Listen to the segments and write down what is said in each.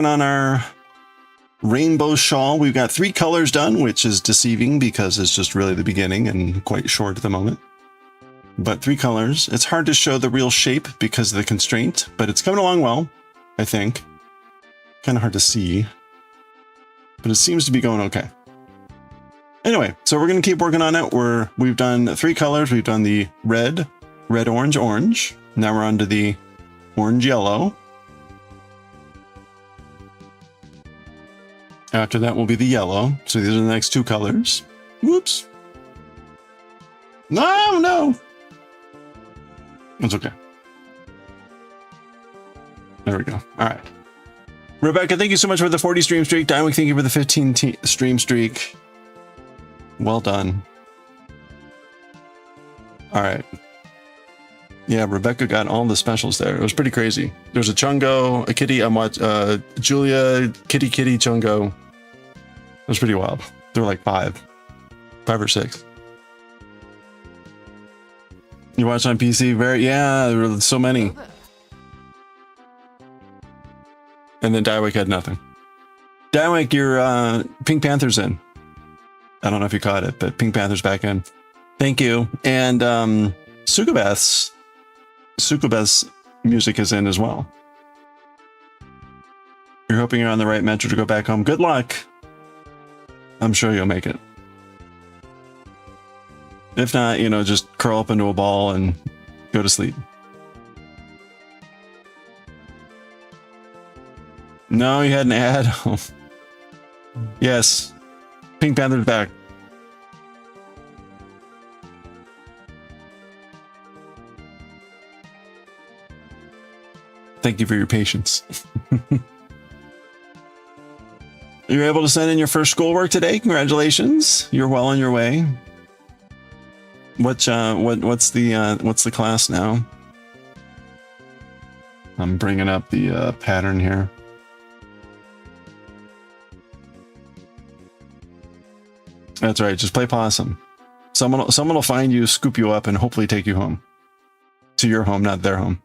On our rainbow shawl, we've got 3 colors done, which is deceiving because it's just really the beginning and quite short at the moment. But 3 colors. It's hard to show the real shape because of the constraint, but it's coming along well, I think. Kind of hard to see, but it seems to be going okay. Anyway, so we're going to keep working on it. We've done 3 colors. We've done the red, orange, orange. Now we're on to the orange, yellow. After that will be the yellow. So these are the next 2 colors. Whoops. No. It's okay. There we go. All right. Rebecca, thank you so much for the 40 stream streak. Diamond, thank you for the 15 stream streak. Well done. All right. Yeah, Rebecca got all the specials there. It was pretty crazy. There's a Chungo, a Kitty, Julia, Kitty, Chungo. It was pretty wild. There were like 5 or 6. You watched on PC? Yeah, there were so many. And then Diewick had nothing. Diewick, your Pink Panther's in. I don't know if you caught it, but Pink Panther's back in. Thank you. And Sukabeth's music is in as well. You're hoping you're on the right metro to go back home. Good luck. I'm sure you'll make it. If not, you know, just curl up into a ball and go to sleep. No, you had an ad. Yes. Pink Panther's back. Thank you for your patience. You're able to send in your first schoolwork today. Congratulations. You're well on your way. What's the class now? I'm bringing up the pattern here. That's right. Just play possum. Someone will find you, scoop you up, and hopefully take you home. To your home, not their home.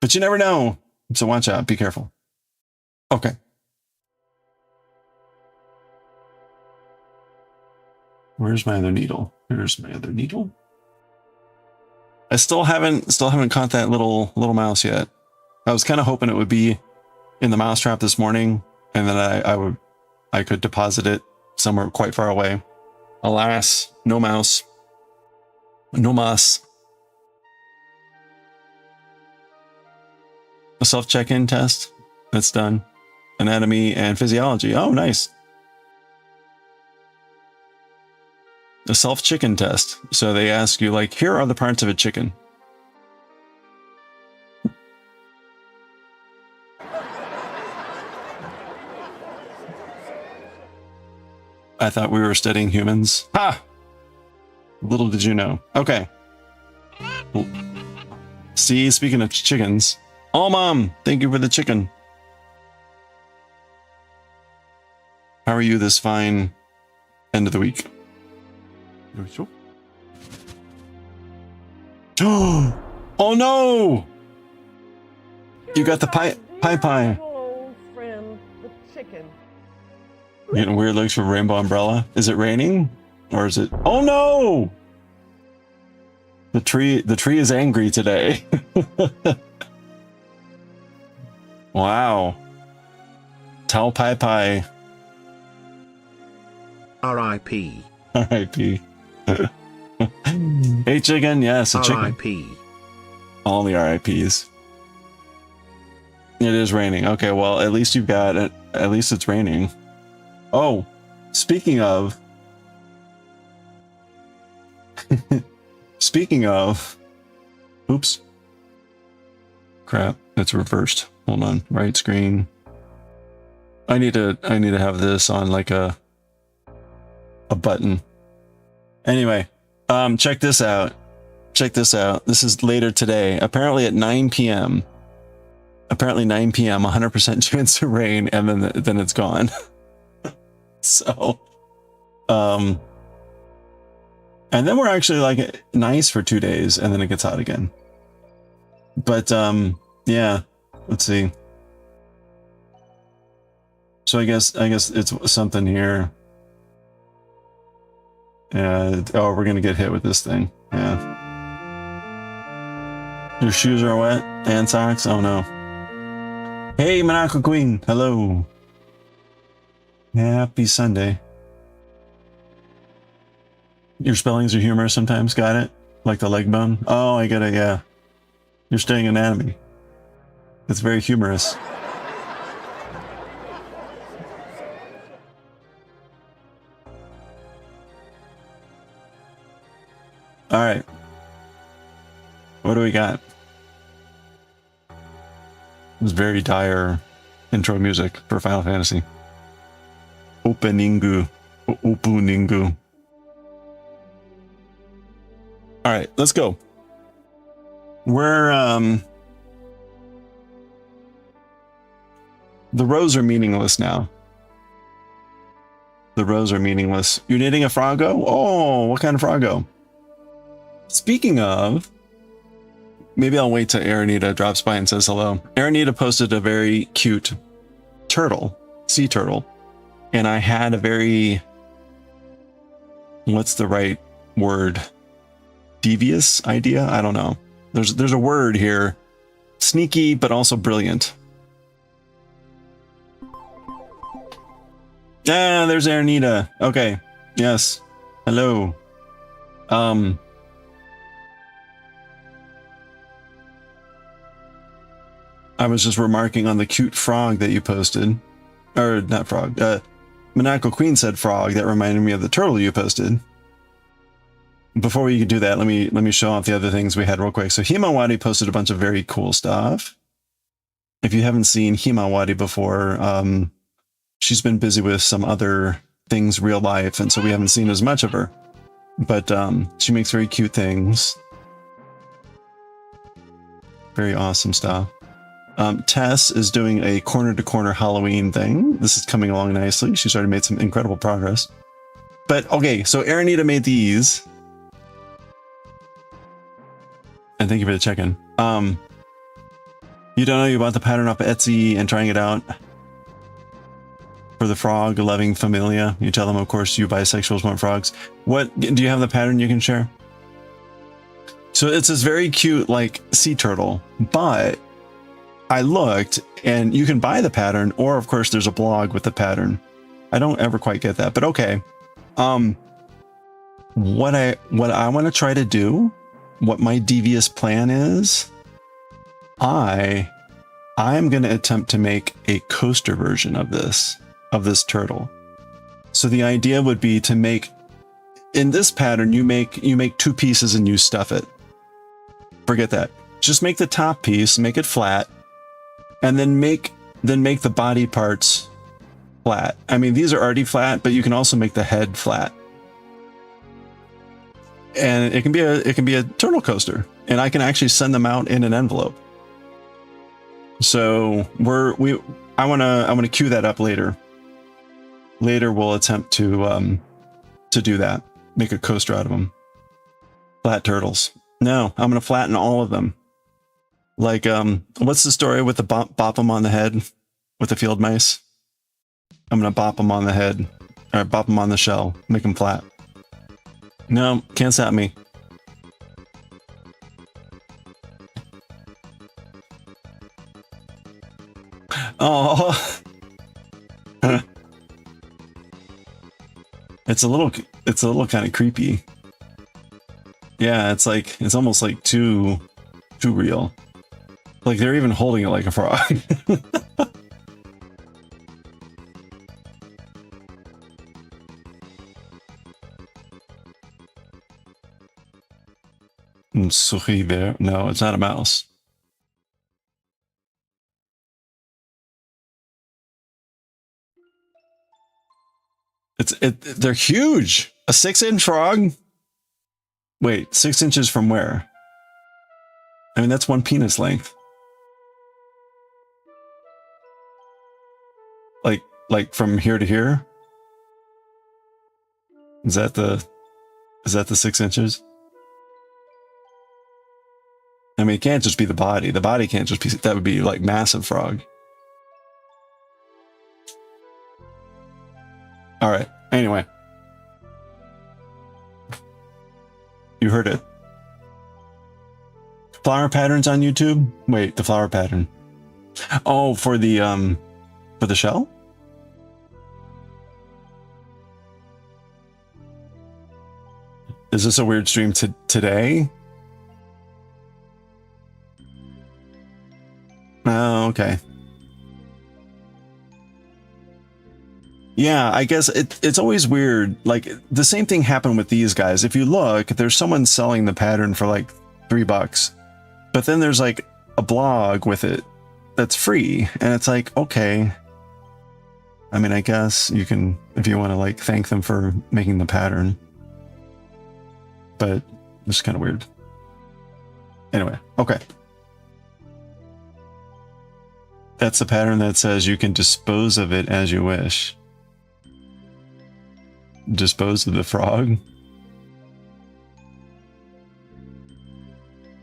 But you never know. So watch out. Be careful. Okay. Where's my other needle? Here's my other needle. I still haven't caught that little mouse yet. I was kind of hoping it would be in the mousetrap this morning, and then I could deposit it somewhere quite far away. Alas, no mouse. No mouse. A self-check-in test. That's done. Anatomy and physiology. Oh, nice. A self-chicken test. So they ask you, like, here are the parts of a chicken. I thought we were studying humans. Ha! Little did you know. Okay. See, speaking of chickens. Oh, Mom, thank you for the chicken. How are you this fine end of the week? Oh no! You got the pie. Getting weird looks from Rainbow Umbrella. Is it raining? Or is it? Oh no! The tree is angry today. Wow. Tell Pie. R.I.P. R.I.P. Hey chicken, yes, a chicken. R.I.P. All the R.I.Ps. It is raining. Okay, well, at least you've got it. At least it's raining. Oh, speaking of... Oops. Crap, it's reversed. Hold on, right screen. I need to have this on like a button. Anyway, check this out. This is later today. Apparently at 9 p.m. 100% chance of rain, and then it's gone. So, and then we're actually like nice for 2 days, and then it gets hot again. But yeah, Let's see. So I guess it's something here. Oh, we're gonna get hit with this thing. Yeah. Your shoes are wet and socks. Oh no. Hey, Monaco Queen. Hello. Happy Sunday. Your spellings are humorous sometimes. Got it. Like the leg bone. Oh, I get it. Yeah. You're studying anatomy. It's very humorous. All right. What do we got? It was very dire intro music for Final Fantasy. Openingu. Openingu. All right, let's go. We're the rows are meaningless now. The rows are meaningless. You're knitting a Froggo? Oh, what kind of Froggo? Speaking of, maybe I'll wait till Aranita drops by and says hello. Aranita posted a very cute turtle, sea turtle, and I had a very, what's the right word? Devious idea? I don't know. There's a word here. Sneaky, but also brilliant. Ah, there's Aranita. Okay. Yes. Hello. I was just remarking on the cute frog that you posted. Or not frog. Monaco Queen said frog. That reminded me of the turtle you posted. Before we do that, let me show off the other things we had real quick. So Himawari posted a bunch of very cool stuff. If you haven't seen Himawari before, she's been busy with some other things real life, and so we haven't seen as much of her. But she makes very cute things. Very awesome stuff. Tess is doing a corner-to-corner Halloween thing. This is coming along nicely. She's already made some incredible progress. But okay, so Aranita made these. And thank you for the check-in. You don't know you bought the pattern off of Etsy and trying it out for the frog-loving familia. You tell them, of course, you bisexuals want frogs. What do you have the pattern you can share? So it's this very cute, like, sea turtle, but I looked and you can buy the pattern, or of course there's a blog with the pattern. I don't ever quite get that, but okay. What I want to try to do, what my devious plan is, I'm going to attempt to make a coaster version of this turtle. So the idea would be to make, in this pattern, you make two pieces and you stuff it. Forget that. Just make the top piece, make it flat, and then make the body parts flat. I mean, these are already flat, but you can also make the head flat. And it can be a turtle coaster, and I can actually send them out in an envelope. So I want to queue that up later. Later we'll attempt to do that. Make a coaster out of them. Flat turtles. No, I'm going to flatten all of them. Like, what's the story with the bop them on the head with the field mice? I'm going to bop them on the head, or bop them on the shell, make them flat. No, can't stop me. Oh, it's a little kind of creepy. Yeah, it's almost like too real. Like they're even holding it like a frog. No, it's not a mouse. They're huge. A 6-inch frog? Wait, 6 inches from where? I mean, that's one penis length. Like from here to here? Is that the 6 inches? I mean, it can't just be the body. The body can't just be, that would be like massive frog. All right. Anyway. You heard it. Flower patterns on YouTube? Wait, the flower pattern. Oh, for the shell? Is this a weird stream today? Oh, okay. Yeah, I guess it's always weird. Like, the same thing happened with these guys. If you look, there's someone selling the pattern for like $3. But then there's like a blog with it that's free. And it's like, okay. I mean, I guess you can, if you want to like thank them for making the pattern. But it's kind of weird. Anyway, okay. That's the pattern that says you can dispose of it as you wish. Dispose of the frog.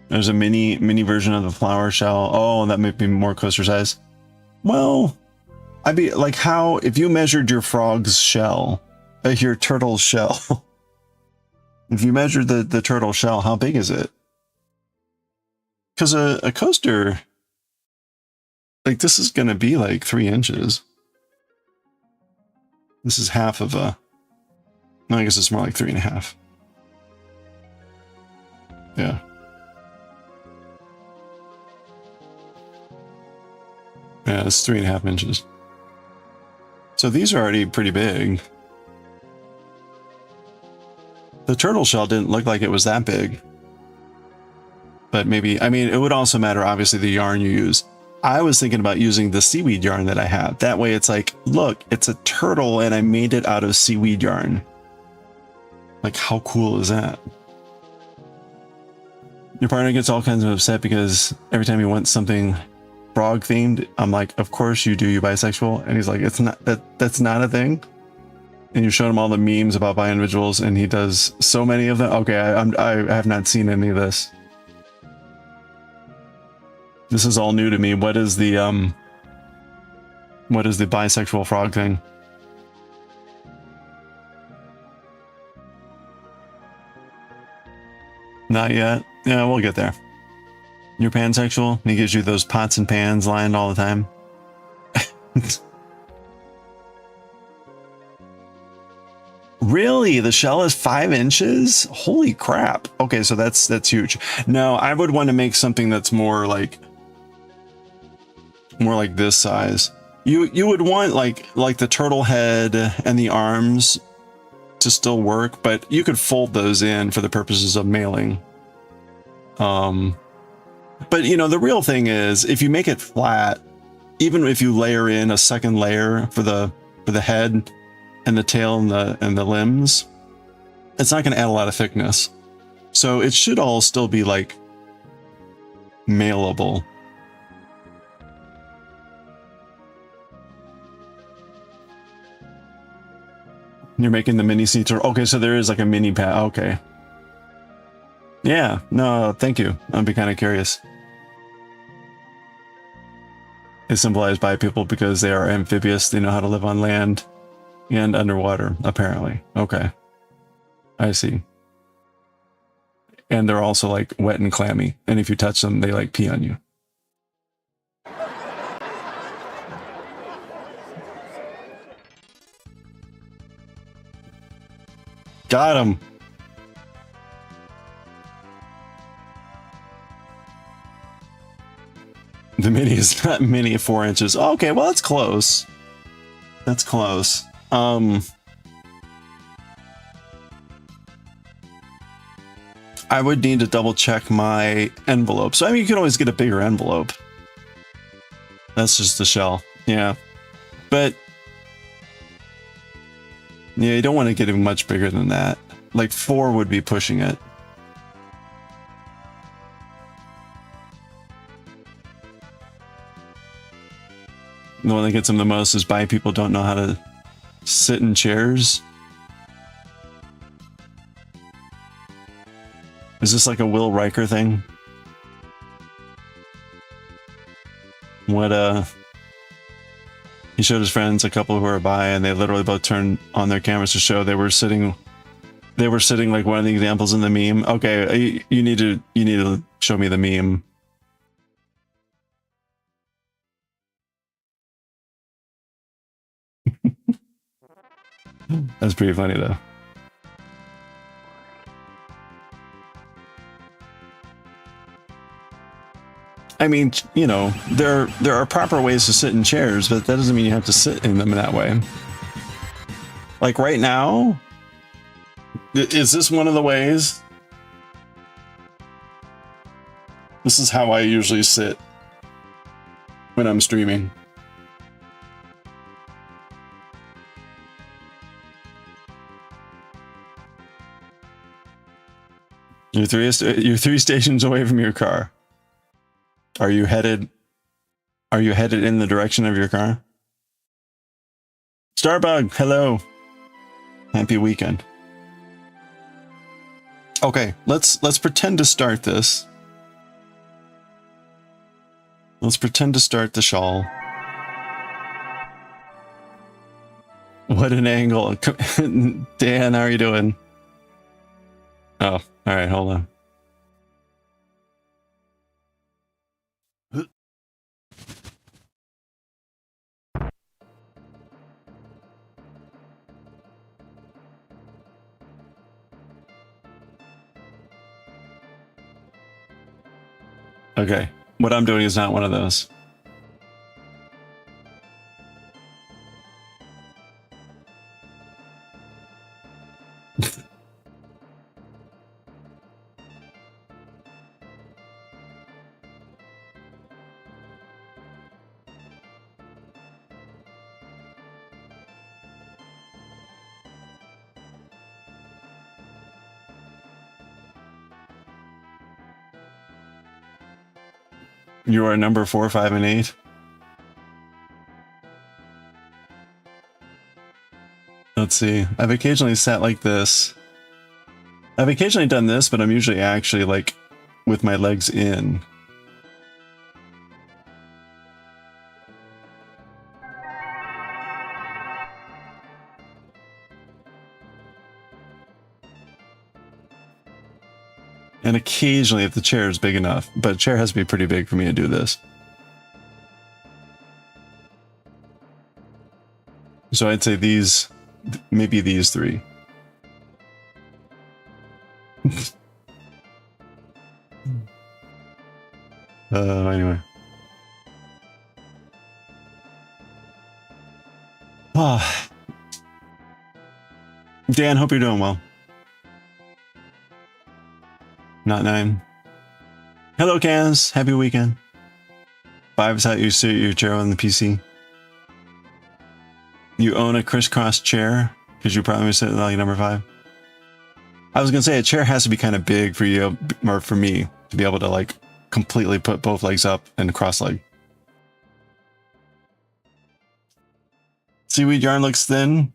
There's a mini version of the flower shell. Oh, that might be more coaster size. Well, I'd be like, how, if you measured your frog's shell, your turtle's shell, if you measured the turtle shell, how big is it? Because a coaster, like this is going to be like 3 inches. This is half of a, no, I guess it's more like 3.5. Yeah. Yeah, it's 3.5 inches. So these are already pretty big. The turtle shell didn't look like it was that big. But maybe, I mean, it would also matter, obviously, the yarn you use. I was thinking about using the seaweed yarn that I have. That way it's like, look, it's a turtle and I made it out of seaweed yarn. Like, how cool is that? Your partner gets all kinds of upset because every time he wants something frog themed, I'm like, of course you do, you bisexual. And he's like, it's not, that's not a thing. And you showed him all the memes about bi individuals and he does so many of them. Okay, I have not seen any of this. This is all new to me. What is the bisexual frog thing? Not yet. Yeah, we'll get there. You're pansexual? He gives you those pots and pans lined all the time. Really? The shell is 5 inches? Holy crap. Okay, so that's huge. No, I would want to make something that's more like this size. You would want like the turtle head and the arms to still work, but you could fold those in for the purposes of mailing. But you know, the real thing is if you make it flat, even if you layer in a second layer for the head and the tail and the limbs, it's not going to add a lot of thickness. So it should all still be like mailable. You're making the mini sea turtle. Okay, so there is like a mini pad. Okay. Yeah, no, thank you. I'd be kind of curious. It's symbolized by people because they are amphibious. They know how to live on land and underwater, apparently. Okay. I see. And they're also like wet and clammy. And if you touch them, they like pee on you. Got him. The mini is not mini at 4 inches. Okay, well, that's close. That's close. I would need to double check my envelope. So, I mean, you can always get a bigger envelope. That's just the shell. Yeah. But yeah, you don't want to get it much bigger than that. Like 4 would be pushing it. The one that gets them the most is bi people don't know how to sit in chairs. Is this like a Will Riker thing? What he showed his friends, a couple who were by, and they literally both turned on their cameras to show they were sitting like one of the examples in the meme. Okay, you need to show me the meme. That's pretty funny though. I mean, you know, there are proper ways to sit in chairs, but that doesn't mean you have to sit in them in that way. Like right now, is this one of the ways? This is how I usually sit when I'm streaming. You're three stations away from your car. Are you headed in the direction of your car? Starbug, hello. Happy weekend. Okay, let's pretend to start this. Let's pretend to start the shawl. What an angle. Dan, how are you doing? Oh, all right, hold on. Okay, what I'm doing is not one of those. You are number 4, 5, and 8. Let's see. I've occasionally sat like this. I've occasionally done this, but I'm usually actually like with my legs in. And occasionally if the chair is big enough, but the chair has to be pretty big for me to do this. So I'd say these, maybe these 3. Anyway. Oh. Dan, hope you're doing well. Not 9. Hello, Kaz. Happy weekend. 5 is how you sit your chair on the PC. You own a crisscross chair because you probably sit like number 5. I was gonna say a chair has to be kind of big for you, or for me, to be able to like completely put both legs up and cross leg. Seaweed yarn looks thin.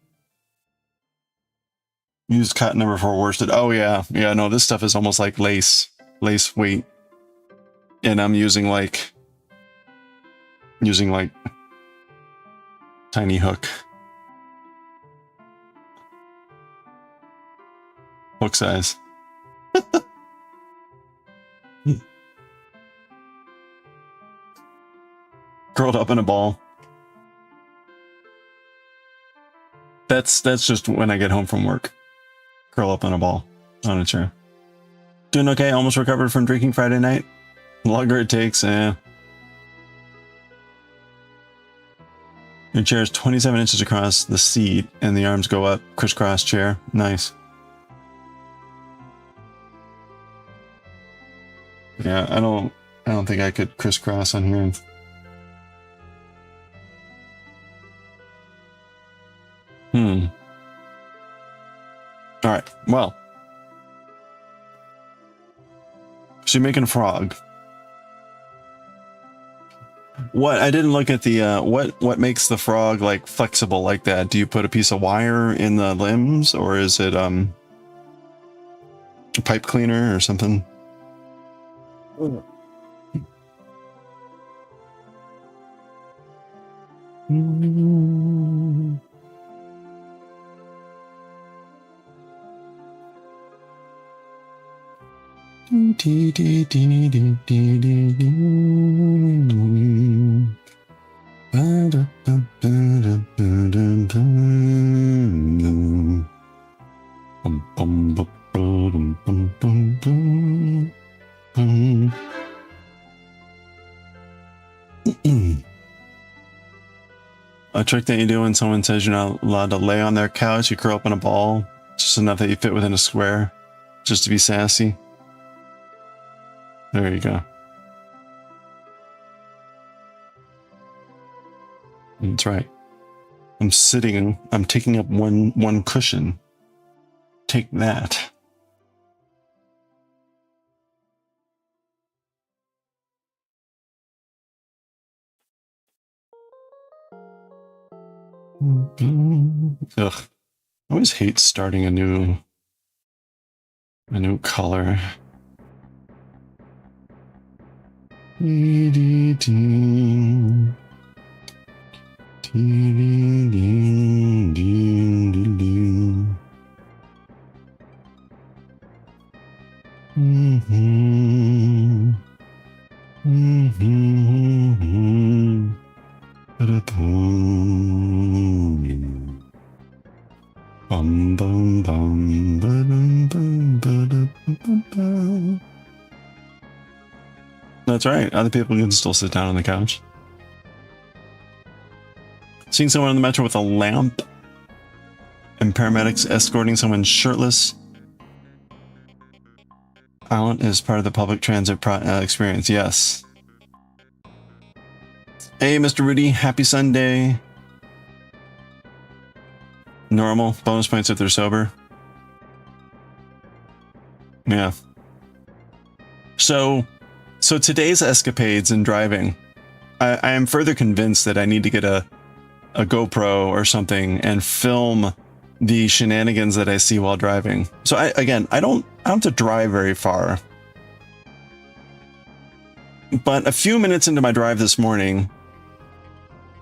Use cotton number 4 worsted. Oh yeah, no, this stuff is almost like lace weight, and I'm using like tiny hook size. Curled up in a ball. That's just when I get home from work. Curl up in a ball on a chair. Doing okay. Almost recovered from drinking Friday night. The longer it takes, Your chair is 27 inches across the seat, and the arms go up. Crisscross chair. Nice. Yeah, I don't think I could crisscross on here. All right. Well, so you're making a frog. What? I didn't look at the what makes the frog like flexible like that? Do you put a piece of wire in the limbs, or is it a pipe cleaner or something? A trick that you do when someone says you're not allowed to lay on their couch, you curl up in a ball, just enough that you fit within a square, just to be sassy. There you go. That's right. I'm sitting, I'm taking up one cushion. Take that. Ugh. I always hate starting a new color. That's right. Other people can still sit down on the couch. Seeing someone on the metro with a lamp and paramedics escorting someone shirtless out is part of the public transit experience. Yes. Hey, Mr. Rudy. Happy Sunday. Normal. Bonus points if they're sober. Yeah. So today's escapades in driving, I am further convinced that I need to get a GoPro or something and film the shenanigans that I see while driving. So I don't have to drive very far. But a few minutes into my drive this morning,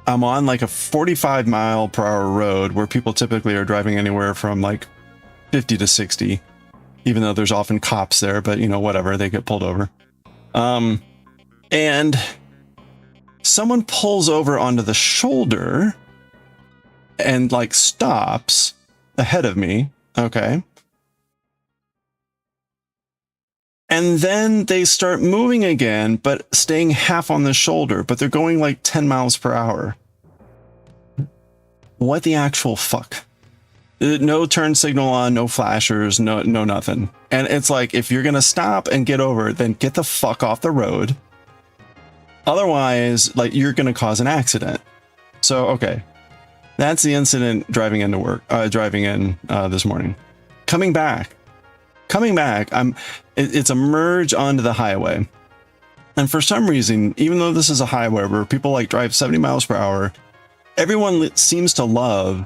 I'm on like a 45-mile-per-hour road where people typically are driving anywhere from like 50 to 60, even though there's often cops there, but you know, whatever, they get pulled over. And someone pulls over onto the shoulder and like stops ahead of me. Okay. And then they start moving again, but staying half on the shoulder, but they're going like 10 miles per hour. What the actual fuck? No turn signal on, no flashers, no nothing. And it's like, if you're going to stop and get over, then get the fuck off the road. Otherwise, like, you're going to cause an accident. So, okay. That's the incident driving into work, this morning. Coming back, it's a merge onto the highway. And for some reason, even though this is a highway where people like drive 70 miles per hour, everyone seems to love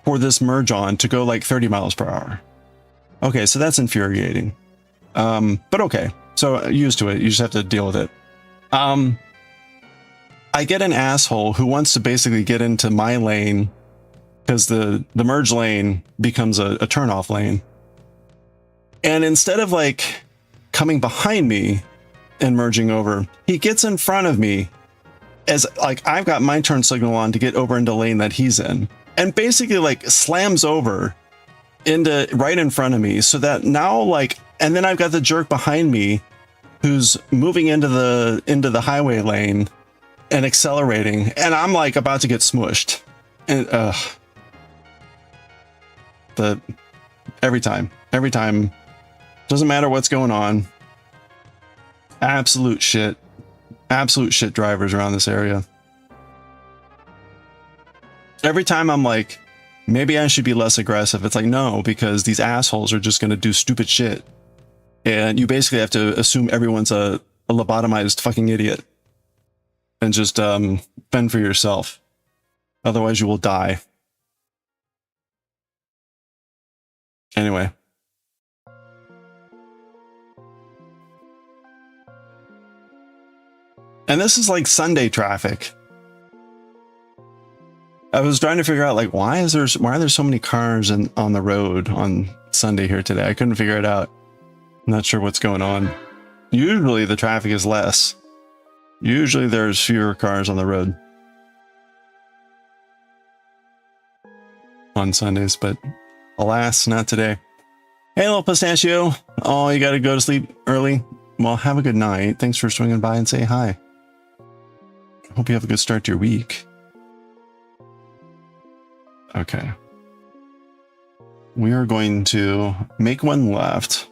for this merge on to go like 30 miles per hour. Okay, so that's infuriating. But okay, so used to it, you just have to deal with it. I get an asshole who wants to basically get into my lane because the merge lane becomes a turnoff lane. And instead of like coming behind me and merging over, he gets in front of me as like I've got my turn signal on to get over into lane that he's in, and basically like slams over into right in front of me, so that now like, and then I've got the jerk behind me who's moving into the highway lane and accelerating, and I'm like about to get smushed. And every time, doesn't matter what's going on. Absolute shit drivers around this area. Every time I'm like, maybe I should be less aggressive. It's like, no, because these assholes are just going to do stupid shit. And you basically have to assume everyone's a lobotomized fucking idiot. And just fend for yourself. Otherwise you will die. Anyway. And this is like Sunday traffic. I was trying to figure out like why are there so many cars on the road on Sunday here today? I couldn't figure it out. I'm not sure what's going on. Usually the traffic is less. Usually there's fewer cars on the road on Sundays, but alas, not today. Hey, little pistachio. Oh, you got to go to sleep early. Well, have a good night. Thanks for swinging by and say hi. Hope you have a good start to your week. Okay. We are going to make one left,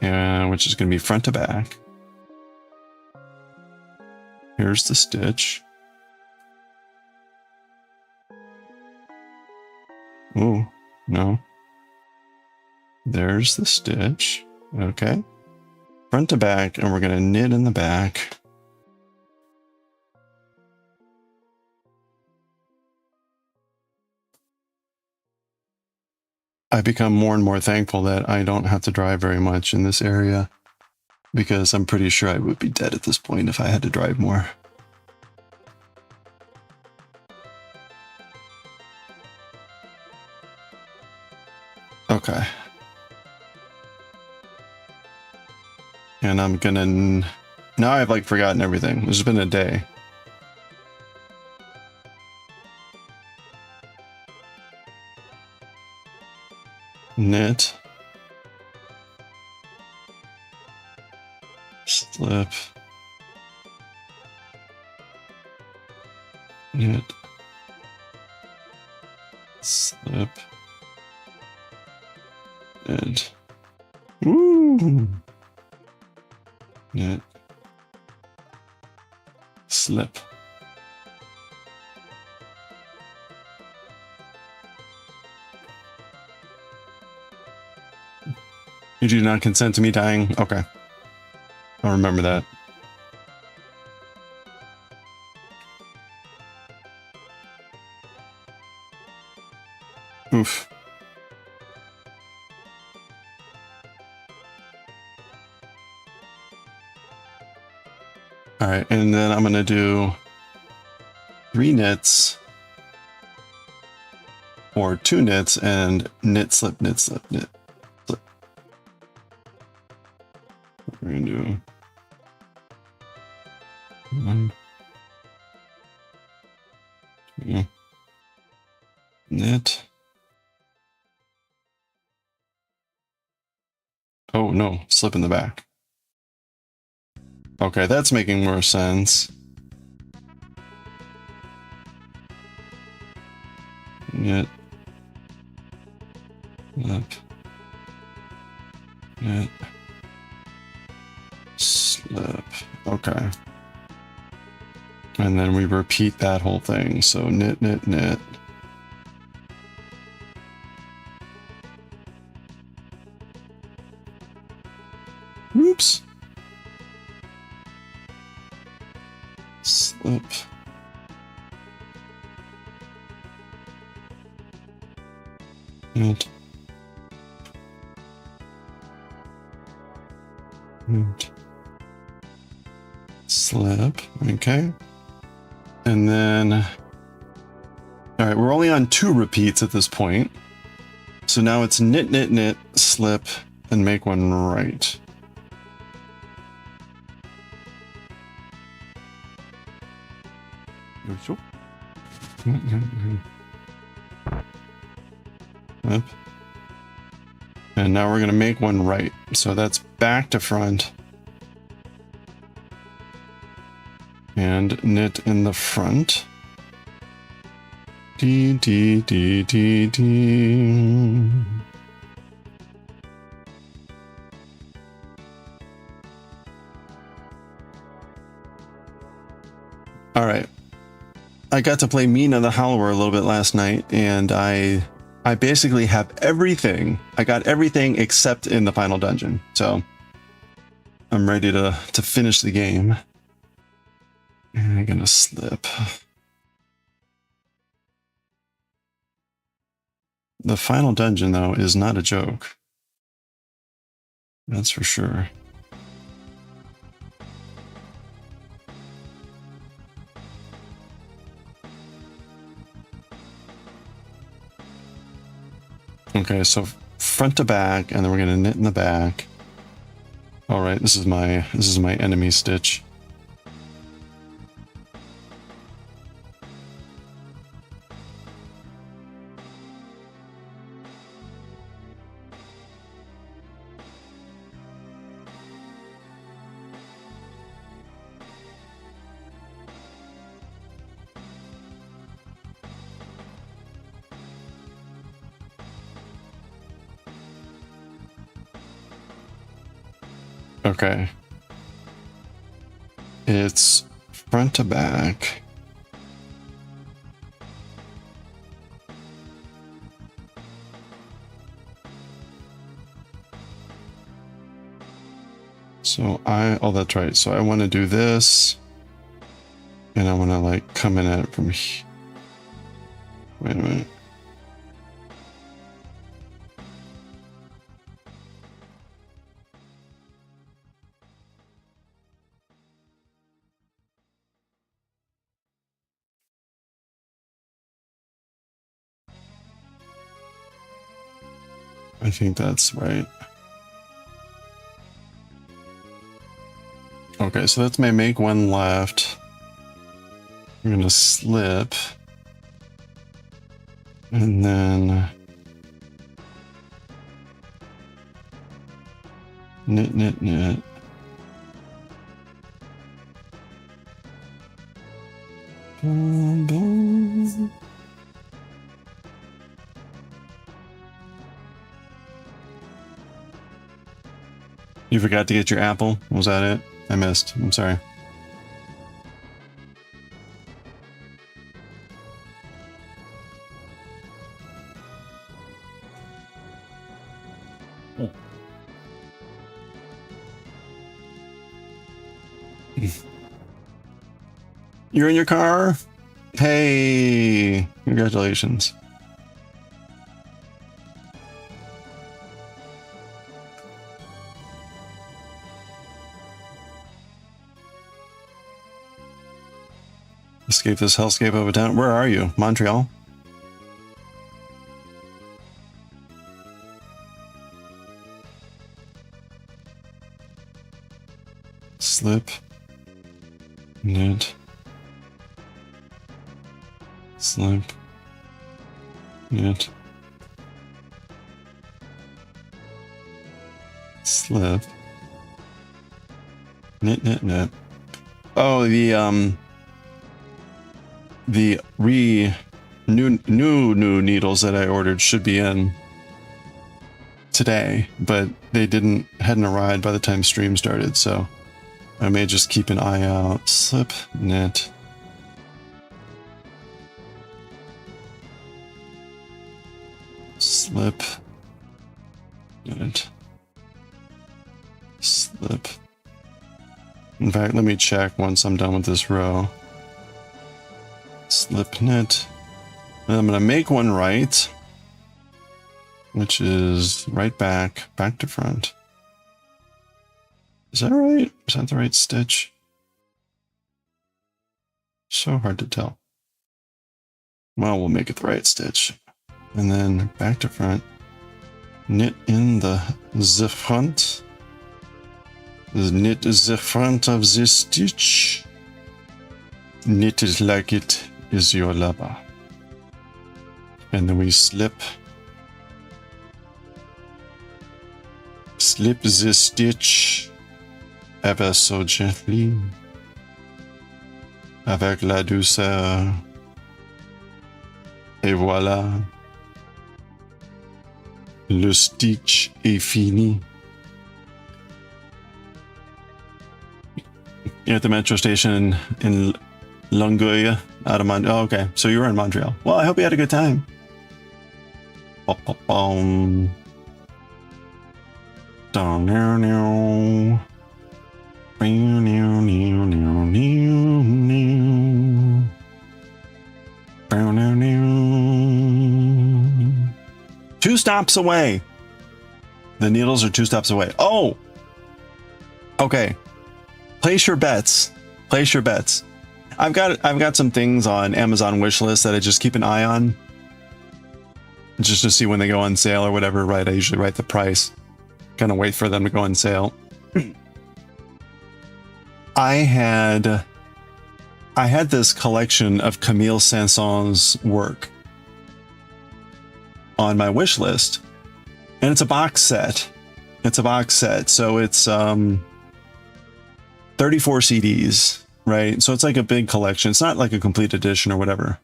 which is going to be front to back. Here's the stitch. Oh, no. There's the stitch. Okay. Front to back, and we're going to knit in the back. I become more and more thankful that I don't have to drive very much in this area, because I'm pretty sure I would be dead at this point if I had to drive more. Okay. And I'm gonna... Now I've like forgotten everything. It's been a day. Knit. Slip. Knit. Slip. Knit. Woo! Knit. Slip. You do not consent to me dying? Okay. I'll remember that. Oof. All right, and then I'm going to do 3 knits or 2 knits and knit, slip, knit, slip, knit, slip. We're going to do 1, 2, knit. Oh no, slip in the back. Okay, that's making more sense. Knit. Slip. Knit. Slip. Okay. And then we repeat that whole thing. So knit, knit, knit. Oops. Slip. Knit. Knit. Slip. Okay. And then, all right, we're only on 2 repeats at this point. So now it's knit, knit, knit, slip, and make one right. Slip. And now we're going to make one right. So that's back to front. And knit in the front. D, D, D, D, D. All right. I got to play Mina the Howler a little bit last night, and I basically have everything. I got everything except in the final dungeon. So I'm ready to finish the game. And I'm gonna slip. The final dungeon, though, is not a joke. That's for sure. Okay, so front to back, and then we're gonna knit in the back. All right, this is my enemy stitch. Okay. It's front to back. So oh, that's right. So I want to do this. And I want to like come in at it from here. Wait a minute. I think that's right. Okay, so that's my make one left. I'm gonna slip. And then knit, knit, knit. Boom, boom. You forgot to get your apple? Was that it? I missed. I'm sorry. Oh. You're in your car? Hey, congratulations. Escape this hellscape of a town. Where are you? Montreal? Slip. Knit. Slip. Knit. Slip. Knit, knit, knit. Oh, the new needles that I ordered should be in today, but they hadn't arrived by the time stream started, so I may just keep an eye out. Slip, knit. Slip, knit. Slip. In fact, let me check once I'm done with this row. Slip, knit. And I'm going to make one right, which is right back to front. Is that right? Is that the right stitch? So hard to tell. Well, we'll make it the right stitch. And then back to front. Knit in the front. Knit the front of this stitch. Knit it like it is your lover. And then we slip. Slip the stitch ever so gently. Avec la douceur. Et voilà. Le stitch est fini. You're at the metro station in Longueuil, out of Montreal. Oh, okay, so you were in Montreal. Well, I hope you had a good time. Two stops away. The needles are 2 stops away. Oh, okay. Place your bets. Place your bets. I've got some things on Amazon wishlist that I just keep an eye on. just to see when they go on sale or whatever, right? I usually write the price, kind of wait for them to go on sale. I had this collection of Camille Saint-Saëns' work on my wish list, and it's a box set. It's a box set, so it's 34 CDs, right? So it's like a big collection. It's not like a complete edition or whatever.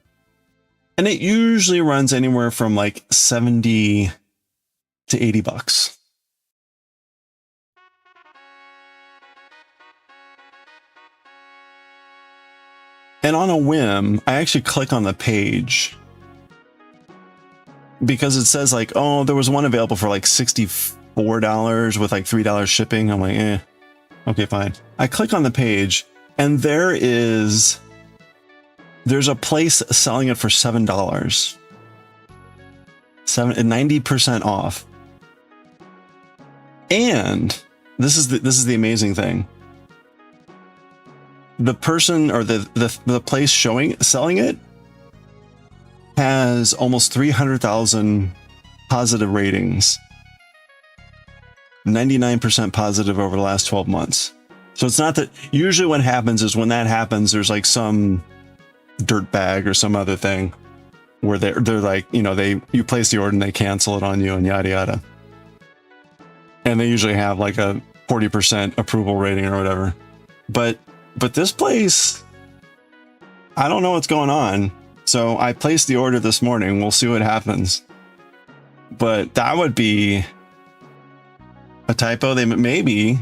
And it usually runs anywhere from like 70 to 80 bucks. And on a whim, I actually click on the page because it says like, oh, there was one available for like $64 with like $3 shipping. I'm like, okay, fine. I click on the page and there's a place selling it for $7. 90% off. And this is the amazing thing. The person or the place selling it has almost 300,000 positive ratings. 99% positive over the last 12 months. So it's not that usually what happens is when that happens, there's like some dirt bag or some other thing where they're like, you know, you place the order and they cancel it on you and yada yada. And they usually have like a 40% approval rating or whatever. But this place, I don't know what's going on. So I placed the order this morning. We'll see what happens. But that would be a typo. Maybe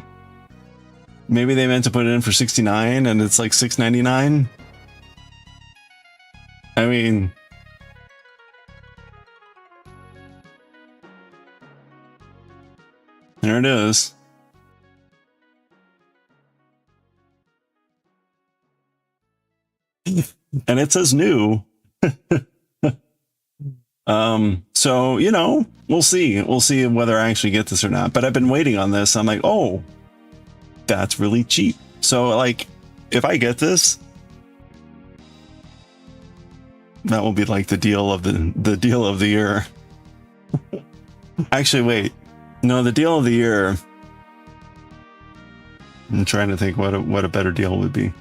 they meant to put it in for $69 and it's like $6.99. I mean, there it is. And it says new. So, you know, we'll see whether I actually get this or not. But I've been waiting on this. I'm like, oh, that's really cheap. So like, if I get this, that will be like the deal of the year. Actually, wait, no, the deal of the year. I'm trying to think what a better deal would be.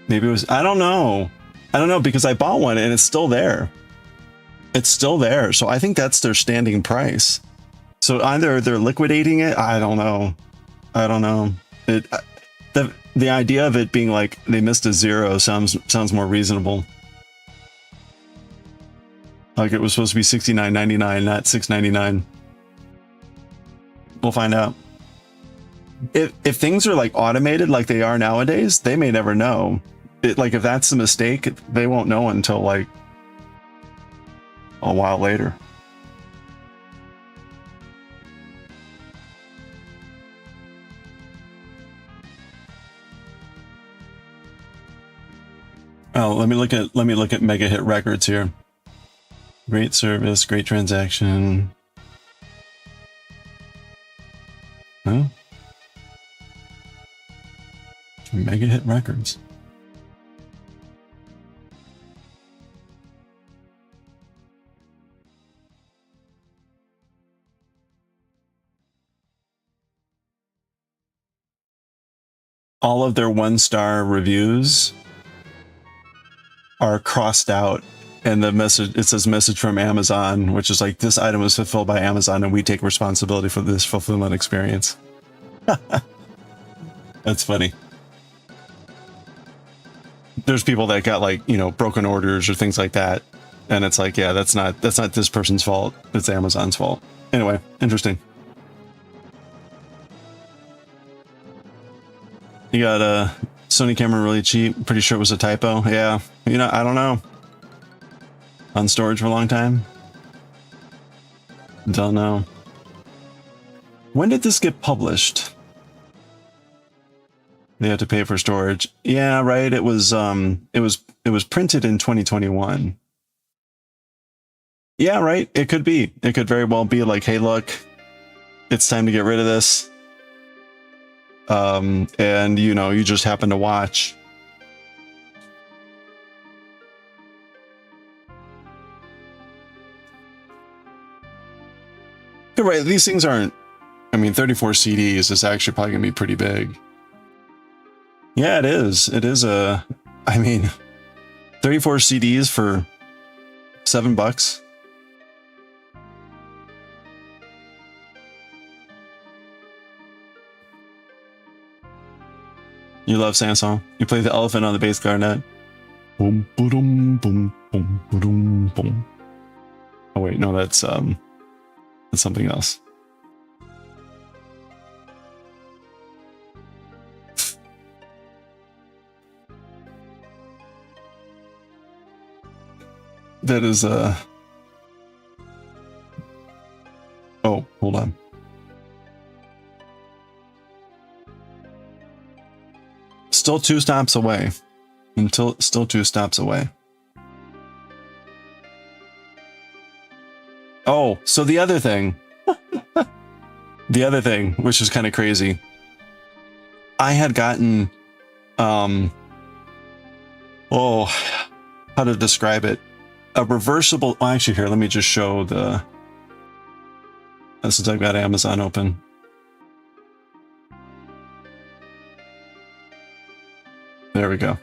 Maybe it was, I don't know because I bought one and it's still there. It's still there. So I think that's their standing price. So either they're liquidating it. I don't know. The idea of it being like they missed a zero sounds more reasonable. Like it was supposed to be $69.99, not $6.99. We'll find out. If things are like automated like they are nowadays, they may never know. Like if that's the mistake, they won't know until like a while later. Oh, let me look at Mega Hit Records here. Great service, great transaction. Huh? Mega Hit Records. All of their 1-star reviews are crossed out, and it says message from Amazon, which is like, this item was fulfilled by Amazon and we take responsibility for this fulfillment experience. That's funny. There's people that got like, you know, broken orders or things like that, and it's like, yeah, that's not this person's fault, it's Amazon's fault. Anyway, interesting. You got a Sony camera really cheap. Pretty sure it was a typo. Yeah, you know, I don't know. On storage for a long time. Don't know. When did this get published? They had to pay for storage. Yeah, right. It was printed in 2021. Yeah, right. It could be. It could very well be like, hey, look, it's time to get rid of this. And you know, you just happen to watch. You're right, these things aren't, I mean, 34 CDs is actually probably gonna be pretty big. Yeah, it is. It is a, I mean, 34 CDs for $7. You love Samsung. You play the elephant on the bass clarinet. Boom, boom, boom, boom, boom, boom. Oh wait, no, that's something else. That is oh, hold on. Still 2 stops away. Still 2 stops away. Oh, so the other thing, which is kind of crazy, I had gotten, oh, how to describe it? A reversible, well, actually here, let me just show the, since I've got Amazon open. There we go.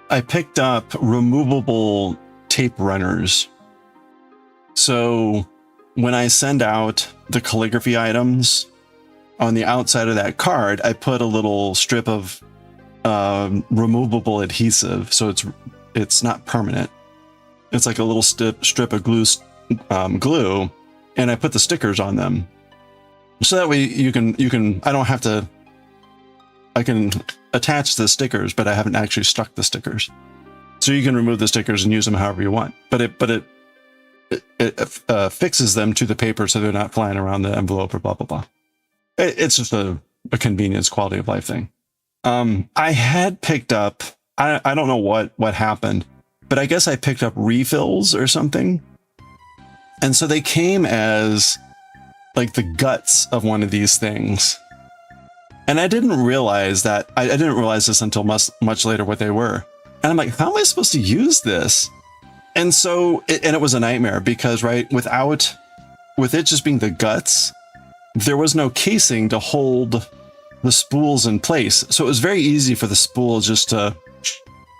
I picked up removable tape runners. So when I send out the calligraphy items on the outside of that card, I put a little strip of removable adhesive. So it's not permanent. It's like a little strip of glue, and I put the stickers on them. So that way you can, I don't have to, I can attach the stickers, but I haven't actually stuck the stickers. So you can remove the stickers and use them however you want. But it fixes them to the paper so they're not flying around the envelope or blah, blah, blah. It's just a convenience, quality of life thing. I had picked up, I don't know what happened, but I guess I picked up refills or something. And so they came as like the guts of one of these things. And I didn't realize that, I didn't realize this until much later what they were. And I'm like, how am I supposed to use this? And so, and it was a nightmare because, right, with it just being the guts, there was no casing to hold the spools in place. So it was very easy for the spool just to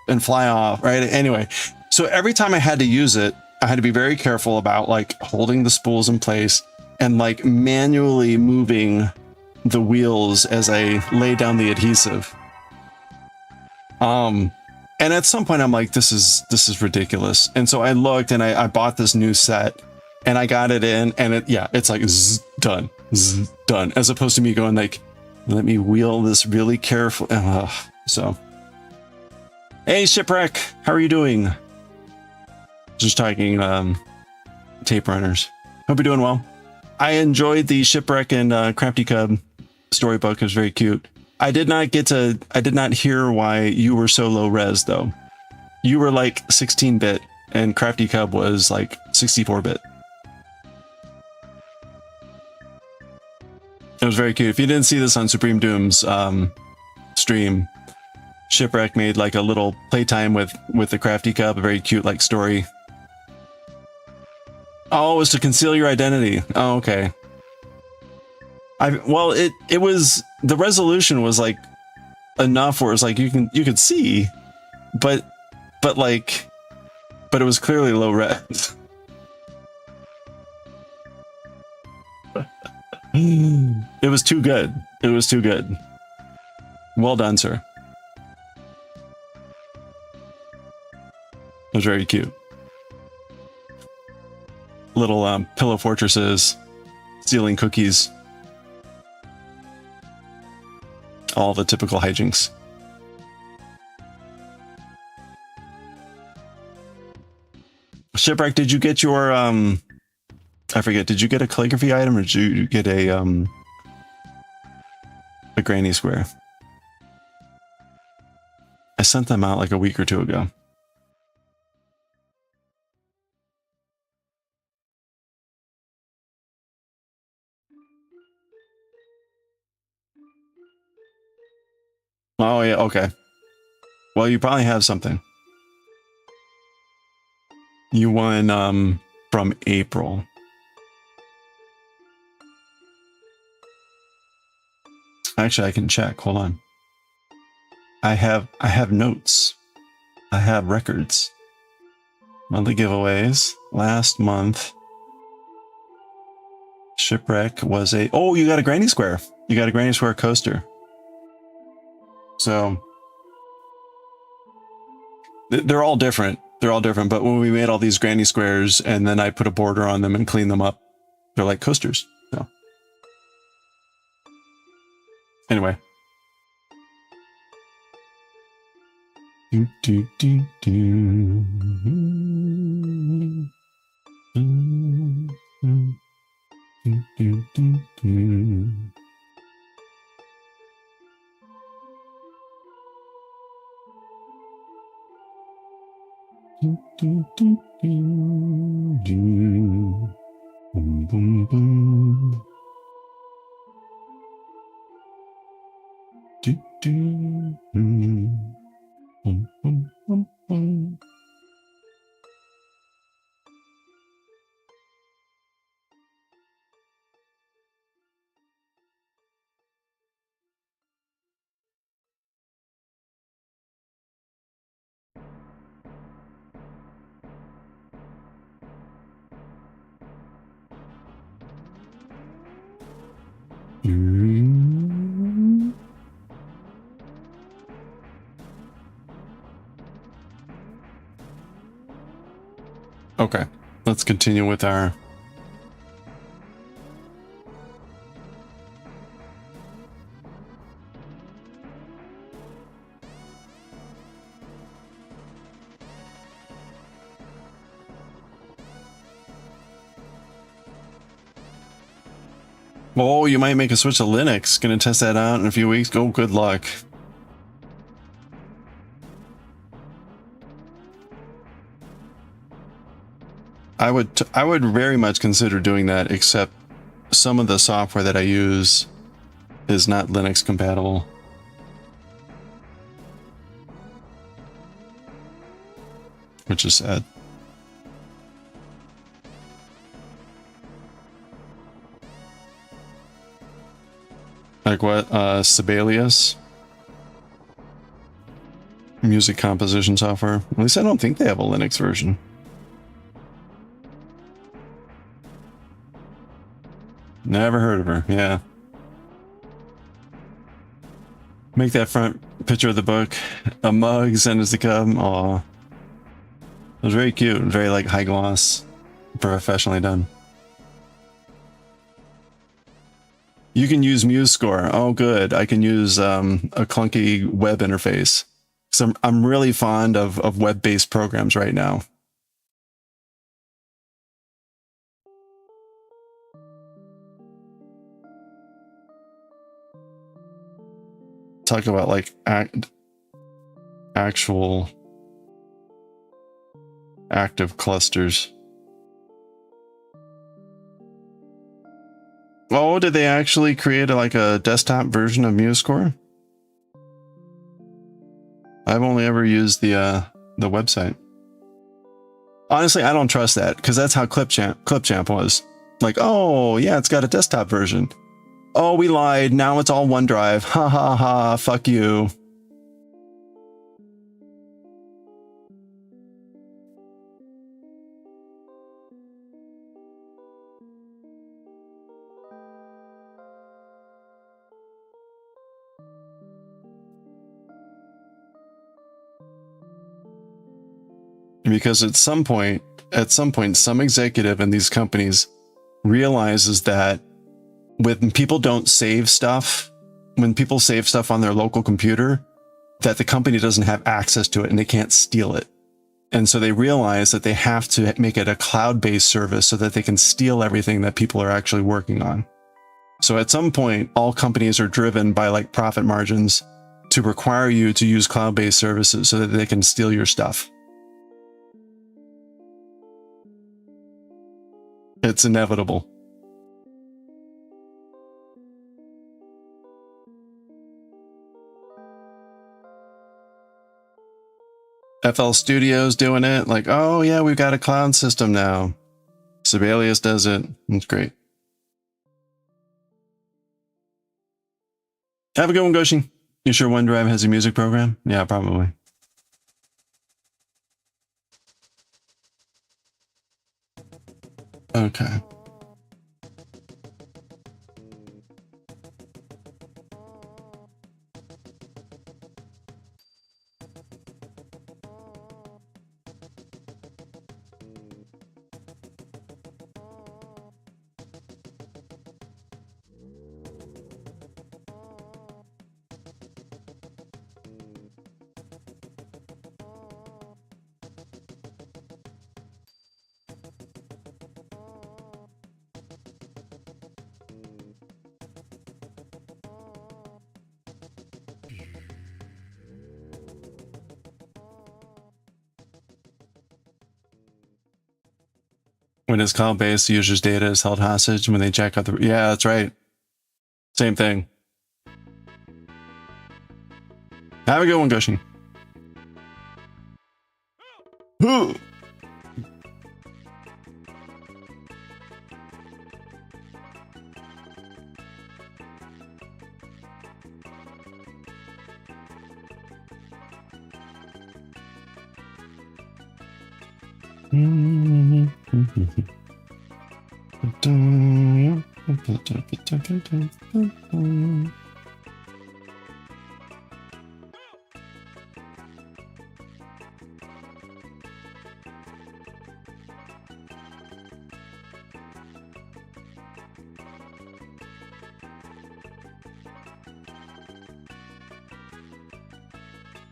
and fly off, right? Anyway, so every time I had to use it, I had to be very careful about like holding the spools in place and like manually moving the wheels as I lay down the adhesive. And at some point I'm like, this is ridiculous. And so I looked and I bought this new set and I got it in and it's like done, done, as opposed to me going like, let me wheel this really carefully. So, hey Shipwreck, how are you doing? Just talking tape runners. Hope you're doing well. I enjoyed the Shipwreck and Crafty Cub storybook. It was very cute. I did not hear why you were so low res though. You were like 16-bit and Crafty Cub was like 64-bit. It was very cute. If you didn't see this on Supreme Doom's stream, Shipwreck made like a little playtime with the Crafty Cub, a very cute like story. Oh, it was to conceal your identity. Oh, okay. Well, it was, the resolution was like enough where it was like you could see, but it was clearly low res. It was too good. It was too good. Well done, sir. It was very cute. Little pillow fortresses, stealing cookies. All the typical hijinks. Shipwreck, did you get your I forget, did you get a calligraphy item or did you get a granny square? I sent them out like a week or two ago. Oh yeah, okay. Well, you probably have something. You won from April. Actually, I can check. Hold on. I have notes. I have records. Monthly giveaways. Last month. Shipwreck was a... Oh, you got a Granny Square. You got a Granny Square coaster. So... They're all different. They're all different. But when we made all these Granny Squares and then I put a border on them and cleaned them up, they're like coasters. So... Anyway. Do, do, do, do. Boom, boom, boom. Do, do, boom, boom, boom, boom. Okay, let's continue with our... Oh, you might make a switch to Linux. Gonna test that out in a few weeks. Go, good luck. I would very much consider doing that, except some of the software that I use is not Linux compatible. Which is sad. Like what? Sibelius? Music composition software. At least I don't think they have a Linux version. Never heard of her, yeah. Make that front picture of the book a mug, send us to come. Aw. It was very cute, very like high gloss, professionally done. You can use MuseScore. Oh, good. I can use a clunky web interface. So I'm really fond of web-based programs right now. Talk about like actual active clusters. Oh, did they actually create like a desktop version of MuseScore? I've only ever used the website. Honestly, I don't trust that because that's how Clipchamp was. Like, oh yeah, it's got a desktop version. Oh, we lied. Now it's all OneDrive. Ha ha ha. Fuck you. Because at some point, some executive in these companies realizes that when people don't save stuff, when people save stuff on their local computer, that the company doesn't have access to it and they can't steal it. And so they realize that they have to make it a cloud-based service so that they can steal everything that people are actually working on. So at some point, all companies are driven by like profit margins to require you to use cloud-based services so that they can steal your stuff. It's inevitable. FL Studios doing it. Like, oh yeah, we've got a cloud system now. Sibelius does it. It's great. Have a good one, Goshi. You sure OneDrive has a music program? Yeah, probably. Okay. When it's cloud-based, the user's data is held hostage when they check out the... Yeah, that's right. Same thing. Have a good one, Gushin. Ooh.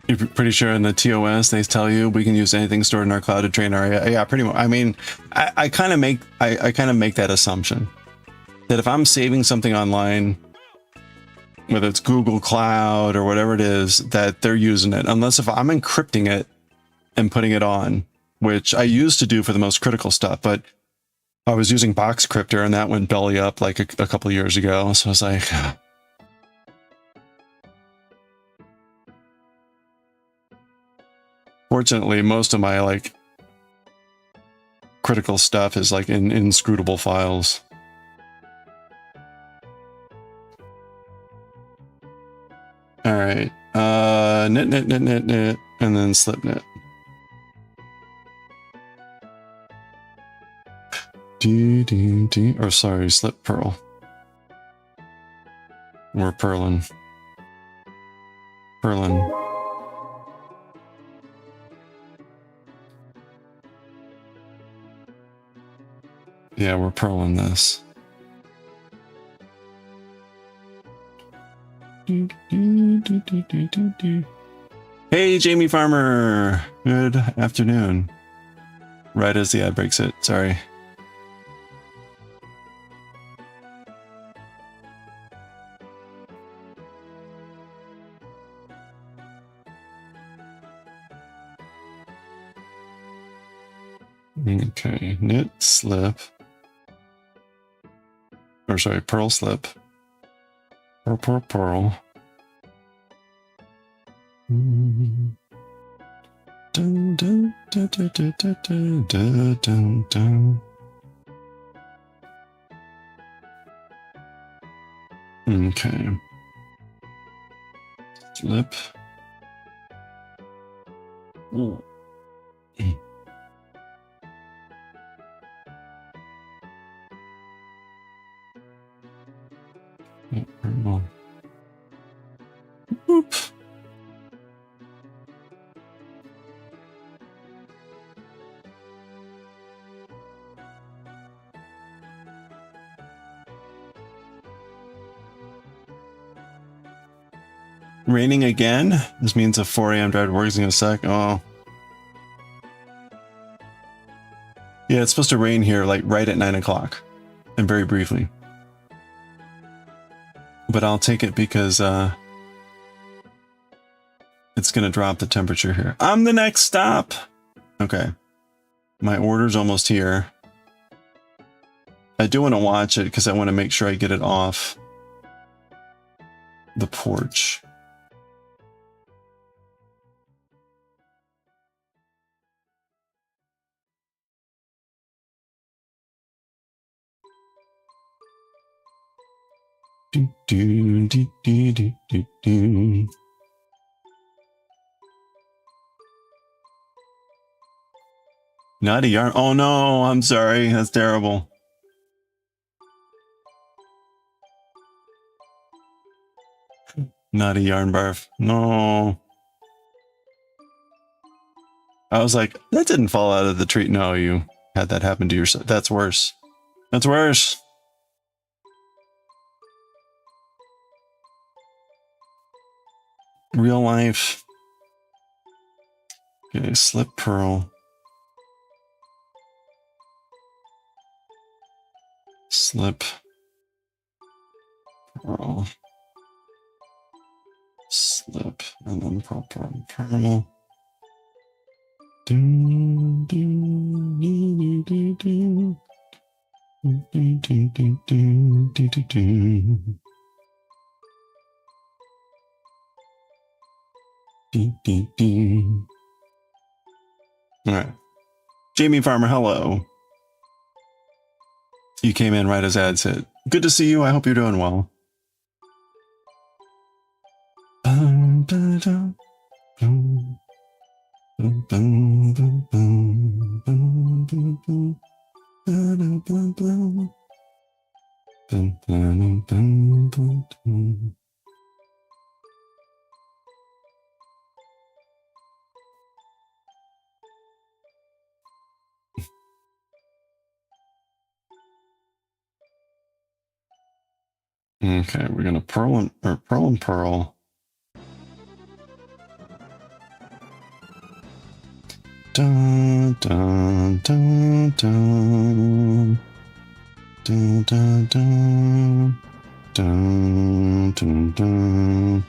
You're pretty sure in the TOS they tell you we can use anything stored in our cloud to train our AI. Yeah, pretty much. I mean, I kind of make that assumption that if I'm saving something online, whether it's Google Cloud or whatever it is, that they're using it, unless if I'm encrypting it and putting it on, which I used to do for the most critical stuff, but I was using Box Cryptor and that went belly up like a couple of years ago. So I was like, fortunately, most of my like critical stuff is like in inscrutable files. All right, knit, and then slip knit. Or sorry, slip purl. We're purling. Yeah, we're purling this. Hey, Jamie Farmer. Good afternoon. Right as the ad breaks it. Sorry. Okay, knit, slip. Or sorry, purl, slip. Purl. Dun, dun, dun, dun, dun, dun, dun, dun, dun. Okay. Slip. Ooh. Whoop. Raining again? This means a 4 a.m. drive to work is gonna suck. Oh. Yeah, it's supposed to rain here like right at 9 o'clock. And very briefly. But I'll take it because it's gonna drop the temperature here. I'm the next stop! Okay. My order's almost here. I do want to watch it because I want to make sure I get it off the porch. Do, do, do, do, do, do, do. Not a yarn. Oh no, I'm sorry. That's terrible. Not a yarn barf. No. I was like, that didn't fall out of the tree. No, you had that happen to yourself. That's worse. That's worse. Real life. Okay, slip pearl. Slip pearl. Slip. And then pearl, pearl, pearl. Do, do, do, do, do. Do, do, do, do, do, do, do. Do, do, do. All right. Jamie Farmer, hello. You came in right as ads hit. Good to see you. I hope you're doing well. Okay, we're gonna pearl and pearl. Dun dun dun dun dun dun dun dun dun dun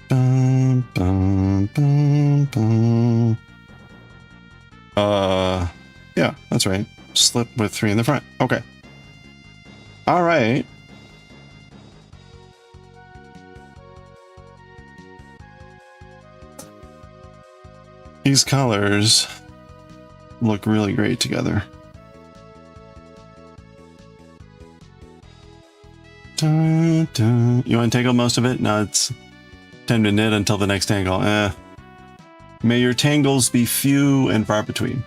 dun dun dun dun. Yeah, that's right. Slip with 3 in the front. Okay. All right. These colors look really great together. Dun, dun. You want to tangle most of it? No, it's time to knit until the next tangle. May your tangles be few and far between.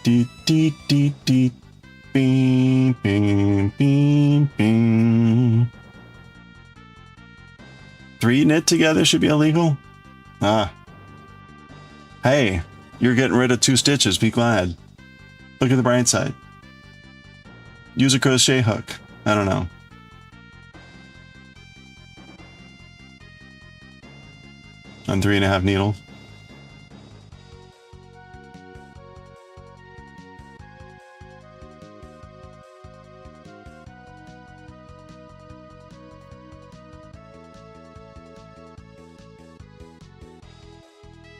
Dee, dee, dee, dee. Bing, bing, bing, bing. 3 knit together should be illegal? Ah. Hey, you're getting rid of 2 stitches. Be glad. Look at the bright side. Use a crochet hook. I don't know. On 3.5 needles.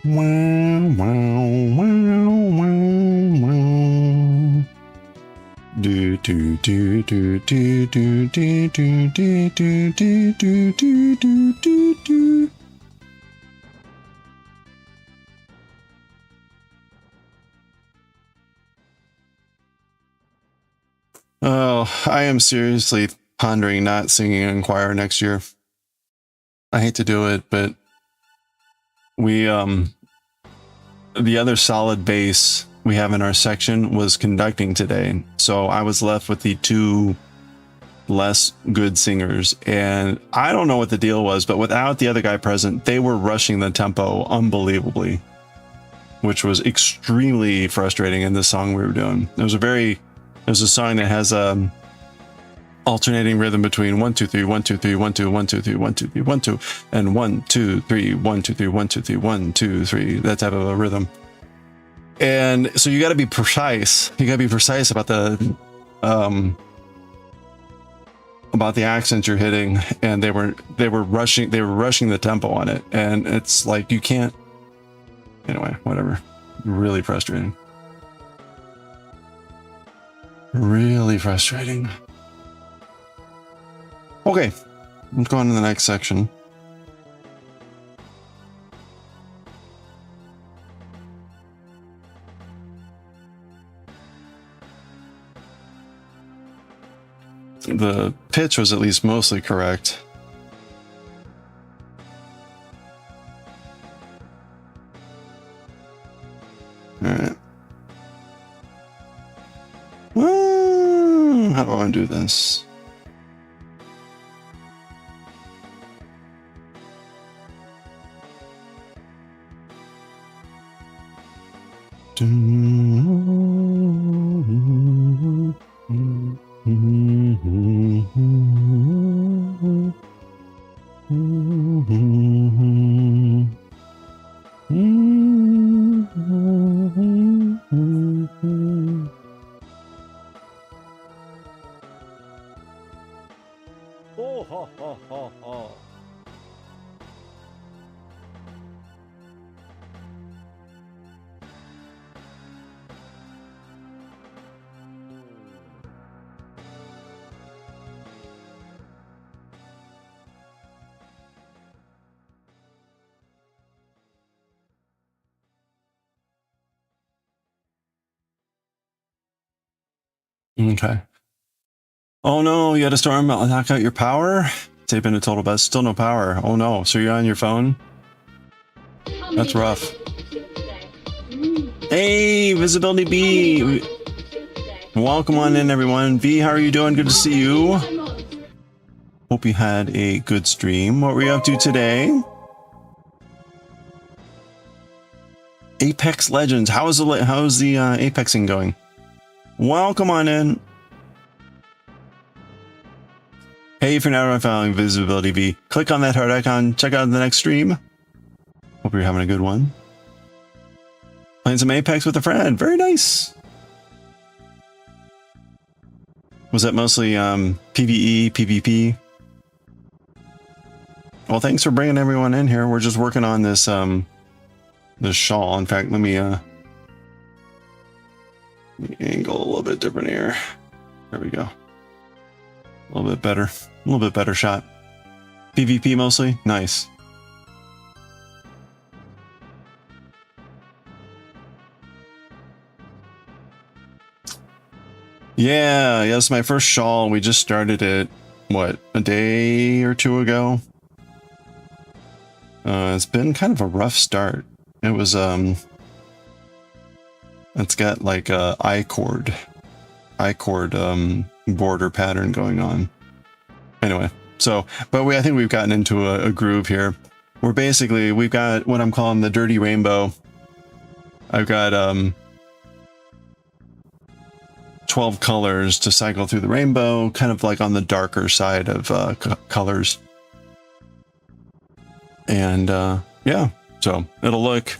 Wow, wow, wow, wow, wow. Do do do do do do do do do do do do do do do. Oh, I am seriously pondering not singing in choir next year. I hate to do it, but we the other solid bass we have in our section was conducting today, so I was left with the 2 less good singers, and I don't know what the deal was, but without the other guy present, they were rushing the tempo unbelievably, which was extremely frustrating in the song we were doing. There's a song that has alternating rhythm between 1 2 3 1 2 3 1 2 1 2 3 1 2 3 1 2 and 1 2 3 1 2 3 1 2 3 1 2 3, that type of a rhythm. And so you got to be precise. You got to be precise about the accents you're hitting, and they were rushing the tempo on it, and it's like you can't. Anyway, whatever. Really frustrating. Really frustrating. Okay, let's go on to the next section. the pitch was at least mostly correct. All right. Well, how do I want to do this? Oh, ha, ha, ha, ha. Okay. Oh no, you had a storm knock out your power? Tape in a total bust, still no power. Oh no, so you're on your phone? That's rough. Hey, Visibility B! Welcome on in, everyone. V, how are you doing? Good to see you. Hope you had a good stream. What were you up to today? Apex Legends. How's the Apexing going? Welcome on in. Hey, if you're not following Visibility V, click on that heart icon. Check out the next stream. Hope you're having a good one. Playing some Apex with a friend. Very nice. Was that mostly PvE, PvP? Well, thanks for bringing everyone in here. We're just working on this this shawl. In fact, let me angle a little bit different here. There we go. A little bit better. A little bit better shot. PvP mostly? Nice. Yeah, yes, my first shawl. We just started it, what, a day or two ago? It's been kind of a rough start. It was, it's got like a I-cord border pattern going on. Anyway, so, but I think we've gotten into a groove here. We've got what I'm calling the dirty rainbow. I've got, 12 colors to cycle through the rainbow, kind of like on the darker side of colors. And yeah, so it'll look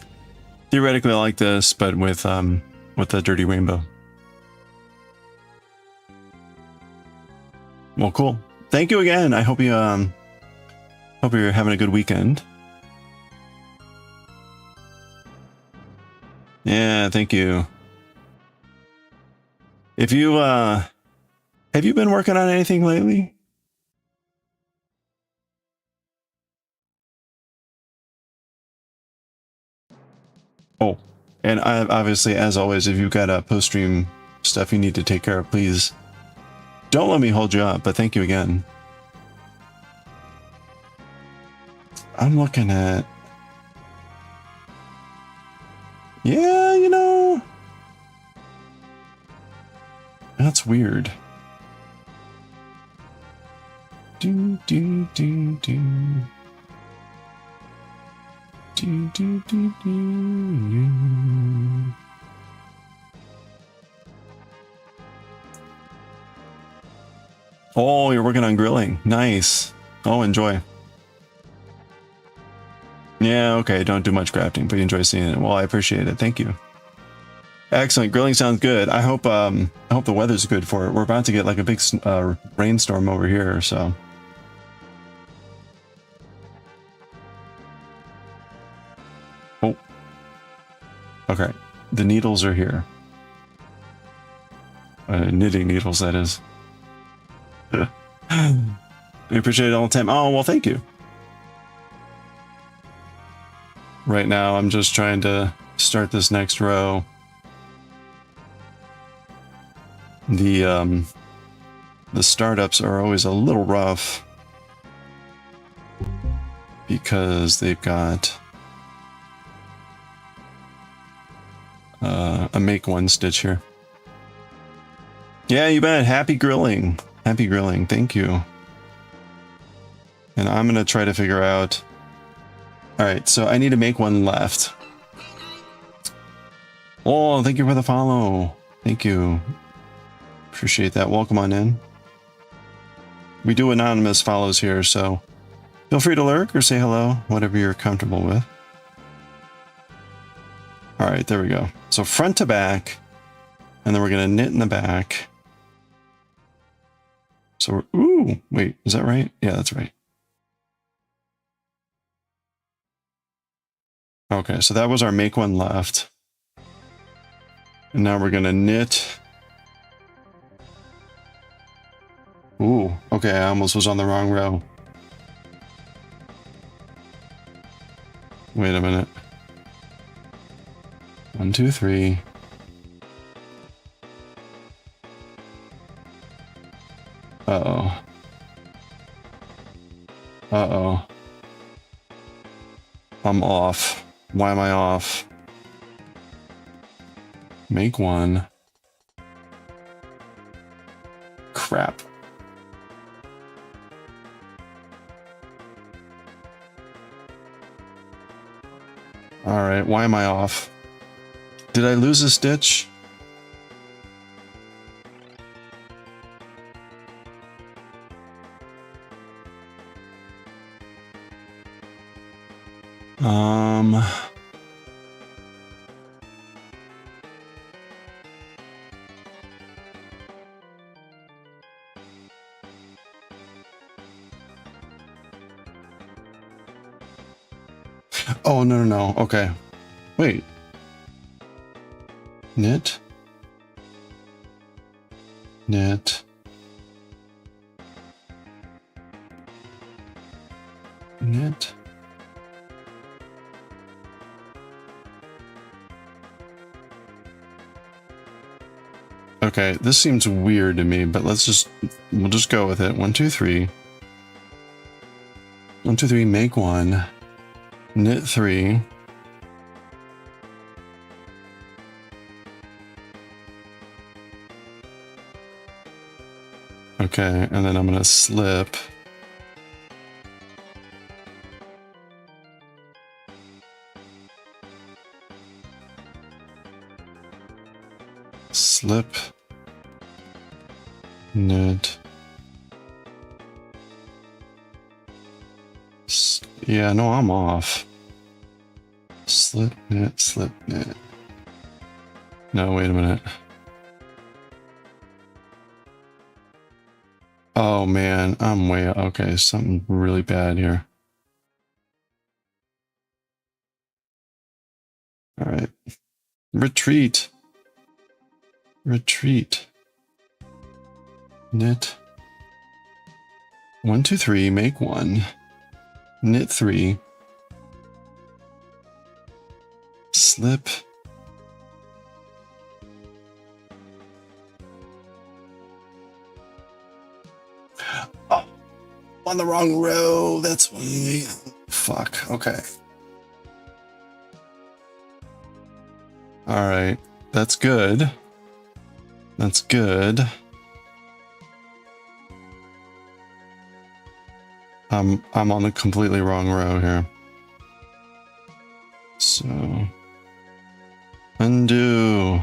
theoretically like this, but with the dirty rainbow. Well, cool. Thank you again. I hope you hope you're having a good weekend. Yeah, thank you. If you have you been working on anything lately? Oh, and obviously, as always, if you've got post-stream stuff you need to take care of, please don't let me hold you up, but thank you again. I'm looking at... Yeah, you know... That's weird. Do, do, do, do. Do, do, do, do. Oh, you're working on grilling. Nice. Oh, enjoy. Yeah, okay. Don't do much crafting, but you enjoy seeing it. Well, I appreciate it. Thank you. Excellent. Grilling sounds good. I hope the weather's good for it. We're about to get like a big rainstorm over here, so. Oh. Okay. The needles are here. Knitting needles, that is. I appreciate it all the time. Oh, well, thank you. Right now, I'm just trying to start this next row. The The startups are always a little rough because they've got a make one stitch here. Yeah, you bet. Happy grilling. Happy grilling. Thank you. And I'm going to try to figure out. All right, so I need to make one left. Oh, thank you for the follow. Thank you. Appreciate that. Welcome on in. We do anonymous follows here, so feel free to lurk or say hello, whatever you're comfortable with. All right, there we go. So front to back, and then we're going to knit in the back. So, ooh, wait, is that right? Yeah, that's right. Okay, so that was our make one left. And now we're going to knit. Ooh, okay, I almost was on the wrong row. Wait a minute. 1, 2, 3. Uh-oh. Uh-oh. I'm off. Why am I off? Make one. Crap. Alright, why am I off? Did I lose a stitch? Oh, no, no, no. Okay. Wait. Knit. Knit. Knit. Okay, this seems weird to me, but we'll just go with it. 1, 2, 3. 1, 2, 3, make one. Knit 3. Okay, and then I'm gonna slip. Slip. Knit. Yeah, no, I'm off. Slip, knit, slip, knit. No, wait a minute. Oh man, I'm way okay. Something really bad here. All right, retreat. Retreat. Knit. 1, 2, 3. Make one. Knit 3. Slip. Oh, on the wrong row. That's why. Fuck. Okay. All right. That's good. That's good. I'm on the completely wrong row here. So undo.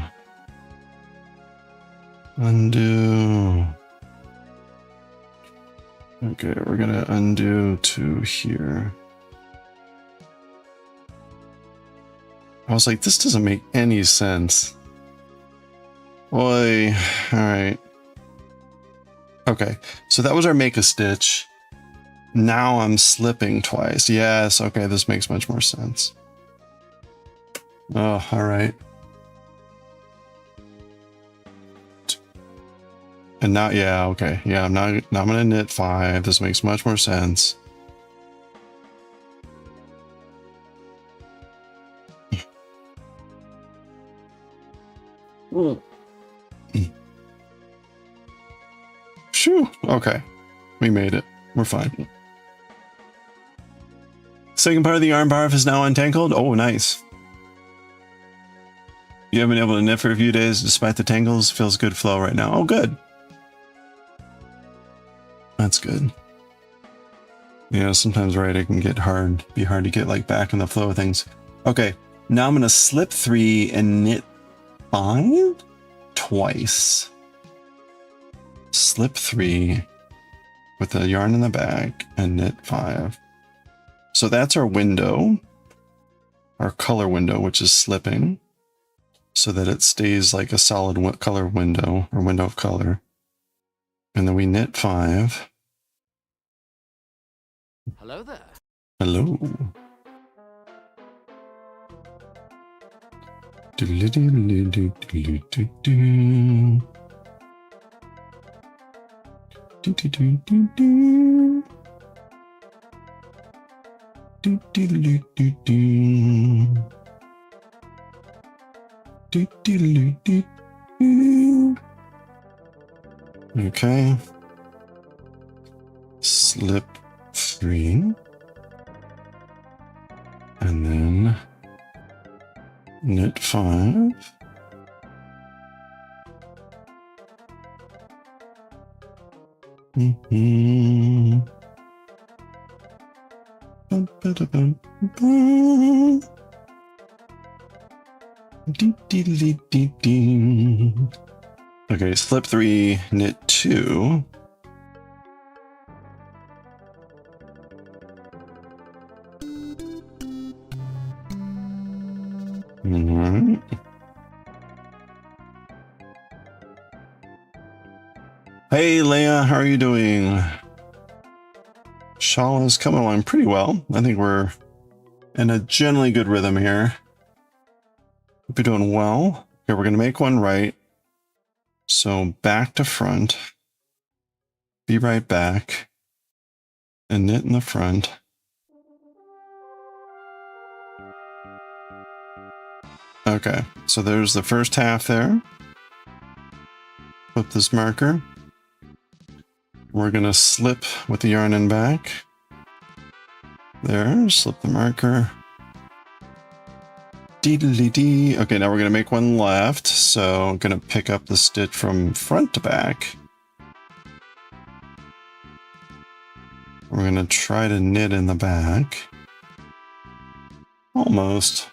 Undo. Okay, we're gonna undo to here. I was like, this doesn't make any sense. Oi. All right. Okay, so that was our make a stitch. Now I'm slipping twice. Yes, okay, this makes much more sense. Oh, all right. And now, yeah, okay. Yeah, I'm gonna knit 5. This makes much more sense. Phew. Okay. We made it. We're fine. Second part of the yarn barf is now untangled. Oh, nice. You have been able to knit for a few days despite the tangles. Feels good flow right now. Oh, good. That's good. Yeah, sometimes it can get hard. Be hard to get like back in the flow of things. Okay, now I'm gonna slip 3 and knit 5 twice. Slip 3 with the yarn in the back and knit 5. So that's our window, our color window, which is slipping, so that it stays like a solid color window or window of color. And then we knit 5. Hello there. Hello. Okay. Slip 3. And then knit 5. Okay, slip 3, knit 2. Alright. Hey Leia, how are you doing? Shawl is coming along pretty well. I think we're in a generally good rhythm here. Hope you're doing well. Okay, we're gonna make one right. So back to front. Be right back. And knit in the front. Okay, so there's the first half there. Flip this marker. We're gonna slip with the yarn in back. There, slip the marker. Dee-dee-dee-dee. Okay, now we're gonna make one left. So I'm gonna pick up the stitch from front to back. We're gonna try to knit in the back. Almost.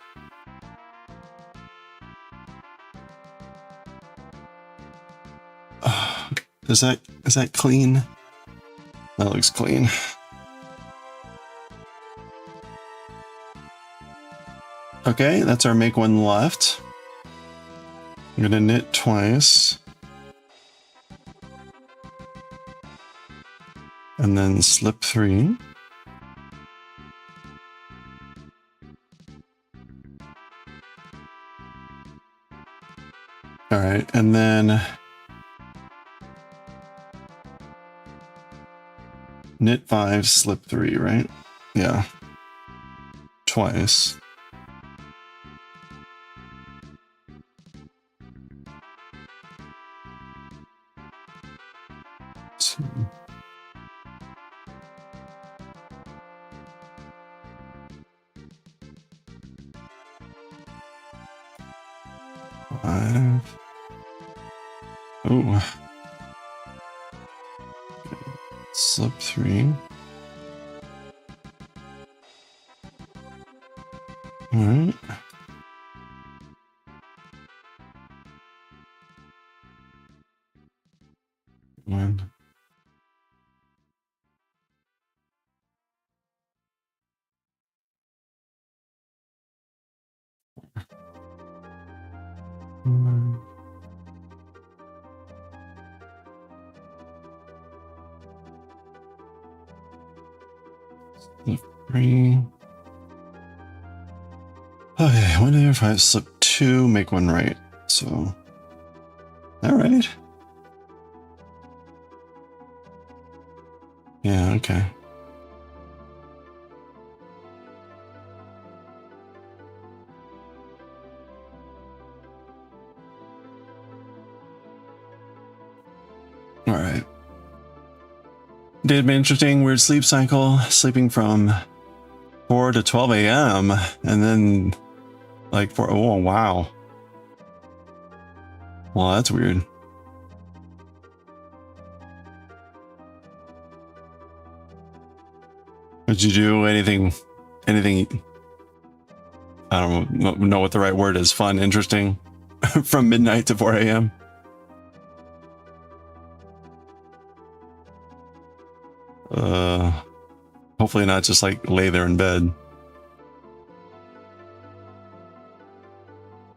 Is that clean? That looks clean. Okay, that's our make one left. I'm gonna knit twice. And then slip 3. All right, and then knit 5, slip 3, right? Yeah. Twice. Two. Five. Oh. Slip 3. All right. One. One. Slip 3. Okay, 1, 2, 5, slip 2, make one right. So, all right. Yeah, okay. All right. Day had been interesting. Weird sleep cycle. Sleeping from 4 to 12 a.m. and then like 4. Oh, wow. Well, that's weird. Did you do anything? I don't know what the right word is. Fun, interesting, from midnight to 4 a.m. Hopefully not just like lay there in bed.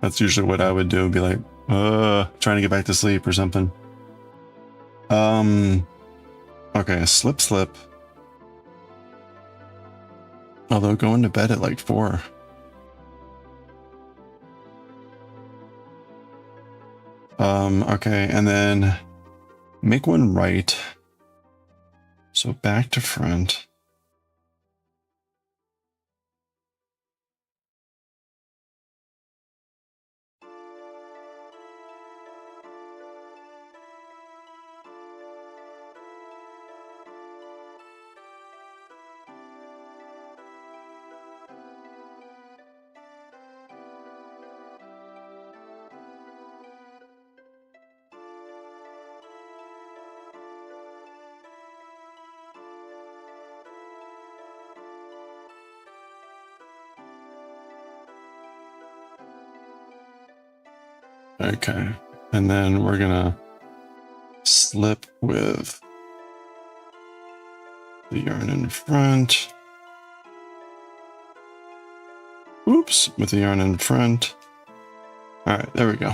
That's usually what I would do. Be like, trying to get back to sleep or something. Okay, slip. Although going to bed at like 4. Okay, and then make one right. So back to front. Okay, and then we're gonna slip with the yarn in front. Oops, with the yarn in front. All right, there we go.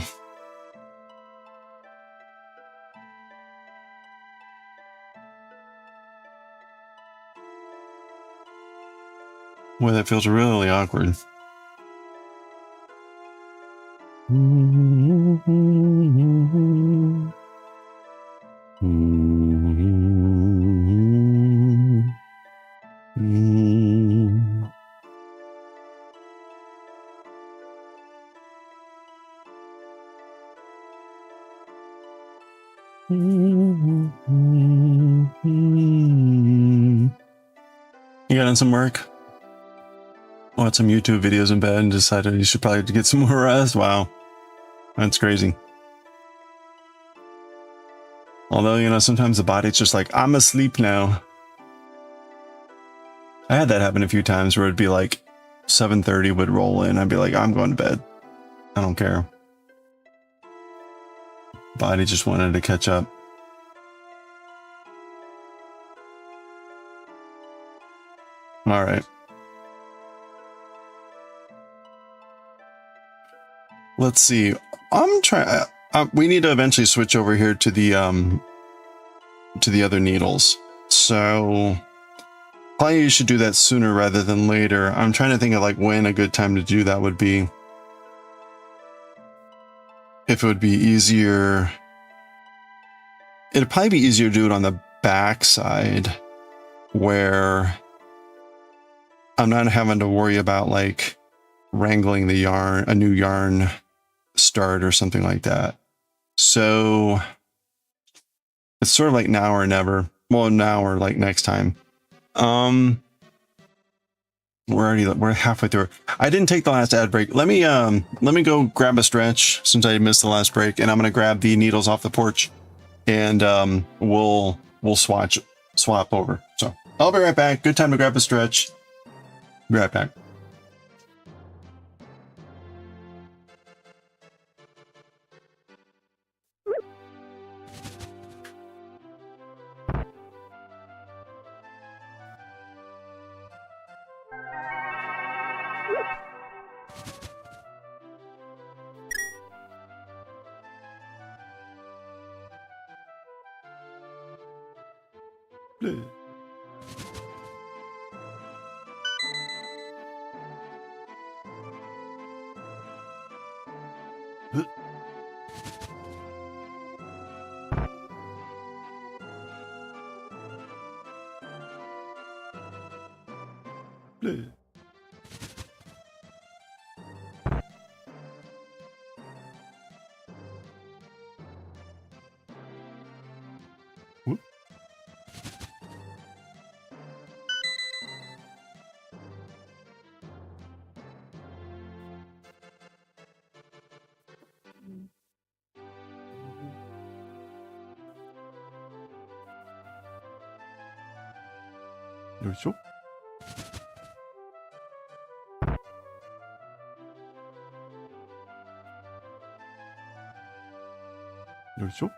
Boy, that feels really awkward. You got in some work? Watched some YouTube videos in bed and decided you should probably get some more rest. Wow, that's crazy. Although, you know, sometimes the body's just like, I'm asleep now. I had that happen a few times where it'd be like 7:30 would roll in. I'd be like, I'm going to bed. I don't care. Body just wanted to catch up. All right. Let's see. I'm trying. We need to eventually switch over here to the other needles. So probably you should do that sooner rather than later. I'm trying to think of like when a good time to do that would be. If it would be easier. It'd probably be easier to do it on the back side where I'm not having to worry about like wrangling the yarn, a new yarn start or something like that. So it's sort of like now or never. Well, now or like next time. We're halfway through. I didn't take the last ad break. Let me go grab a stretch since I missed the last break, and I'm gonna grab the needles off the porch, and we'll swap over. So I'll be right back. Good time to grab a stretch. Be right back. よいしょ。よいしょ。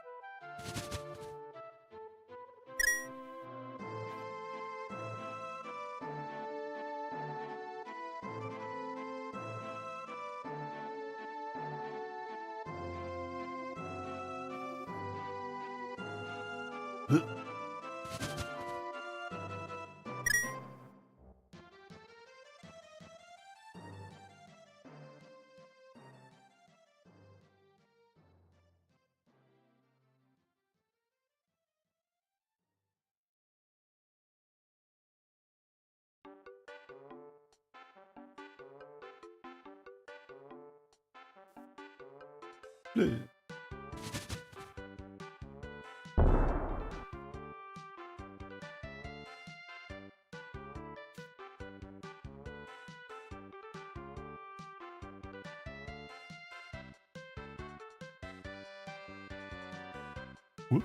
Whoop.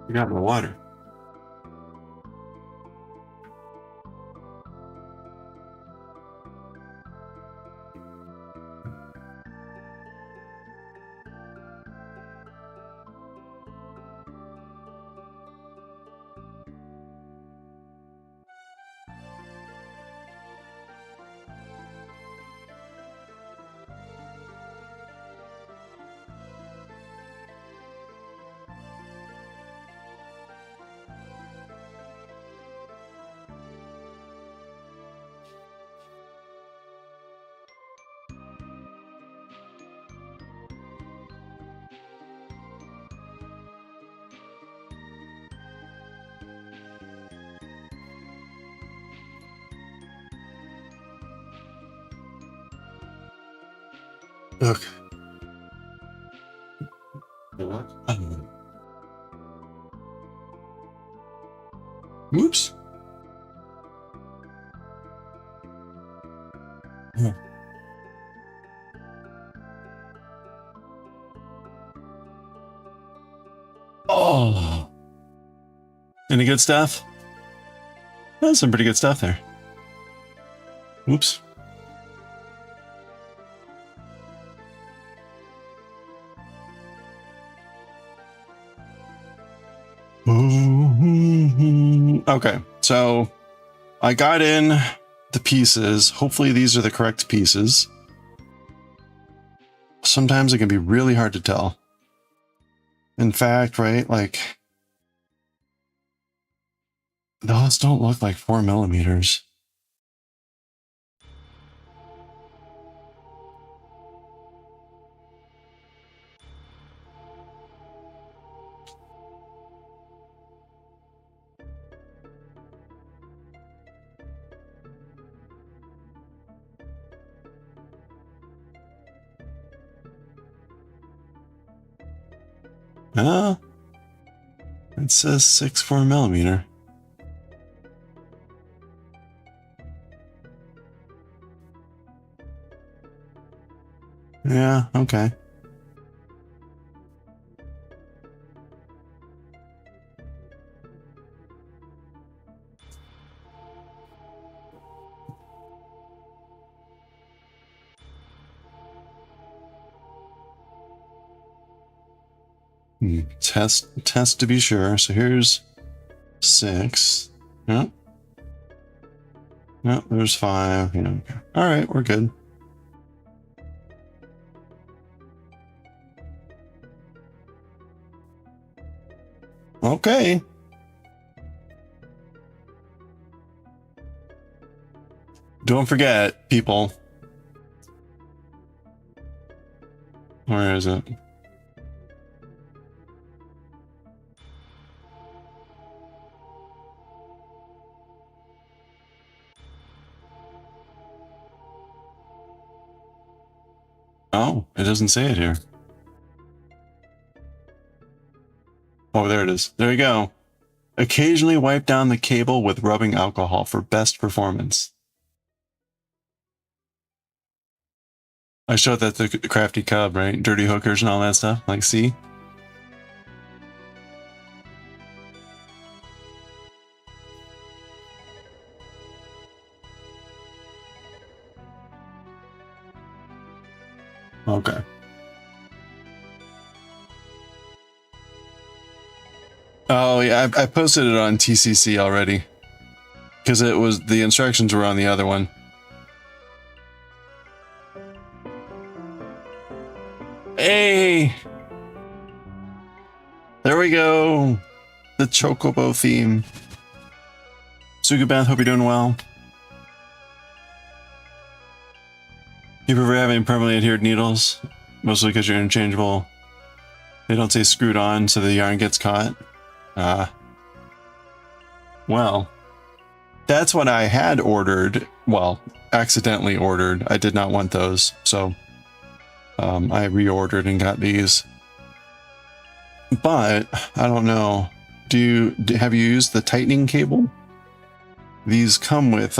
I got my water. Okay. What? Whoops. Oh. Any good stuff? That's some pretty good stuff there. Whoops. Okay, so I got in the pieces. Hopefully these are the correct pieces. Sometimes it can be really hard to tell. In fact, right, like those don't look like 4mm. It says 6 4mm. Yeah, okay. Test to be sure. So here's 6. Yep. Yep, there's 5. Yeah. Okay. All right, we're good. Okay. Don't forget, people. Where is it? Oh, it doesn't say it here. Oh, there it is. There you go. Occasionally wipe down the cable with rubbing alcohol for best performance. I showed that to Crafty Cub, right? Dirty hookers and all that stuff. Like, see? Okay. Oh, yeah, I posted it on TCC already. Because it was, the instructions were on the other one. Hey! There we go! The Chocobo theme. Sugabath, hope you're doing well. You prefer having permanently adhered needles? Mostly because you're interchangeable. They don't say screwed on, so the yarn gets caught. Well, that's what I had ordered. Well, accidentally ordered. I did not want those, so I reordered and got these. But I don't know. Have you used the tightening cable? These come with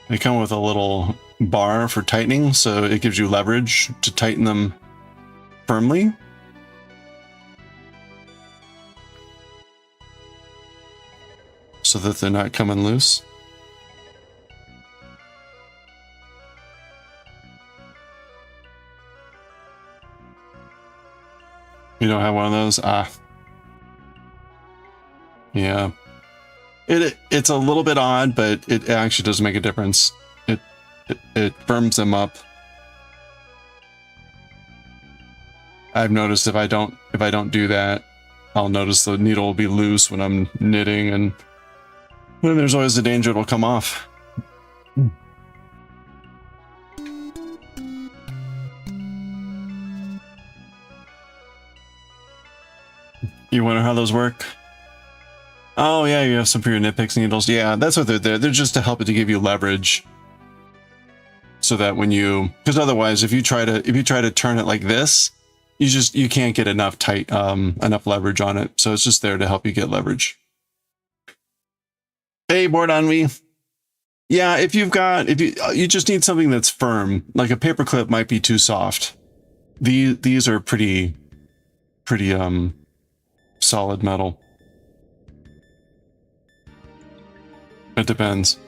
they come with a little bar for tightening, so it gives you leverage to tighten them firmly. So that they're not coming loose. You don't have one of those? Ah. Yeah. It's a little bit odd, but it actually does make a difference. It firms them up. I've noticed if I don't do that, I'll notice the needle will be loose when I'm knitting, and then there's always the danger it'll come off. You wonder how those work? Oh yeah, you have some for your nitpicks needles. Yeah, that's what they're there. They're just to help it to give you leverage, so that when you, because otherwise, if you try to turn it like this, you can't get enough enough leverage on it. So it's just there to help you get leverage. Hey, board on me. Yeah, if you just need something that's firm, like a paper clip might be too soft. These are pretty solid metal. It depends.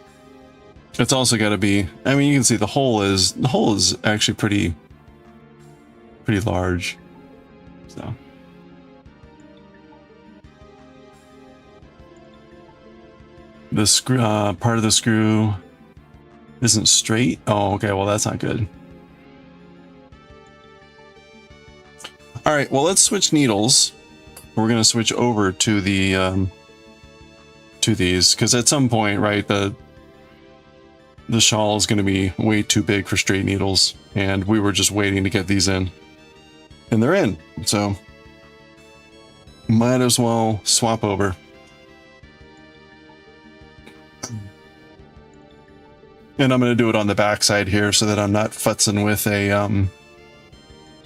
It's also got to be, I mean, you can see the hole is actually pretty large. So the screw, part of the screw isn't straight. Oh, okay. Well, that's not good. All right. Well, let's switch needles. We're going to switch over to the, to these, because at some point, right, the shawl is going to be way too big for straight needles, and we were just waiting to get these in, and they're in, so might as well swap over. And I'm going to do it on the back side here so that I'm not futzing with a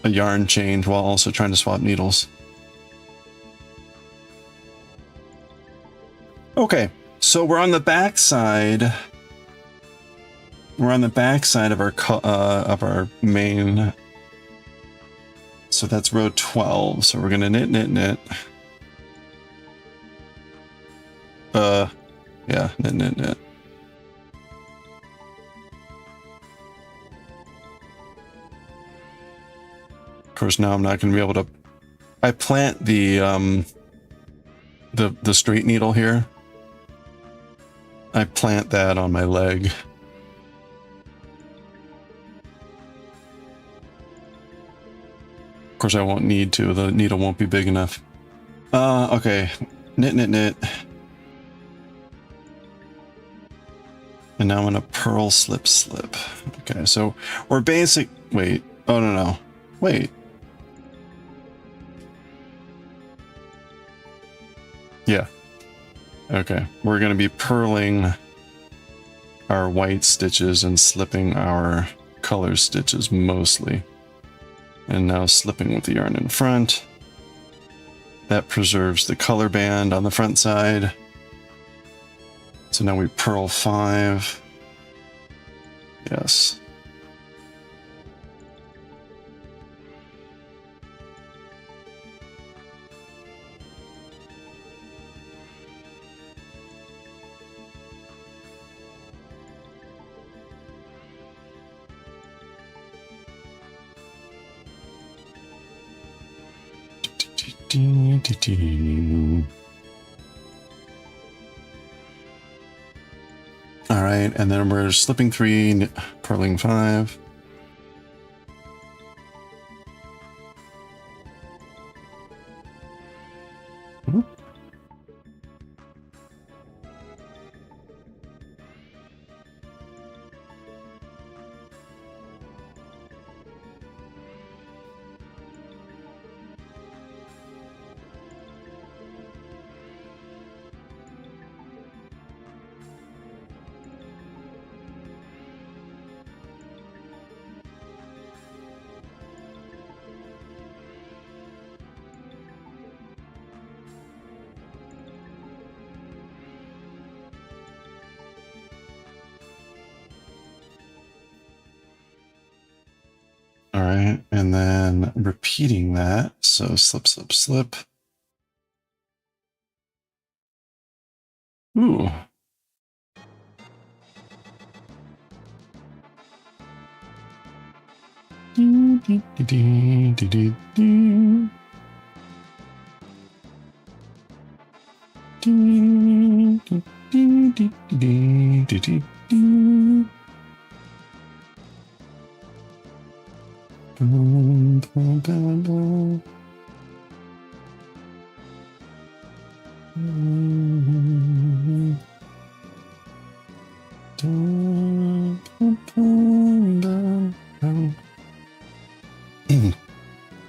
yarn change while also trying to swap needles. Okay, so we're on the back side. We're on the back side of our main. So that's row 12. So we're gonna knit. Yeah, knit. course, now I'm not going to be able to. I plant the straight needle here. I plant that on my leg. Of course, I won't need to. The needle won't be big enough. Okay. Knit, knit, knit. And now I'm gonna purl, slip, slip. Okay, so we're basic. Wait. Oh, no, no. Wait. Yeah. Okay. We're gonna be purling our white stitches and slipping our color stitches mostly. And now slipping with the yarn in front. That preserves the color band on the front side. So now we purl 5. Yes. All right, and then we're slipping 3, purling 5. All right, and then repeating that. So slip, slip, slip. Ooh.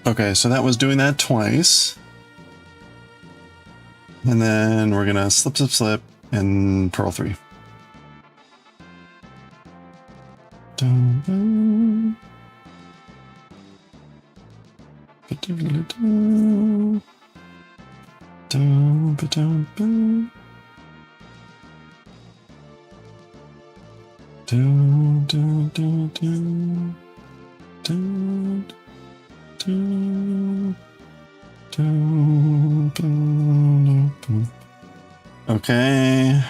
Okay, so that was doing that twice. And then we're gonna slip, slip, slip, and purl 3. Dun, dun. Ba-dum-ba-dum. Dun, ba-dum-bum. Dun, dun, dun, dun. Dun, dun, dun, dun, dun. Okay.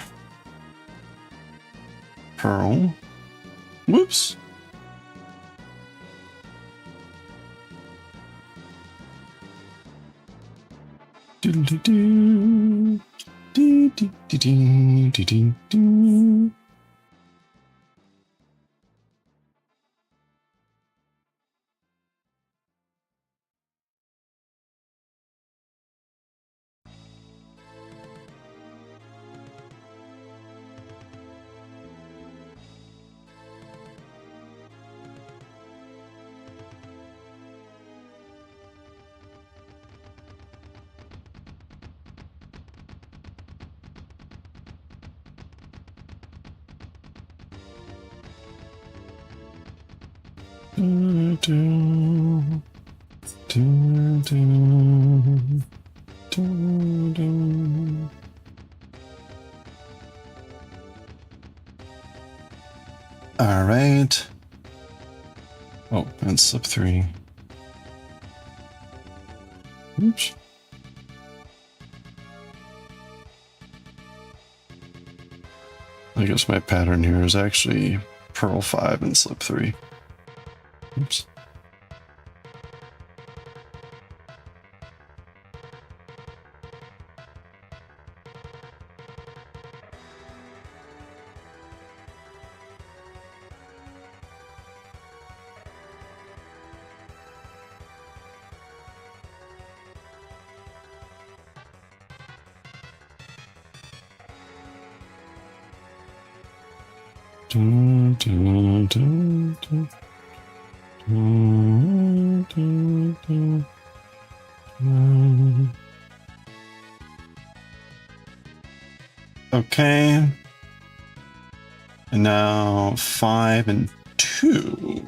Purl. Whoops. Do-do-do. Do-do-do-do-do-do. All right. Oh, and slip 3. Oops. I guess my pattern here is actually purl 5 and slip 3. Oops. Dun, dun, dun, dun. Dun, dun, dun, dun. Okay. And now 5 and 2.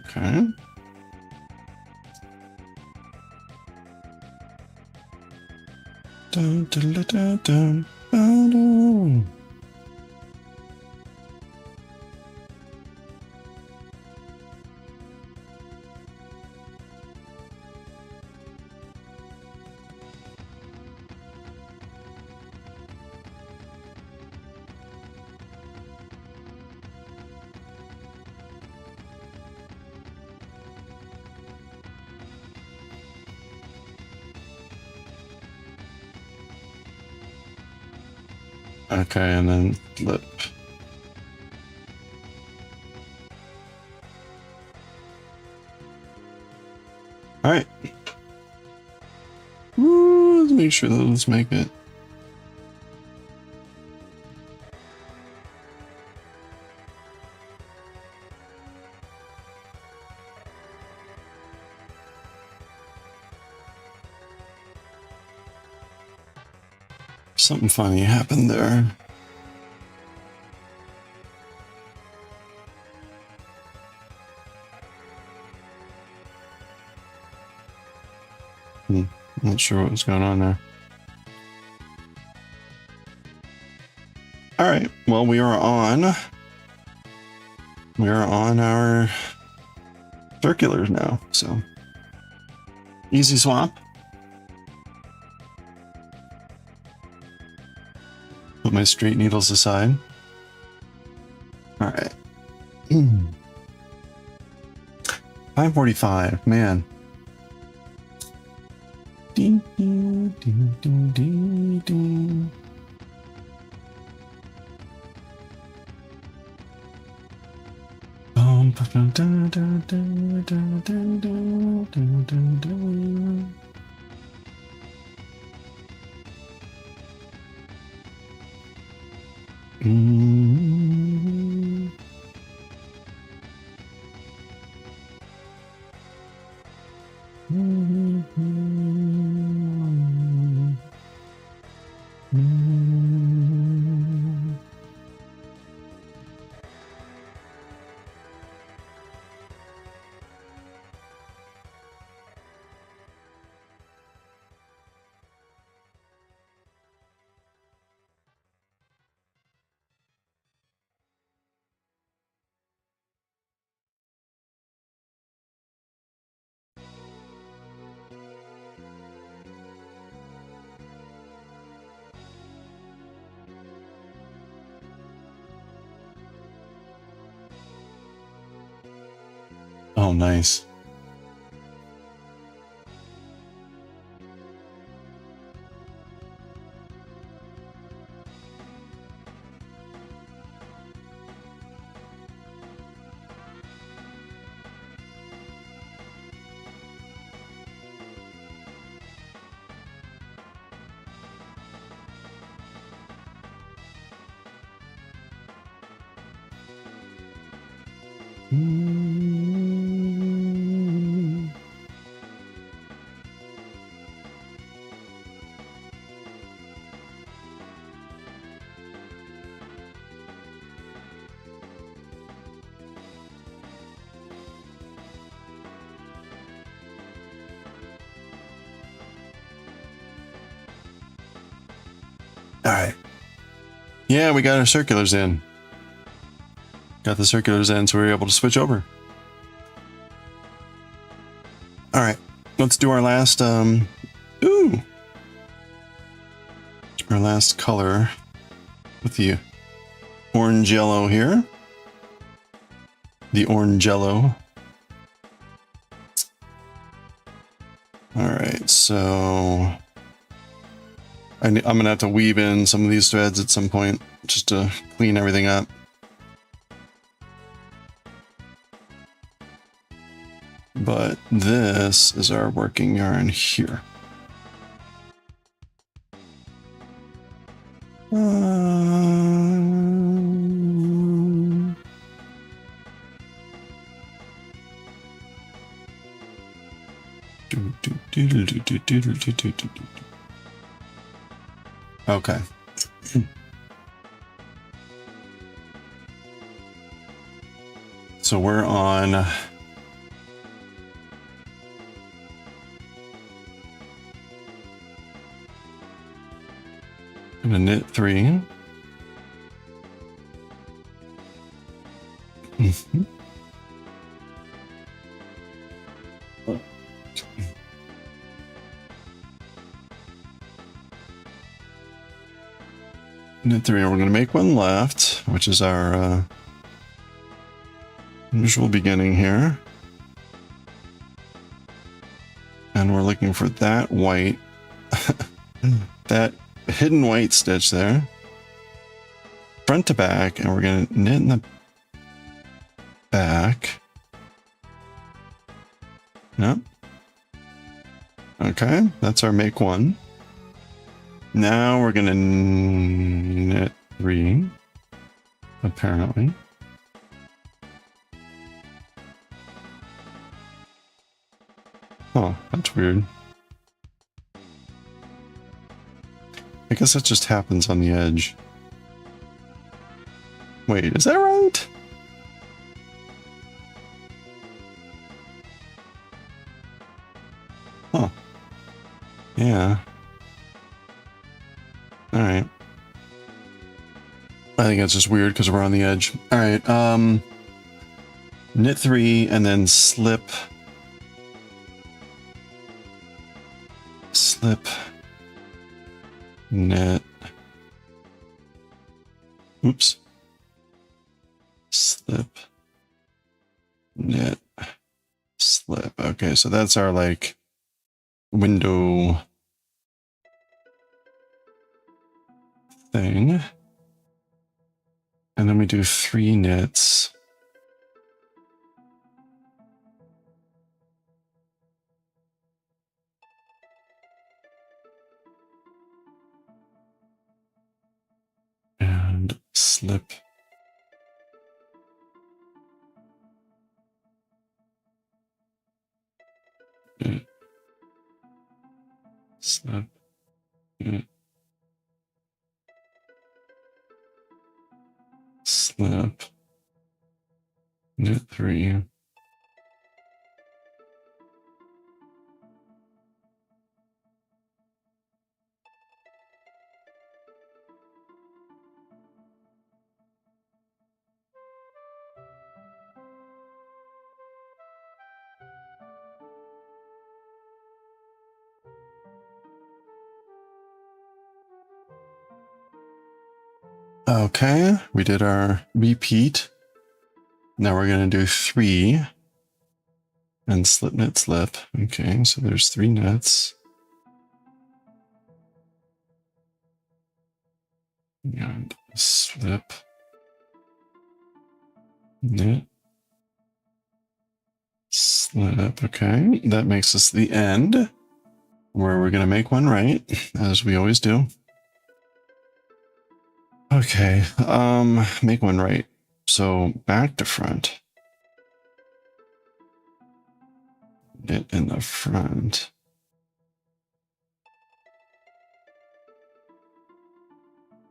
Okay. Dun, dun, dun, dun, dun, dun. Okay, and then flip. All right. Ooh, let's make sure those make it. Something funny happened there. Not sure what was going on there. All right. Well, we are on our circulars now. So easy swap. Put my straight needles aside. All right. 5:45. Man. Ding, ding, ding, ding, ding, ding. Dun, dun, dun, dun, dun, dun, dun, dun, dun, dun. Mm. Oh, nice. All right. Yeah, we got our circulars in. Got the circulars in, so we were able to switch over. All right. Let's do our last, our last color with the orange yellow here. The orange yellow. All right, so I'm gonna have to weave in some of these threads at some point just to clean everything up. But this is our working yarn here. Okay. So we're on gonna knit 3. Knit 3, and we're gonna make one left, which is our usual beginning here. And we're looking for that white, that hidden white stitch there, front to back, and we're gonna knit in the back. Yep. Okay, that's our make 1. Now we're gonna knit 3, apparently. Oh, that's weird. I guess that just happens on the edge. Wait, is that right? Huh. Yeah. All right. I think that's just weird because we're on the edge. All right. Knit 3 and then slip, knit. Oops. Slip, knit, slip. Okay, so that's our like window thing. And then we do 3 knits. And slip. Knit. Slip. Knit. Slip. Knit 3. Okay, we did our repeat. Now we're going to do 3 and slip, knit, slip. Okay, so there's 3 knits. And slip, knit, slip. Okay, that makes us the end where we're going to make one right, as we always do. Okay, make one right. So back to front. Knit in the front.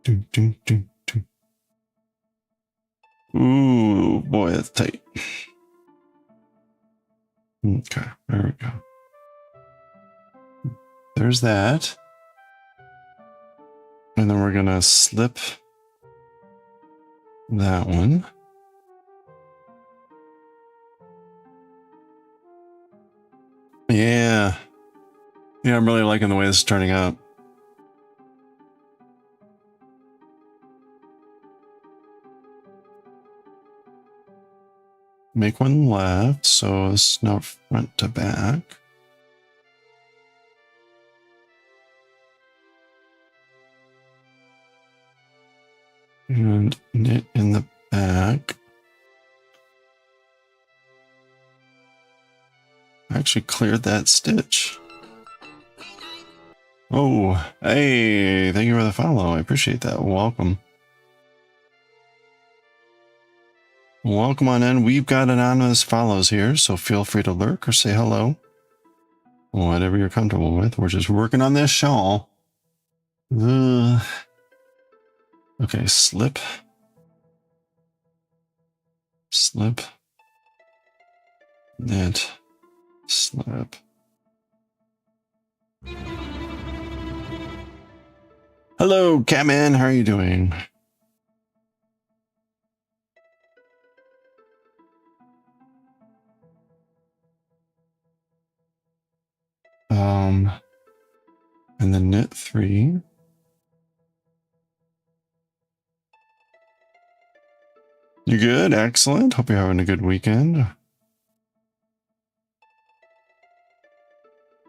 Do, do, do, do. Ooh, boy, that's tight. Okay, there we go. There's that. And then we're gonna slip that one. Yeah. Yeah, I'm really liking the way this is turning out. Make one left, so it's now front to back. And knit in the back. I actually cleared that stitch. Oh, hey, thank you for the follow. I appreciate that. Welcome. Welcome on in. We've got anonymous follows here, so feel free to lurk or say hello. Whatever you're comfortable with. We're just working on this shawl. Okay, slip. Slip. Knit. Slip. Hello, Catman. How are you doing? And then knit 3. You good? Excellent. Hope you're having a good weekend. All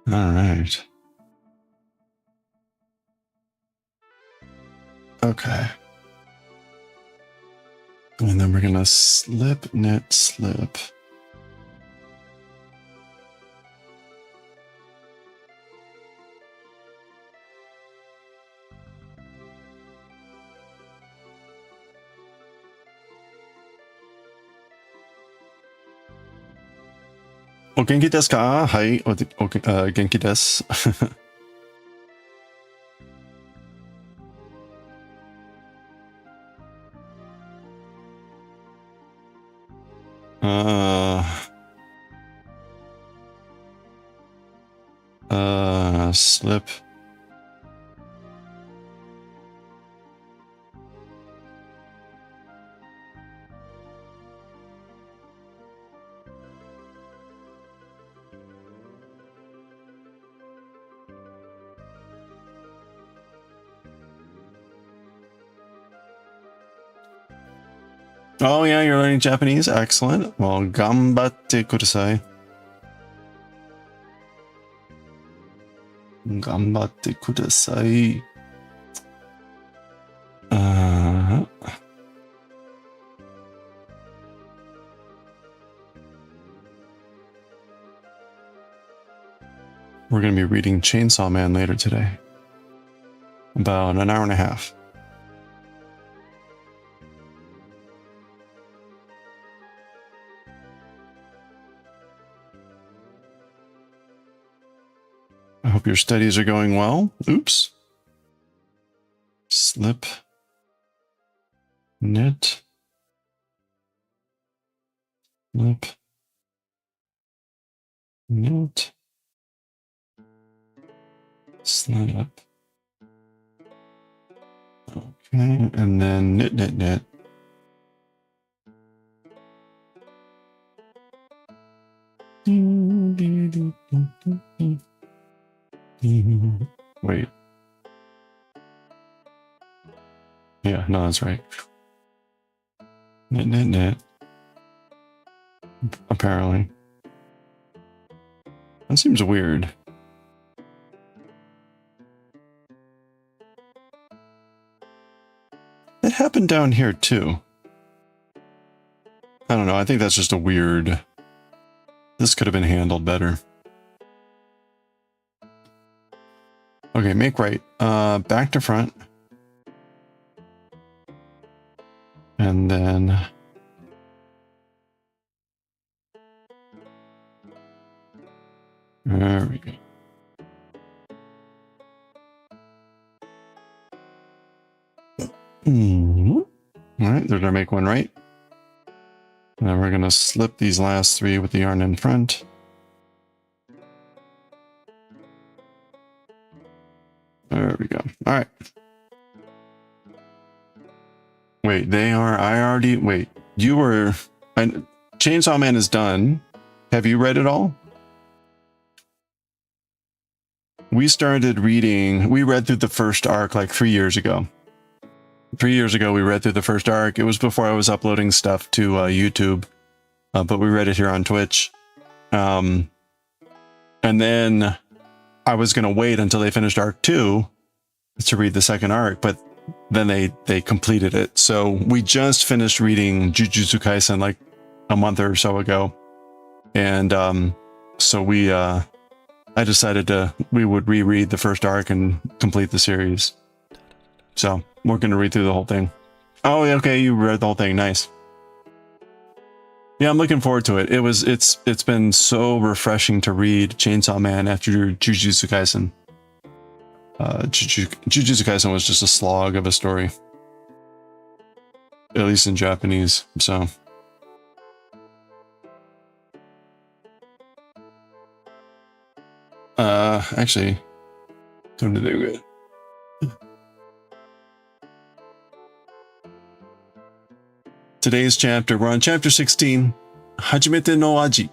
right. Okay. And then we're gonna slip, knit, slip. O genki desu ka? Hai, genki desu. Slip. Oh yeah, you're learning Japanese? Excellent. Well, gambatte kudasai. Gambatte kudasai. We're going to be reading Chainsaw Man later today. About an hour and a half. I hope your studies are going well. Oops. Slip. Knit. Slip. Knit. Slip. Okay, and then knit, knit, knit. Wait. Yeah, no, that's right. Knit, knit, knit. Apparently. That seems weird. It happened down here too. I don't know, I think that's just a weird... This could have been handled better. Okay, make right. Back to front. And then... There we go. Alright, there's our make one right. And then we're going to slip these last 3 with the yarn in front. There we go. Alright. Wait, they are... I already... Wait, you were... Chainsaw Man is done. Have you read it all? We started reading... We read through the first arc like 3 years ago. 3 years ago, we read through the first arc. It was before I was uploading stuff to YouTube, but we read it here on Twitch. And then I was going to wait until they finished arc 2 to read the second arc, but then they completed it. So we just finished reading Jujutsu Kaisen like a month or so ago. And so I decided we would reread the first arc and complete the series. So we're going to read through the whole thing. Oh, okay, you read the whole thing. Nice. Yeah, I'm looking forward to it. It's been so refreshing to read Chainsaw Man after Jujutsu Kaisen. Jujutsu Kaisen was just a slog of a story, at least in Japanese. So, actually, time to do it. Today's chapter, we're on chapter 16, Hajimete no Aji.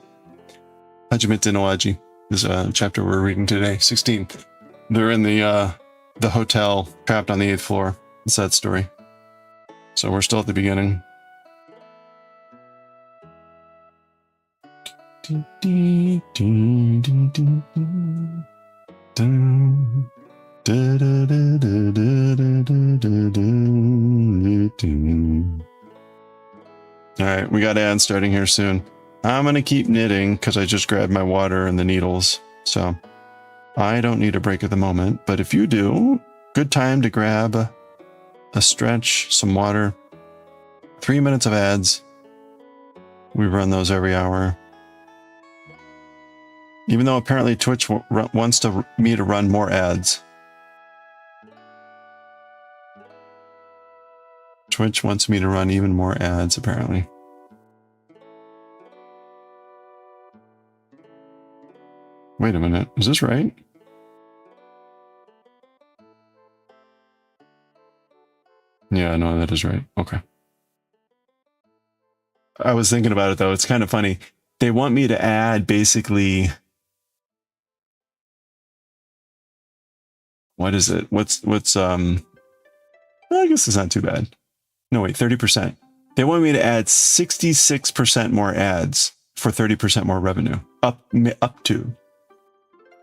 Hajimete no Aji is a chapter we're reading today, 16. They're in the hotel, trapped on the 8th floor. It's that story. So we're still at the beginning. All right, we got ads starting here soon. I'm gonna keep knitting because I just grabbed my water and the needles, so I don't need a break at the moment. But if you do, good time to grab a stretch, some water. 3 minutes of ads. We run those every hour. Even though apparently Twitch wants me to run more ads. Twitch wants me to run even more ads, apparently. Wait a minute, is this right? Yeah, no, that is right. Okay. I was thinking about it though. It's kind of funny. They want me to add basically. What is it? What's I guess it's not too bad. No, wait, 30%. They want me to add 66% more ads for 30% more revenue. Up to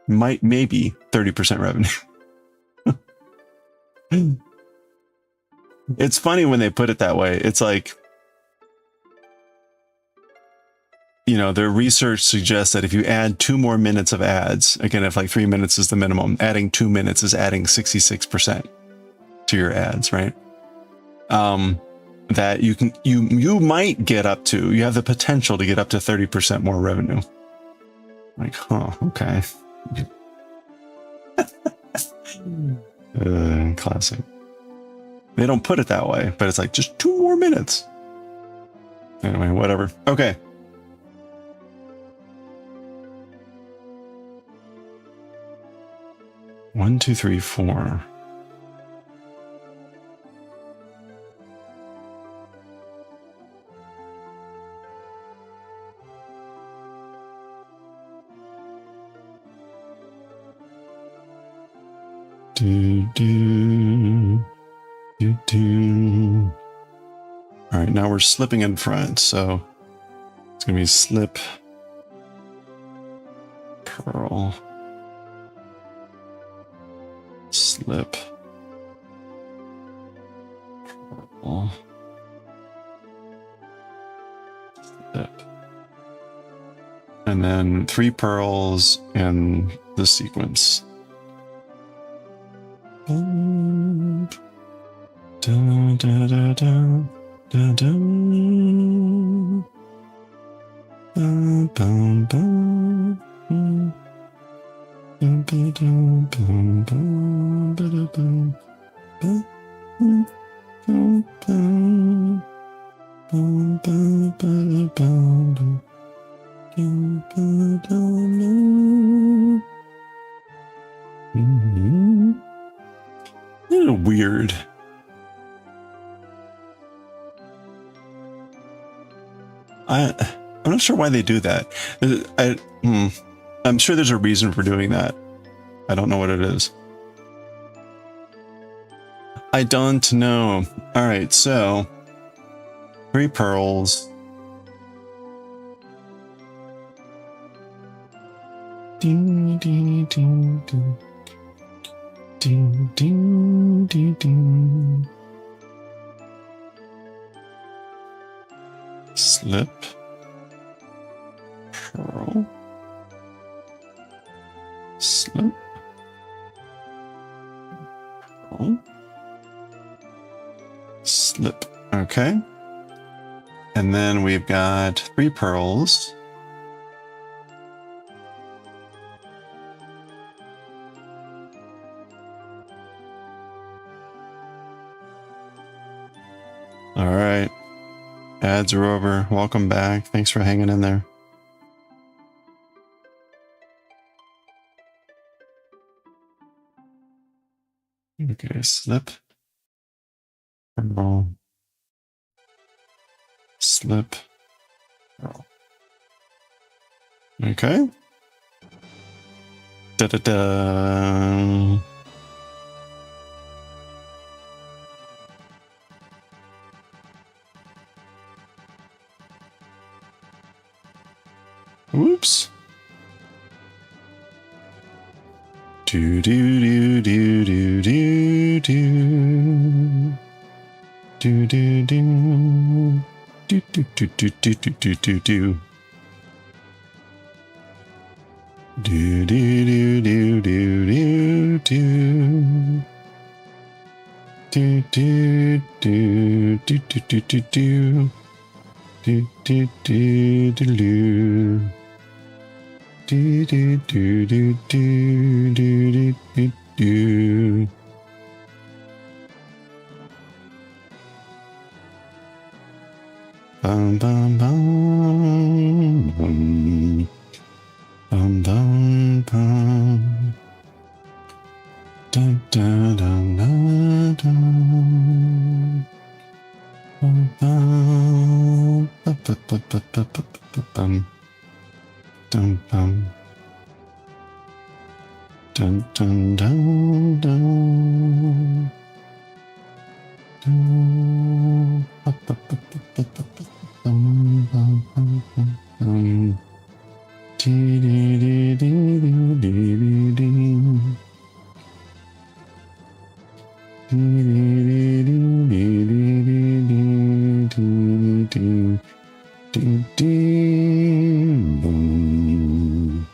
maybe 30% revenue. It's funny when they put it that way. It's like, you know, their research suggests that if you add 2 more minutes of ads, again, if like 3 minutes is the minimum, adding 2 minutes is adding 66% to your ads, right? That you might get up to, you have the potential to get up to 30% more revenue. Like, huh, okay. Classic. They don't put it that way, but it's like just 2 more minutes. Anyway, whatever. Okay. One, two, three, four. All right, now we're slipping in front, so it's gonna be slip, purl, slip, purl, slip, and then 3 pearls in the sequence. Da, da, da, da. Dun, dun. Bum, bum, bum. Bum, bum, bum, bum, bum, ba-da, bum. Bum, bum, bum. Bum, bum, ba-da, bum, bum. Bum, ba-da, bum. Kind of weird. I'm not sure why they do that. I'm sure there's a reason for doing that. I don't know what it is. I don't know. All right, so 3 pearls. Ding, ding, ding, ding. Ding, ding, ding, ding. Slip, pearl, slip, pearl, slip. Okay. And then we've got 3 pearls. All right. Ads are over. Welcome back. Thanks for hanging in there. Okay, slip. Pearl. Slip. Pearl. Okay. Da-da-da. Whoops. Do do do do do do do do do do do do do do do do do do. Do do do do do do do. Do do do do do do do do. Do do do do do. Do do do do do do do do. Bum bum bum bum bum bum bum. Dun dun dun dun dun. Bum bum bum bum bum bum bum. Dun dun dun dun dun dun. Dun, ba, ba, ba, ba, ba, ba, ba, bum, bum, bum, bum, bum. Dee, dee, dee, dee, dee, dee, dee. Dee, dee, dee, dee, dee, dee, dee, dee, dee, dee, boom.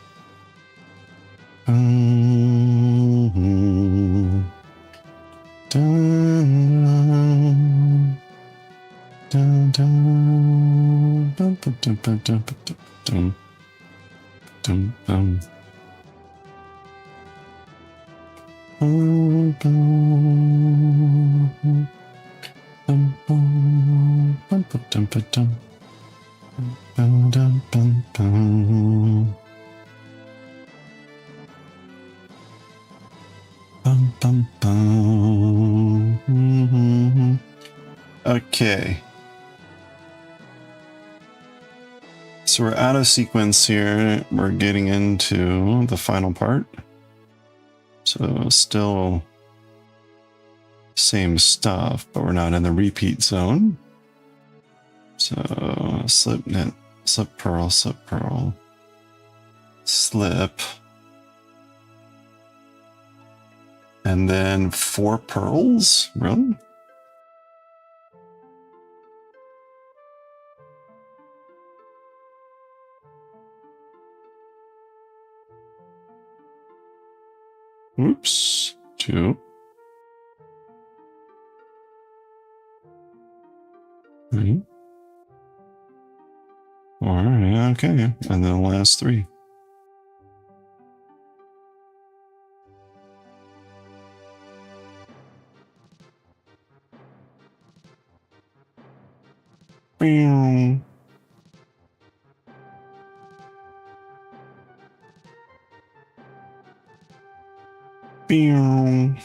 Dun, dun, dun, dun, dun, dun, dun, dun, dun, dun, dun. Bum, bum, bum, bum, bum, ba-dum, ba-dum. Bum, dum, bum, bum. Bum, bum, bum. Mhm. Okay. So we're out of sequence here. We're getting into the final part. So still same stuff, but we're not in the repeat zone. So slip knit, slip pearl, slip. And then 4 pearls? Really? Oops. 2. 3. 4. Yeah, okay. And then the last 3. Bing. Bing.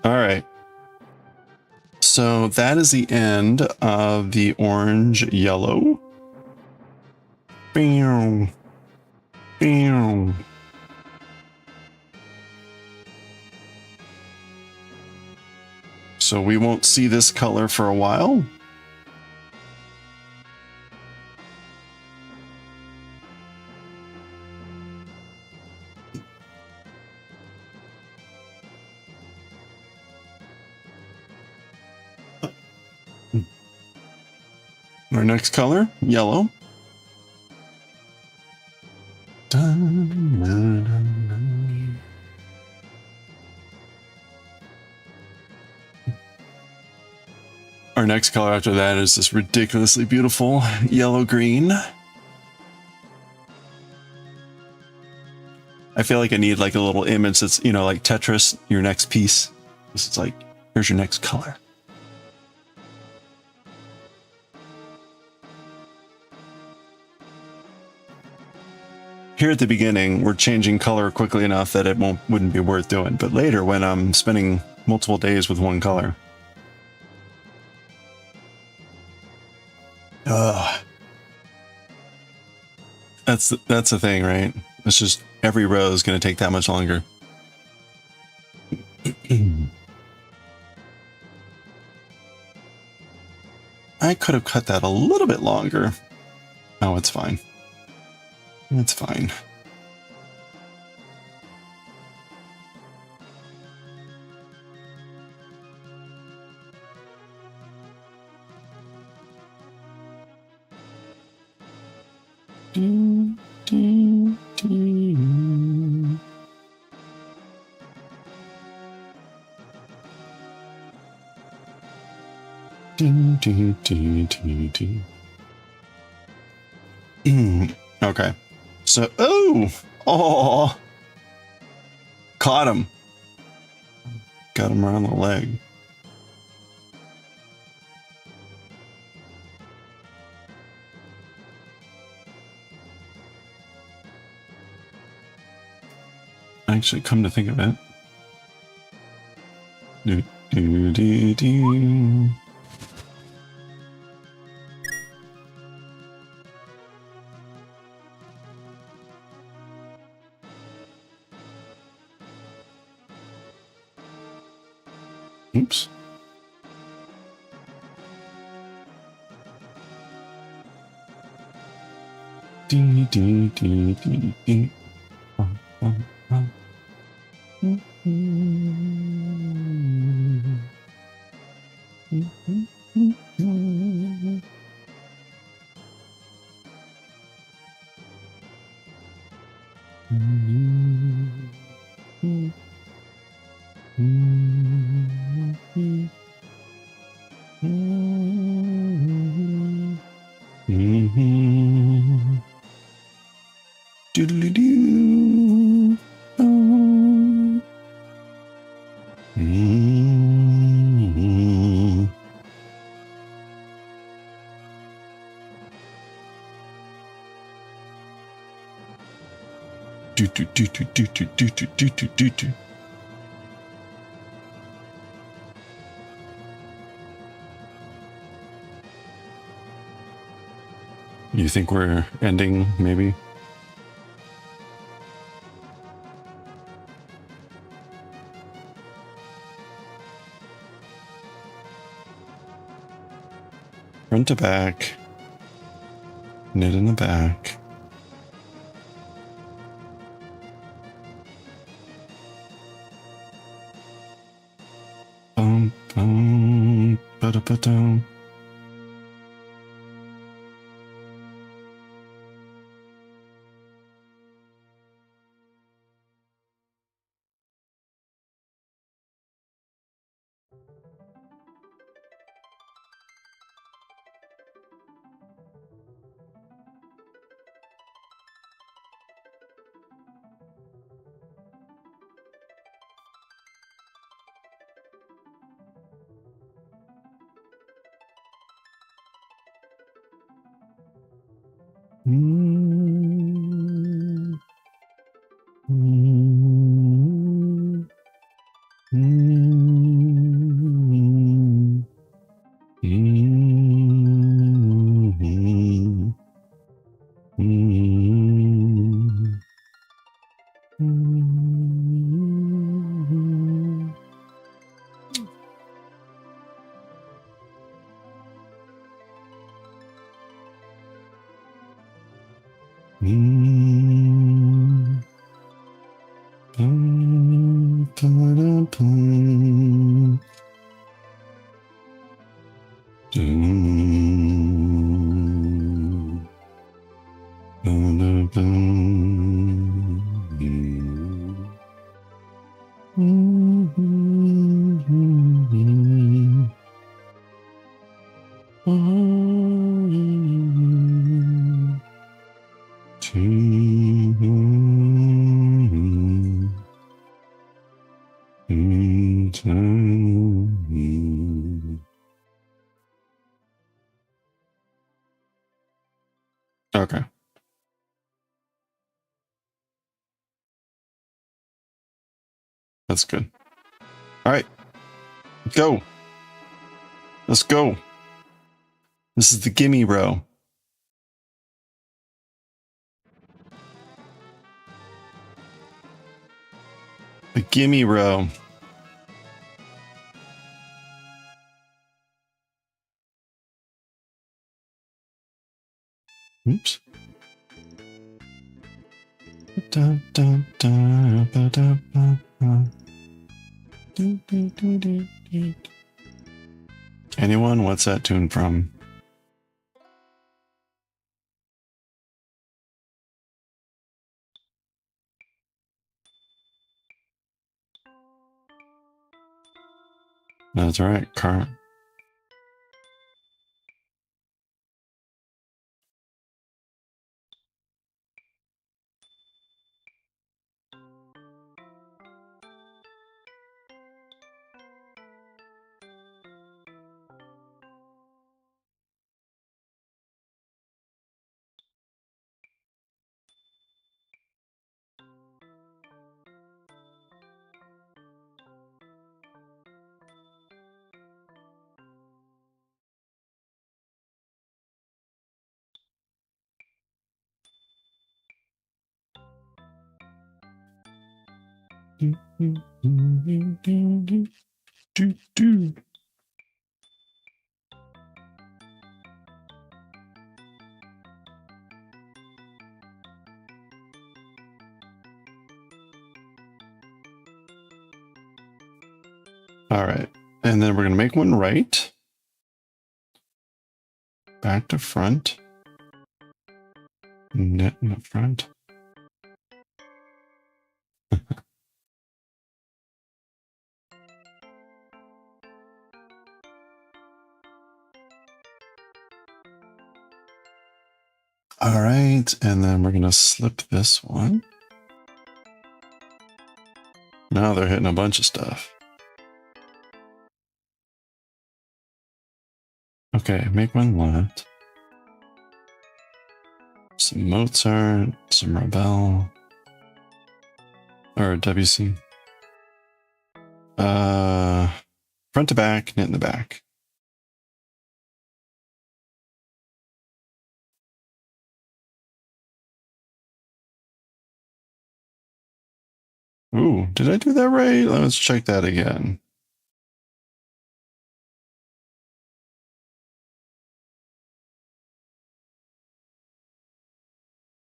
All right. So that is the end of the orange yellow. Bing. Bing. So we won't see this color for a while. Our next color, yellow. Dun, dun, dun, Our next color after that is this ridiculously beautiful yellow-green. I feel like I need like a little image that's, you know, like Tetris, your next piece. This is like, here's your next color. Here at the beginning, we're changing color quickly enough that it wouldn't be worth doing. But later, when I'm spending multiple days with one color, that's the thing, right? It's just every row is going to take that much longer. I could have cut that a little bit longer. Oh, it's fine. It's fine. Okay. So, oh, caught him. Got him around the leg. Actually, come to think of it. Do, do, do, do. Oops. Dee, dee, dee, dee, dee. Doodly-doo. Oh. Do, do, do, do, do, do, do, do, do, do, do. You think we're ending, maybe? Front to back. Knit in the back. Bum, bum, ba-da-ba-dum. Mm. Mm. Mm. Mm. Mm. Mm. Mm. Bum, ba-da-bum. Dum. Ba-da-bum. Mm. Okay. That's good. All right. Go. Let's go. This is the gimme row. The gimme row. Oops. Anyone? What's that tune from? That's all right, Car. All right. And then we're going to make one right. Back to front. Knit in the front. All right. And then we're going to slip this one. Now they're hitting a bunch of stuff. Okay, make one left. Some Mozart, some Rebel, or WC. Front to back, knit in the back. Ooh, did I do that right? Let's check that again.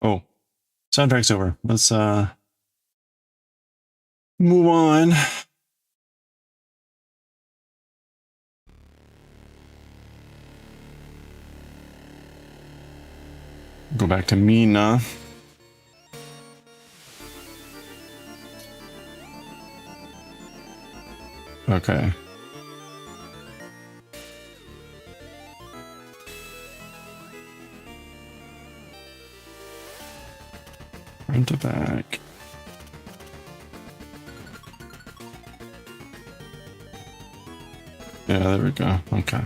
Oh, soundtrack's over. Let's move on. Go back to Mina. Okay. Front to back. Yeah, there we go. Okay.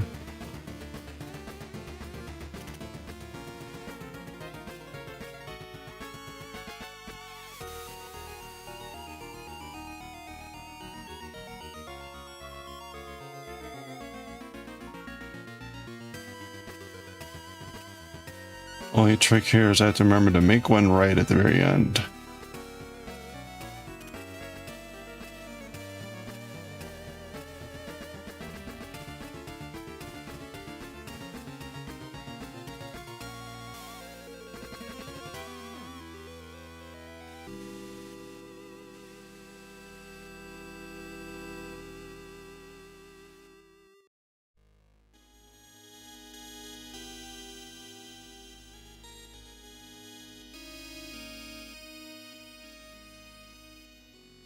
Only trick here is I have to remember to make one right at the very end.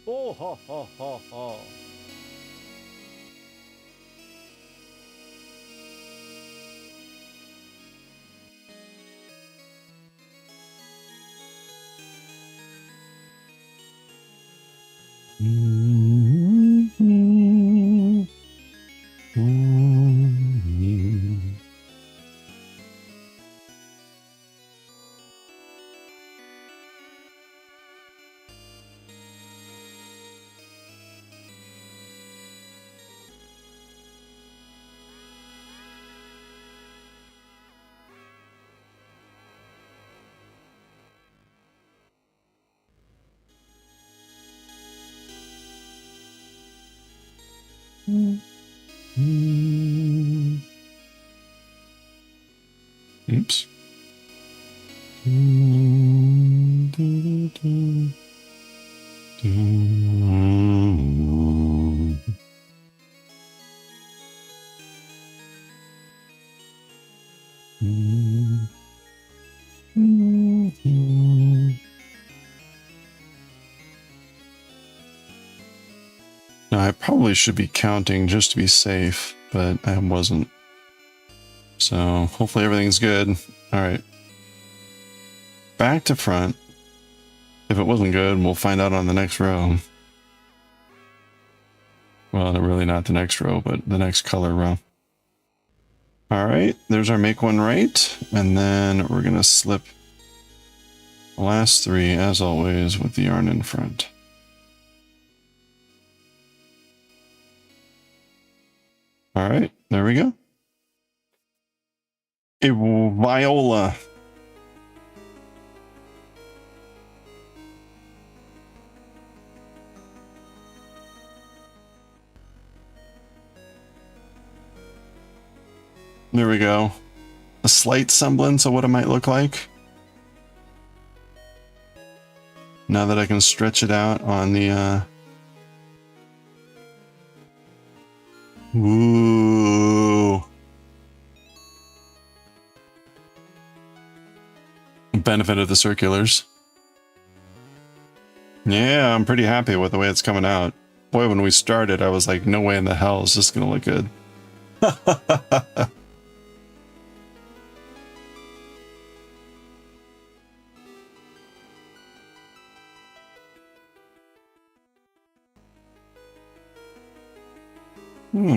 Oh ha ha ha ha. Oops. Now, I probably should be counting just to be safe, but I wasn't. So hopefully everything's good. All right. Back to front. If it wasn't good, we'll find out on the next row. Well, really not the next row, but the next color row. All right, there's our make one right. And then we're going to slip the last three, as always, with the yarn in front. All right, there we go. A viola. There we go. A slight semblance of what it might look like. Now that I can stretch it out on the ooh. Benefit of the circulars. Yeah, I'm pretty happy with the way it's coming out. Boy, when we started, I was like, no way in the hell is this gonna look good.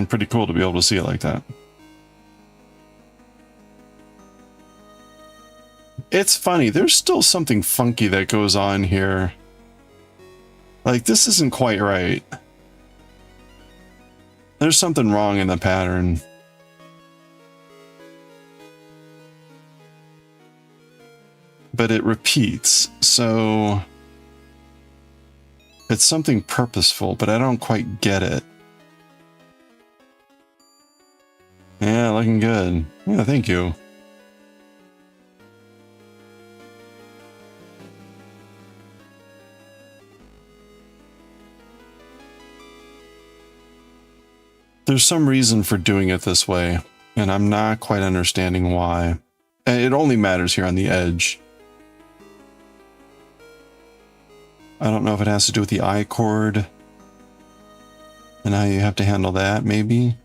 Pretty cool to be able to see it like that. It's funny, there's still something funky that goes on here. Like, this isn't quite right. There's something wrong in the pattern. But it repeats, so it's something purposeful, but I don't quite get it. Yeah, looking good. Yeah, thank you. There's some reason for doing it this way, and I'm not quite understanding why. It only matters here on the edge. I don't know if it has to do with the I cord and how you have to handle that, maybe.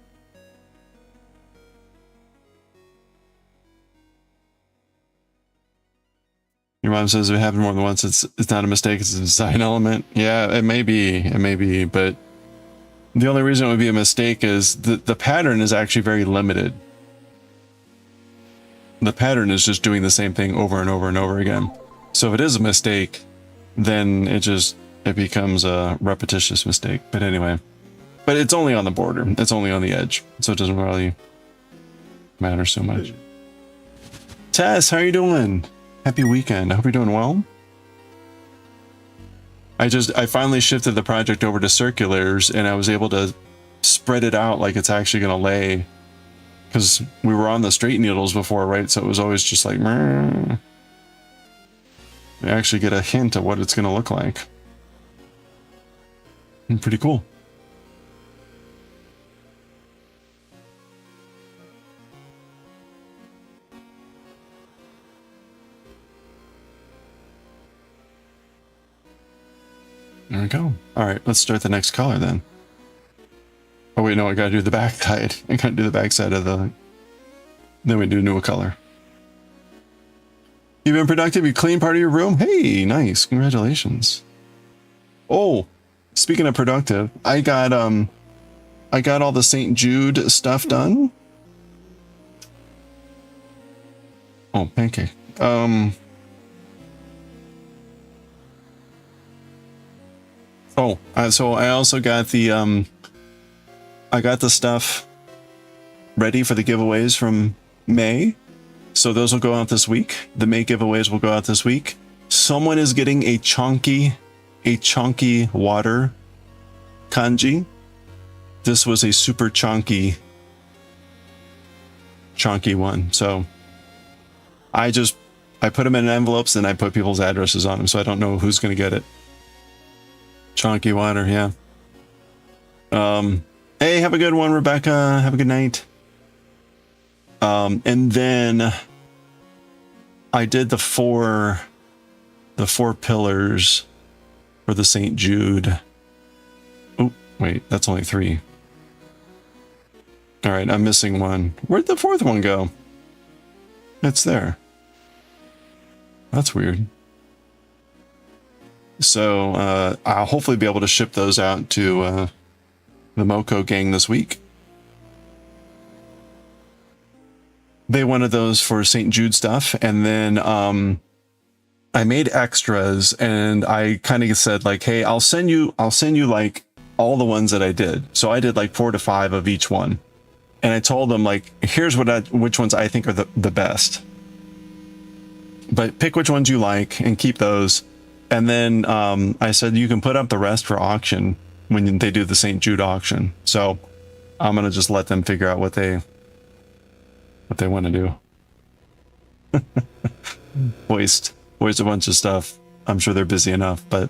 Your mom says if it happened more than once, it's not a mistake, it's a design element. Yeah, it may be, but the only reason it would be a mistake is the pattern is actually very limited. The pattern is just doing the same thing over and over and over again. So if it is a mistake, then it becomes a repetitious mistake. But anyway, but it's only on the border. It's only on the edge. So it doesn't really matter so much. Tess, how are you doing? Happy weekend. I hope you're doing well. I finally shifted the project over to circulars and I was able to spread it out like it's actually going to lay, because we were on the straight needles before, right? So it was always just like, meh. You actually get a hint of what it's going to look like. And pretty cool. There we go. All right, let's start the next color then. Oh wait, no, I gotta do the back side. I gotta do the back side of the... Then we do a new color. You've been productive, you cleaned part of your room? Hey, nice, congratulations. Oh, speaking of productive, I got all the St. Jude stuff done. Oh, pancake. So I also got the I got the stuff ready for the giveaways from May. So those will go out this week. The May giveaways will go out this week. Someone is getting a chunky water kanji. this was a super chunky one. So I put them in envelopes and I put people's addresses on them, so I don't know who's going to get it. Chunky water, yeah. Hey, have a good one, Rebecca. Have a good night. And then I did the four pillars for the St. Jude. Oh, wait, that's only 3. All right, I'm missing one. Where'd the 4th one go? It's there. That's weird. So I'll hopefully be able to ship those out to the Moko gang this week. They wanted those for St. Jude stuff, and then I made extras, and I kind of said like, hey, I'll send you like all the ones that I did. So I did like 4 to 5 of each one, and I told them like, here's which ones I think are the best, but pick which ones you like and keep those. And then I said you can put up the rest for auction when they do the St. Jude auction. So I'm gonna just let them figure out what they want to do. Waste a bunch of stuff. I'm sure they're busy enough, but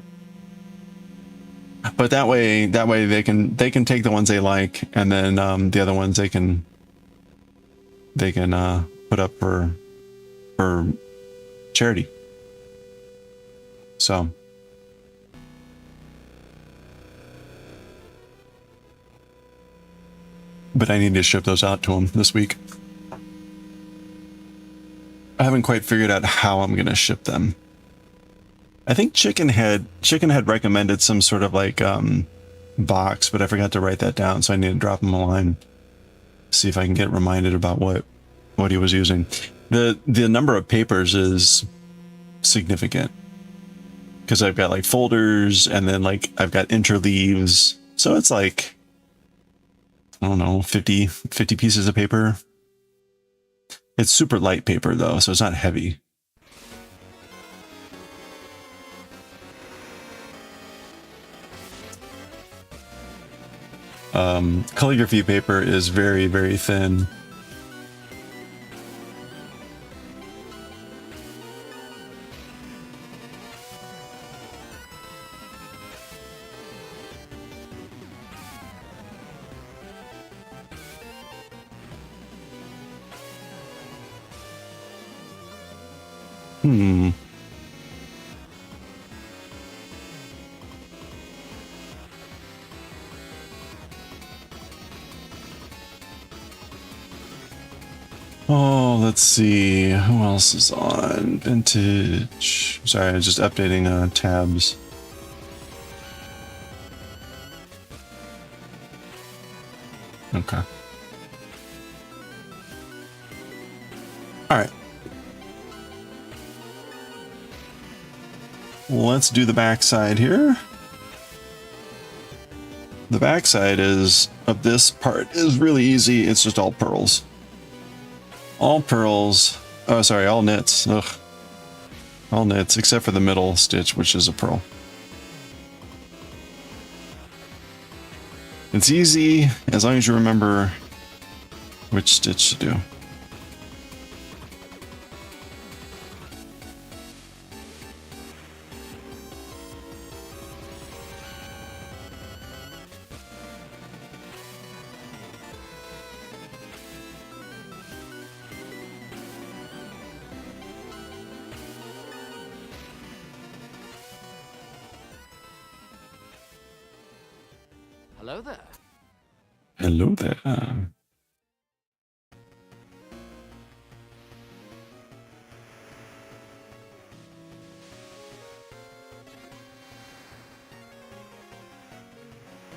that way they can take the ones they like, and then the other ones they can put up for charity. So but I need to ship those out to them this week. I haven't quite figured out how I'm going to ship them. I think Chicken Head recommended some sort of like box, but I forgot to write that down, so I need to drop him a line, see if I can get reminded about what he was using. The number of papers is significant, because I've got like folders, and then like I've got interleaves, so it's like, I don't know, 50 pieces of paper. It's super light paper though, so it's not heavy. Calligraphy paper is very, very thin. Oh, let's see. Who else is on Vintage? Sorry, I was just updating tabs. Okay. All right. Let's do the backside here. The backside of this part is really easy. It's just all pearls. All pearls. Oh, sorry, all knits. Ugh. All knits, except for the middle stitch, which is a pearl. It's easy as long as you remember which stitch to do. Hello there. Hello there.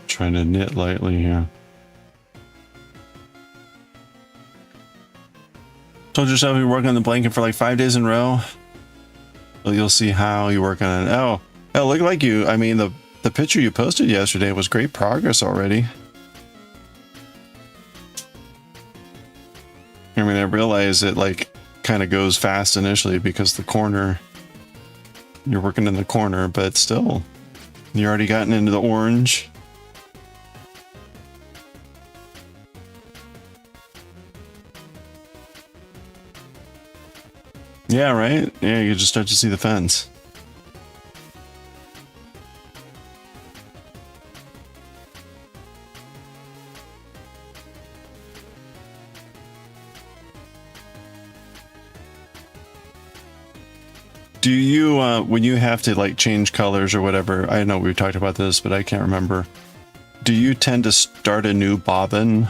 Trying to knit lightly here. Told yourself you work on the blanket for like 5 days in a row. Well, you'll see how you work on it. Oh, look like you. I mean, the picture you posted yesterday was great progress already. I mean, I realize it like kind of goes fast initially because the corner, you're working in the corner, but still, you already gotten into the orange. Yeah, right? Yeah, you just start to see the fence. Do you, when you have to like change colors or whatever, I know we've talked about this, but I can't remember. Do you tend to start a new bobbin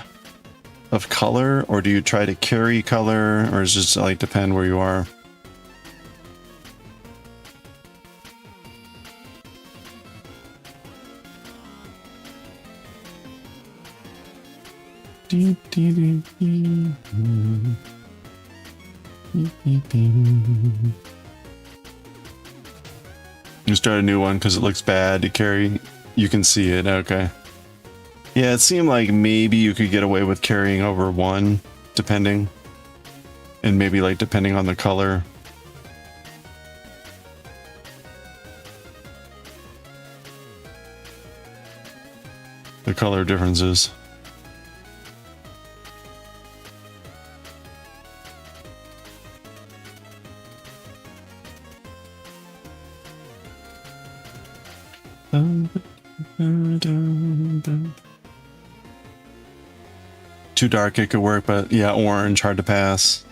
of color, or do you try to carry color, or does it just like depend where you are? You start a new one because it looks bad to carry. You can see it. Okay. Yeah, it seemed like maybe you could get away with carrying over one, depending. And maybe like depending on the color. The color differences. Too dark it could work, but yeah, orange hard to pass.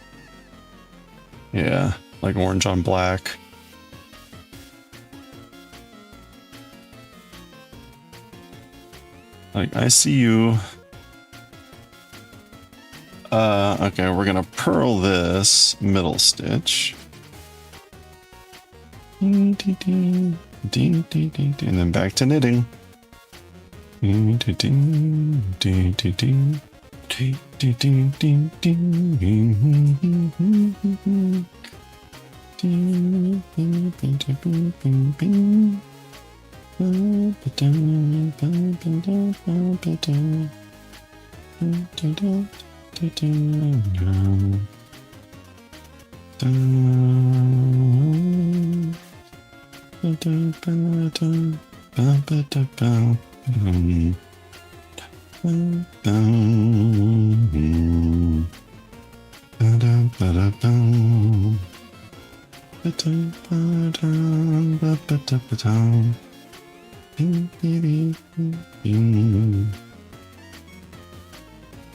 Yeah, like orange on black. Like, I see you. Okay, we're gonna purl this middle stitch. And then back to knitting.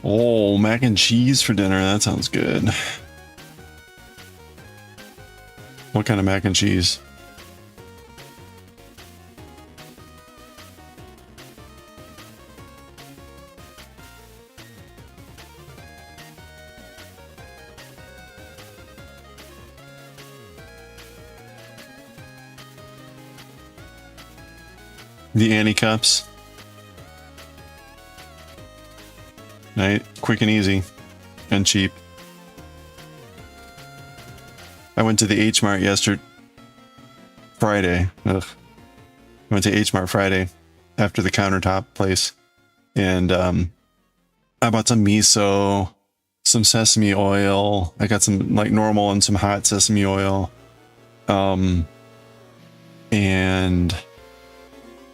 Oh, mac and cheese for dinner. That sounds good. What kind of mac and cheese? The Annie cups. Right, quick and easy and cheap. I went to the H Mart Friday. Ugh. I went to H Mart Friday after the countertop place, and I bought some miso, some sesame oil. I got some like normal and some hot sesame oil, and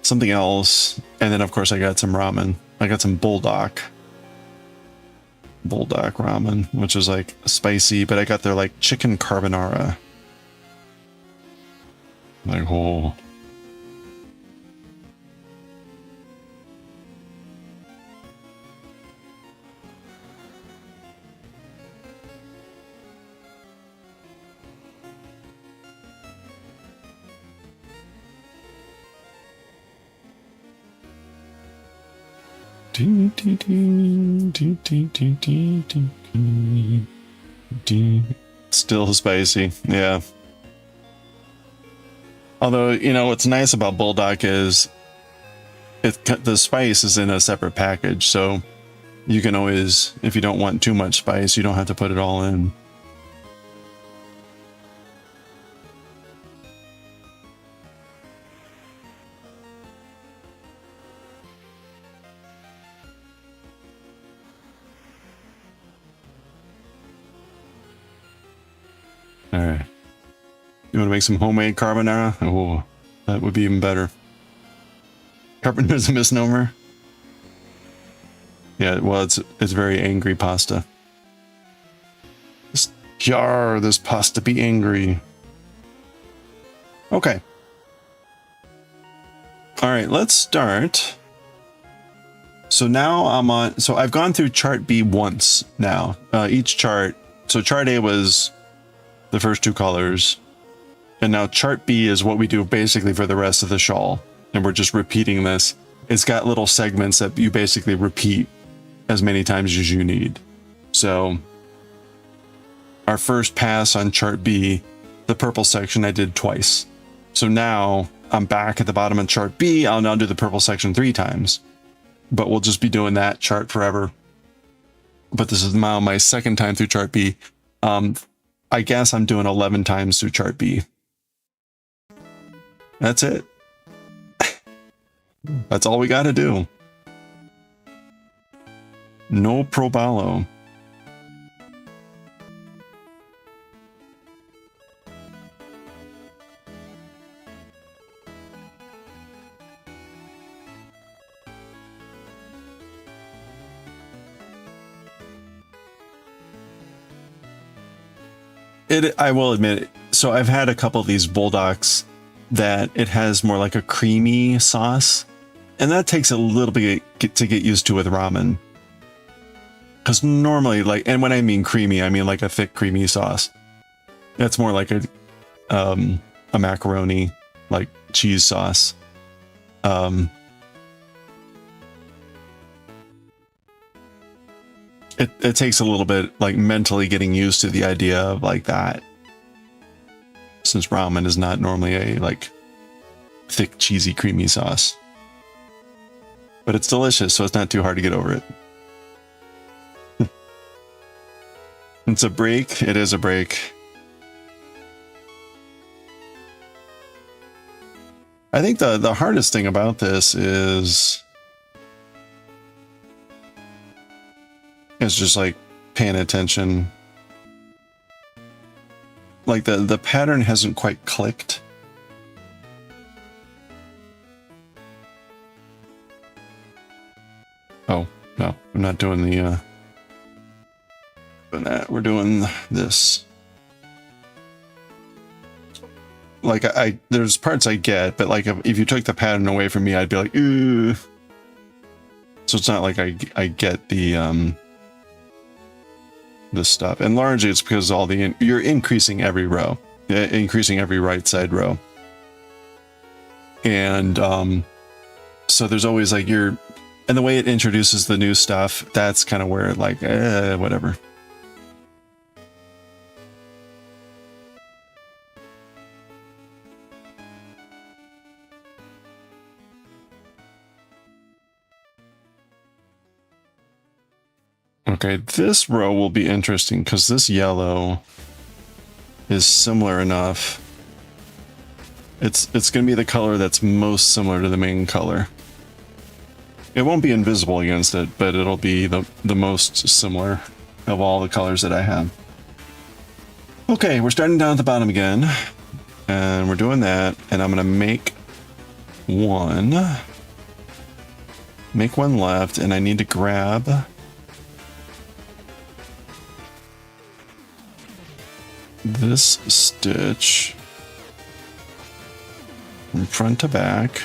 something else. And then of course I got some ramen. I got some bulldog ramen, which is like spicy, but I got their like chicken carbonara. Like, oh. Still spicy, yeah. Although, you know, what's nice about Bulldog is the spice is in a separate package, so you can always, if you don't want too much spice, you don't have to put it all in. All right. You want to make some homemade carbonara? Oh, that would be even better. Carpenter's a misnomer. Yeah, well, it's very angry pasta. Yar, this pasta be angry. Okay. All right, let's start. So now I'm on, so I've gone through chart B once now. Each chart, so chart A was the first two colors. And now chart B is what we do basically for the rest of the shawl. And we're just repeating this. It's got little segments that you basically repeat as many times as you need. So our first pass on chart B, the purple section, I did twice. So now I'm back at the bottom of chart B. I'll now do the purple section 3 times. But we'll just be doing that chart forever. But this is now my second time through chart B. I guess I'm doing 11 times through chart B. That's it. That's all we got to do. No probalo. I will admit, so I've had a couple of these bulldogs that it has more like a creamy sauce, and that takes a little bit to get used to with ramen. Because normally, like, and when I mean creamy, I mean like a thick creamy sauce. That's more like a macaroni, like cheese sauce. It takes a little bit like mentally getting used to the idea of like that, since ramen is not normally a like thick cheesy creamy sauce, but it's delicious, so it's not too hard to get over it. It's a break. It is a break. I think the hardest thing about this is just like paying attention. Like the pattern hasn't quite clicked. Oh, no, I'm not doing the doing that. We're doing this. Like there's parts I get, but like if you took the pattern away from me, I'd be like, ooh. So it's not like I get the this stuff, and largely it's because all you're increasing every row, increasing every right side row, and so there's always like and the way it introduces the new stuff, that's kind of where like whatever. Okay, this row will be interesting because this yellow is similar enough. It's going to be the color that's most similar to the main color. It won't be invisible against it, but it'll be the most similar of all the colors that I have. Okay, we're starting down at the bottom again, and we're doing that, and I'm going to make one left, and I need to grab this stitch from front to back.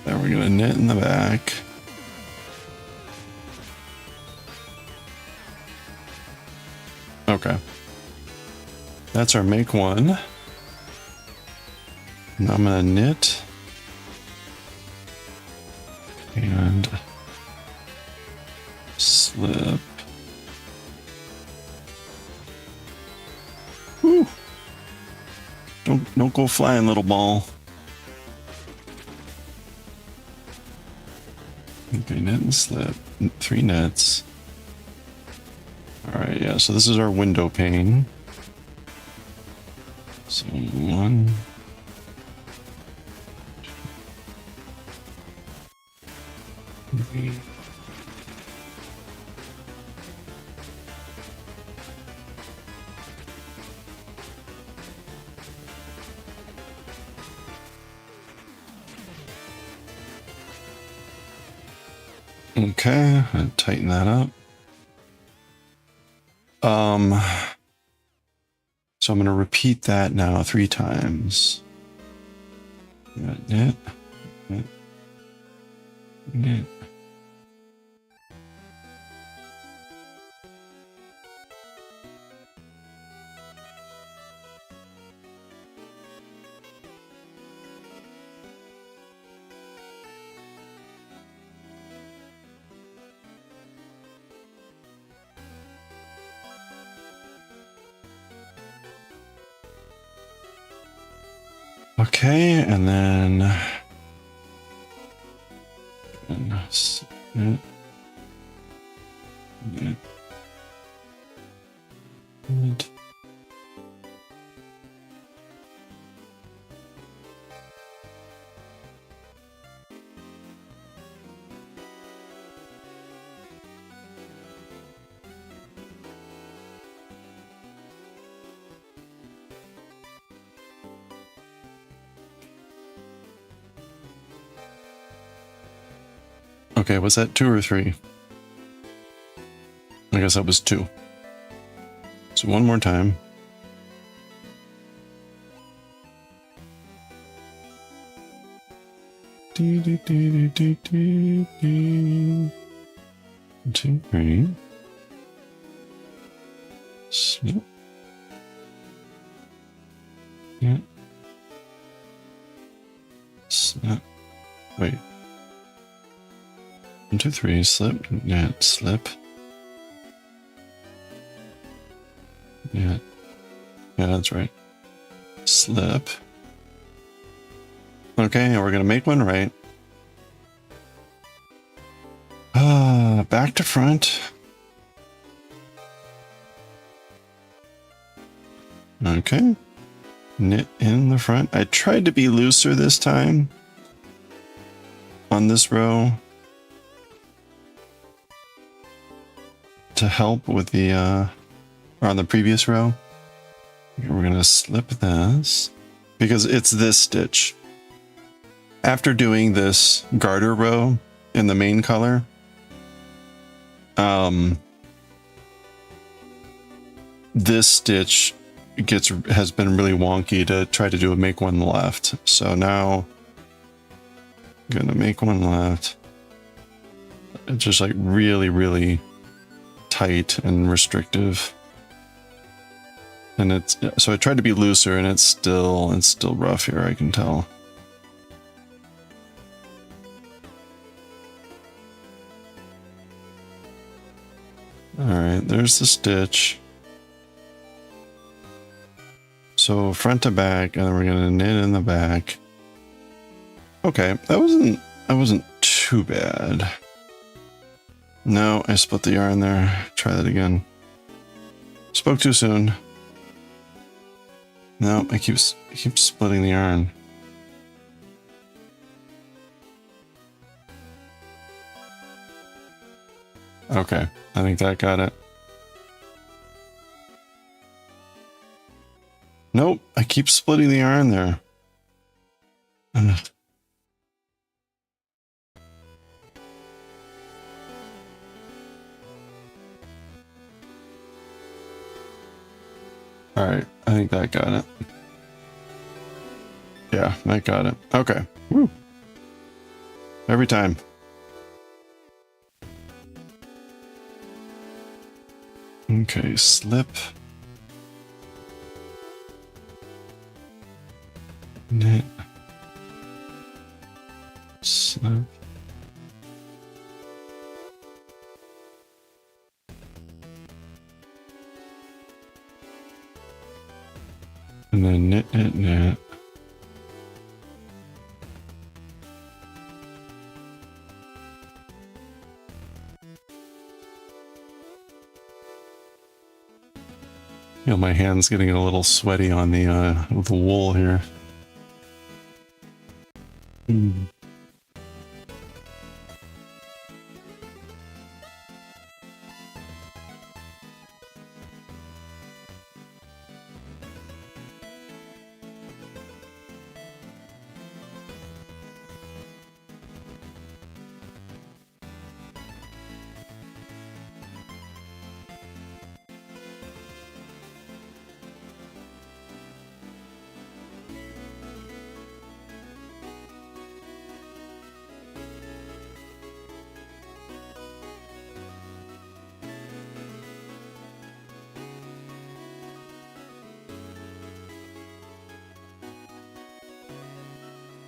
Then we're gonna knit in the back. Okay. That's our make one. And I'm gonna knit and slip. Whew. Don't go flying, little ball. Okay, knit and slip. 3 knits. All right, yeah. So this is our window pane. So 1. Okay, and tighten that up. So I'm going to repeat that now 3 times. Knit, knit, knit. Okay, and then knit, knit, knit. Okay, was that 2 or 3? I guess that was 2. So one more time. Do, do, do, do, do, do. 2, 3. Snip. Yeah. Snip. Wait. 1, 2, 3. Slip. Knit. Slip. Yeah. Yeah, that's right. Slip. Okay, and we're gonna make one right. Back to front. Okay. Knit in the front. I tried to be looser this time on this row to help with the or on the previous row. We're gonna slip this because it's this stitch. After doing this garter row in the main color, this stitch has been really wonky to try to make one left. So now I'm gonna make one left. It's just like really tight and restrictive. And it's, so I tried to be looser and it's still rough here, I can tell. All right, there's the stitch. So front to back, and then we're gonna knit in the back. Okay, that wasn't too bad. No, I split the yarn there. Try that again. Spoke too soon. No, I keep splitting the yarn. Okay, I think that got it. Nope, I keep splitting the yarn there. Ugh. All right, I think that got it. Yeah, that got it. Okay. Woo. Every time. Okay, slip. Knit. Slip. And then knit, knit, knit. You know, my hand's getting a little sweaty on the wool here.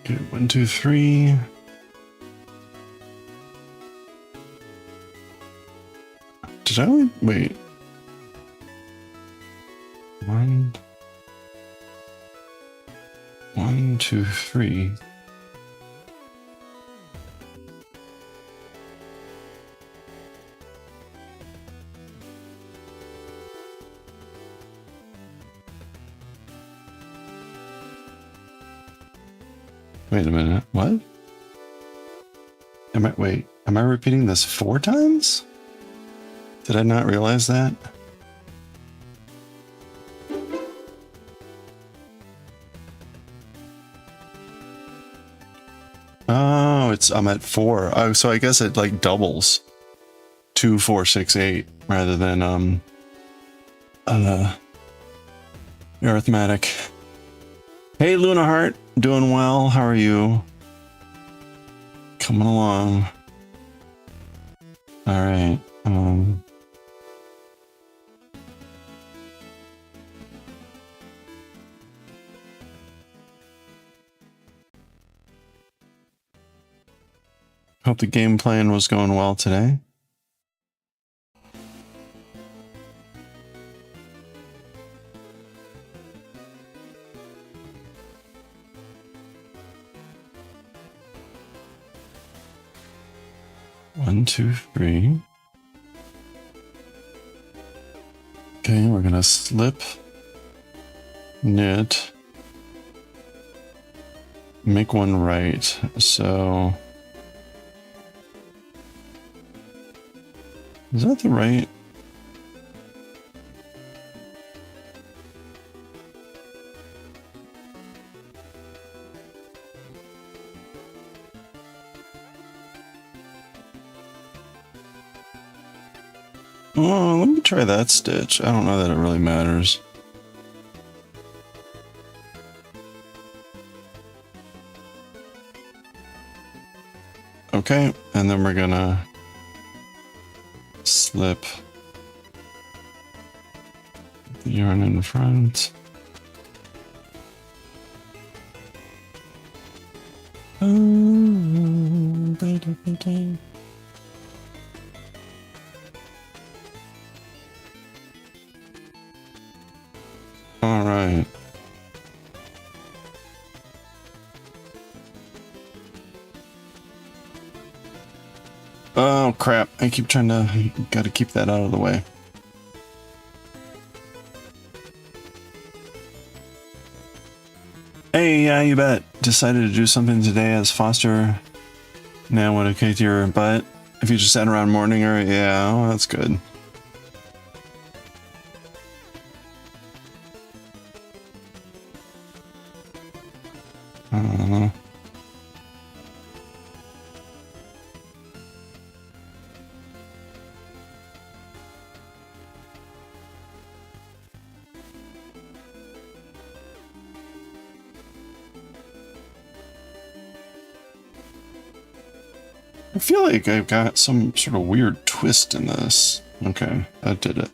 Okay, 1, 2, 3. Did I only wait? 1, 1, 2, 3. Wait a minute. What? Am I repeating this 4 times? Did I not realize that? Oh, I'm at 4. Oh, so I guess it like doubles. 2, 4, 6, 8 rather than arithmetic. Hey Luna Heart, doing well. How are you? Coming along. All right. Hope the game plan was going well today. One, 2, 3. Okay, we're gonna slip, knit, make one right. So is that the right? Oh, let me try that stitch. I don't know that it really matters. Okay, and then we're gonna slip the yarn in front. All right. Oh crap, I keep trying to, gotta keep that out of the way. Hey, yeah, you bet. Decided to do something today as Foster now would have kicked your butt if you just sat around mourning her. Yeah, well, that's good. I feel like I've got some sort of weird twist in this. Okay, that did it.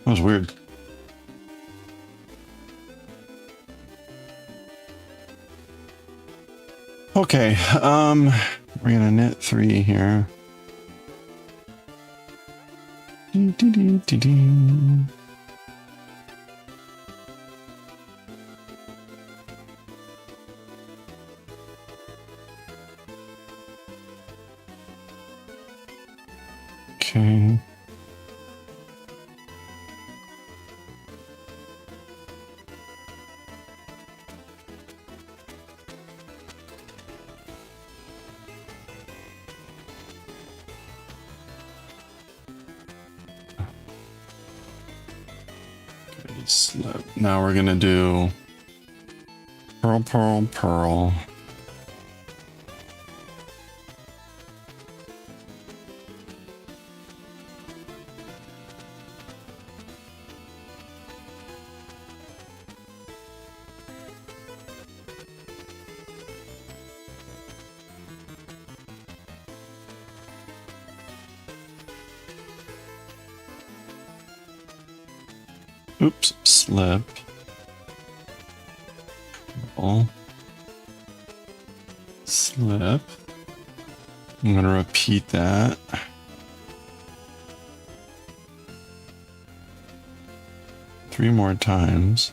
That was weird. Okay, we're gonna knit 3 here. Okay. Slip. Now we're gonna do purl, purl, purl. Oops, slip. Purl. slip. I'm going to repeat that. Three more times.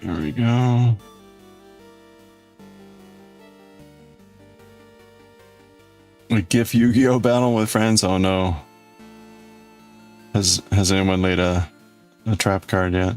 There we go. A GIF Yu-Gi-Oh battle with friends? Oh no. Has anyone laid a trap card yet?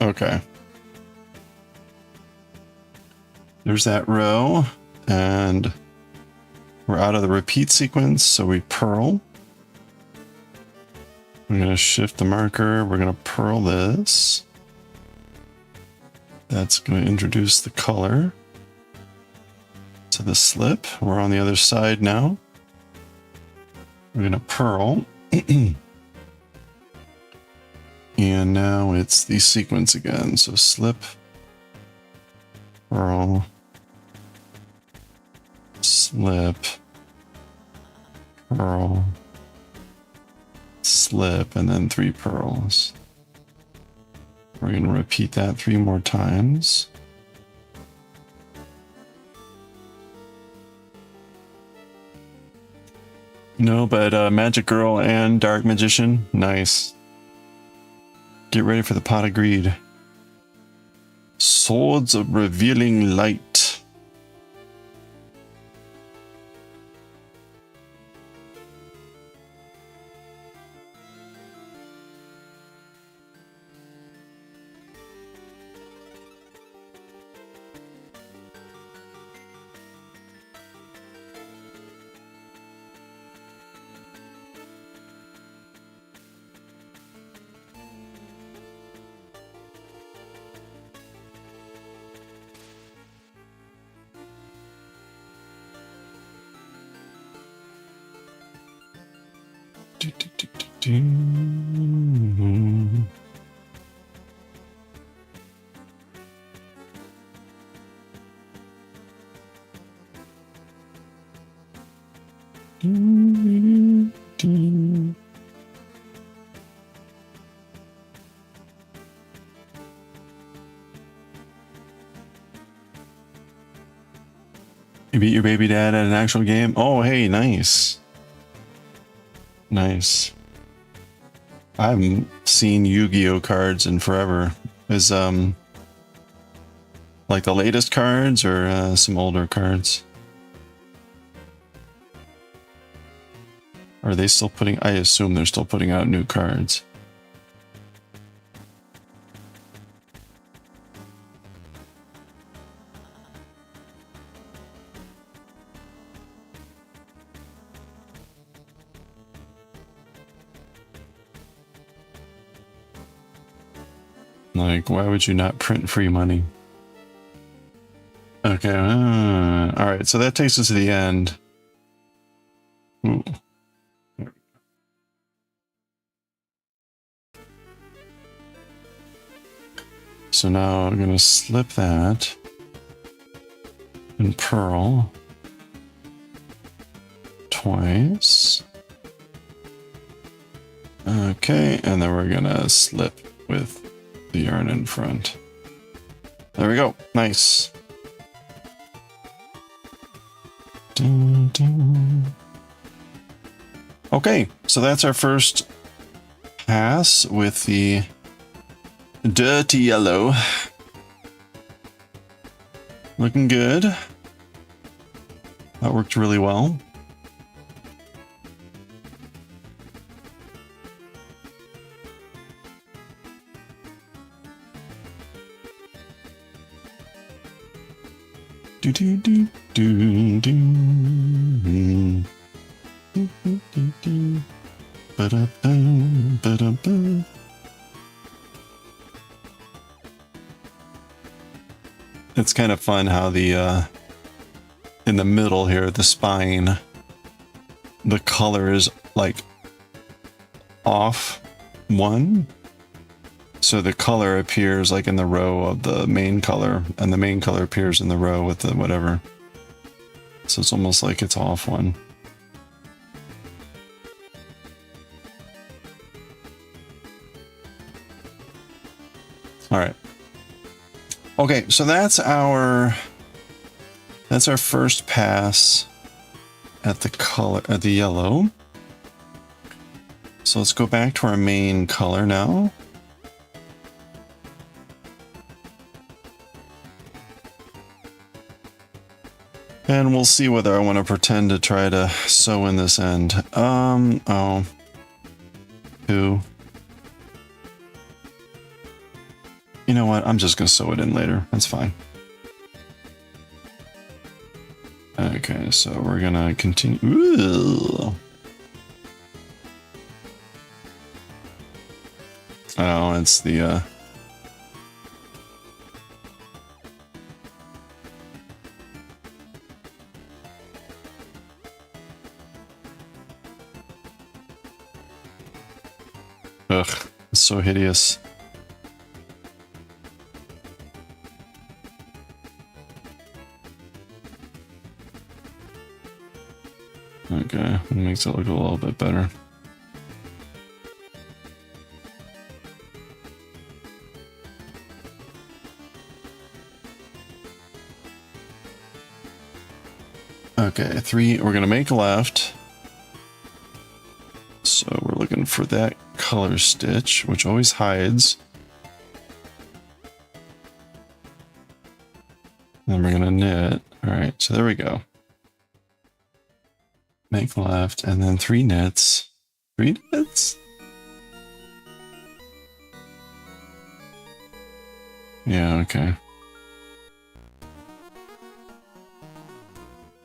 Okay. There's that row, and we're out of the repeat sequence, so we purl. We're going to shift the marker. We're going to purl this. That's going to introduce the color to the slip. We're on the other side now. We're going to purl. And now it's the sequence again. So slip, purl, slip, purl, slip, and then 3 purls. We're going to repeat that 3 more times. No, but Magic Girl and Dark Magician, nice. Get ready for the pot of greed. Swords of Revealing Light. You beat your baby dad at an actual game? Oh, hey, nice. Nice. I haven't seen Yu-Gi-Oh cards in forever. Is like the latest cards or some older cards? Are they still putting? I assume they're still putting out new cards. Like, why would you not print free money? Okay, all right, so that takes us to the end. Ooh. So now I'm gonna slip that and purl twice. Okay, and then we're gonna slip with the yarn in front. There we go. Nice. Dun, dun. Okay, so that's our first pass with the dirty yellow. Looking good. That worked really well. Do do do do do. Do do do do. Ba-da-bum, ba-da-bum. It's kind of fun how the in the middle here, the spine, the color is like off one. So the color appears like in the row of the main color, and the main color appears in the row with the whatever. So it's almost like it's off one. All right. Okay, so that's our first pass at the color, at the yellow. So let's go back to our main color now. And we'll see whether I want to pretend to try to sew in this end. Oh. Who? You know what? I'm just going to sew it in later. That's fine. Okay, so we're going to continue. Ooh. Oh, it's the... Ugh, it's so hideous. Okay, it makes it look a little bit better. Okay, 3, we're gonna make left. So we're looking for that color stitch, which always hides. Then we're gonna knit. All right, so there we go. Make left, and then 3 knits. 3 knits? Yeah, okay.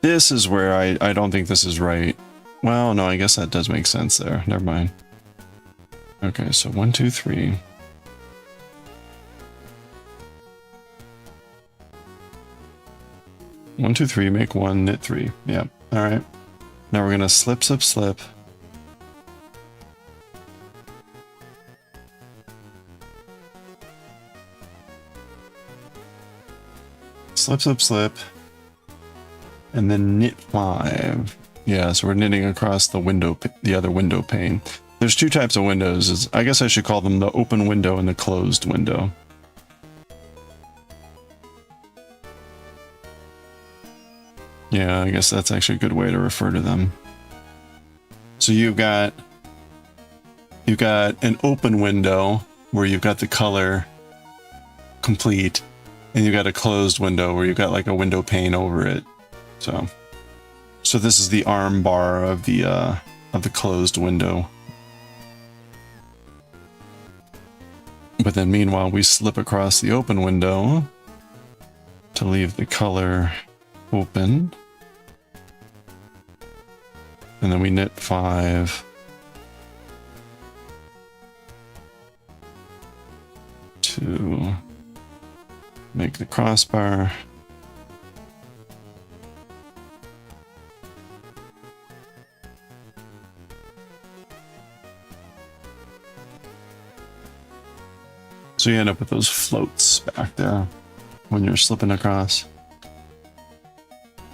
This is where I don't think this is right. Well, no, I guess that does make sense there. Never mind. Okay, so 1, 2, 3. One, 2, 3, make 1, knit 3. Yep. All right. Now we're gonna slip, slip, slip. Slip, slip, slip. And then knit 5. Yeah, so we're knitting across the window, the other window pane. There's 2 types of windows. I guess I should call them the open window and the closed window. Yeah, I guess that's actually a good way to refer to them. So you've got an open window where you've got the color complete, and you've got a closed window where you've got like a window pane over it. So this is the arm bar of the closed window. But then meanwhile, we slip across the open window to leave the color open. And then we knit 5 to make the crossbar. So you end up with those floats back there when you're slipping across.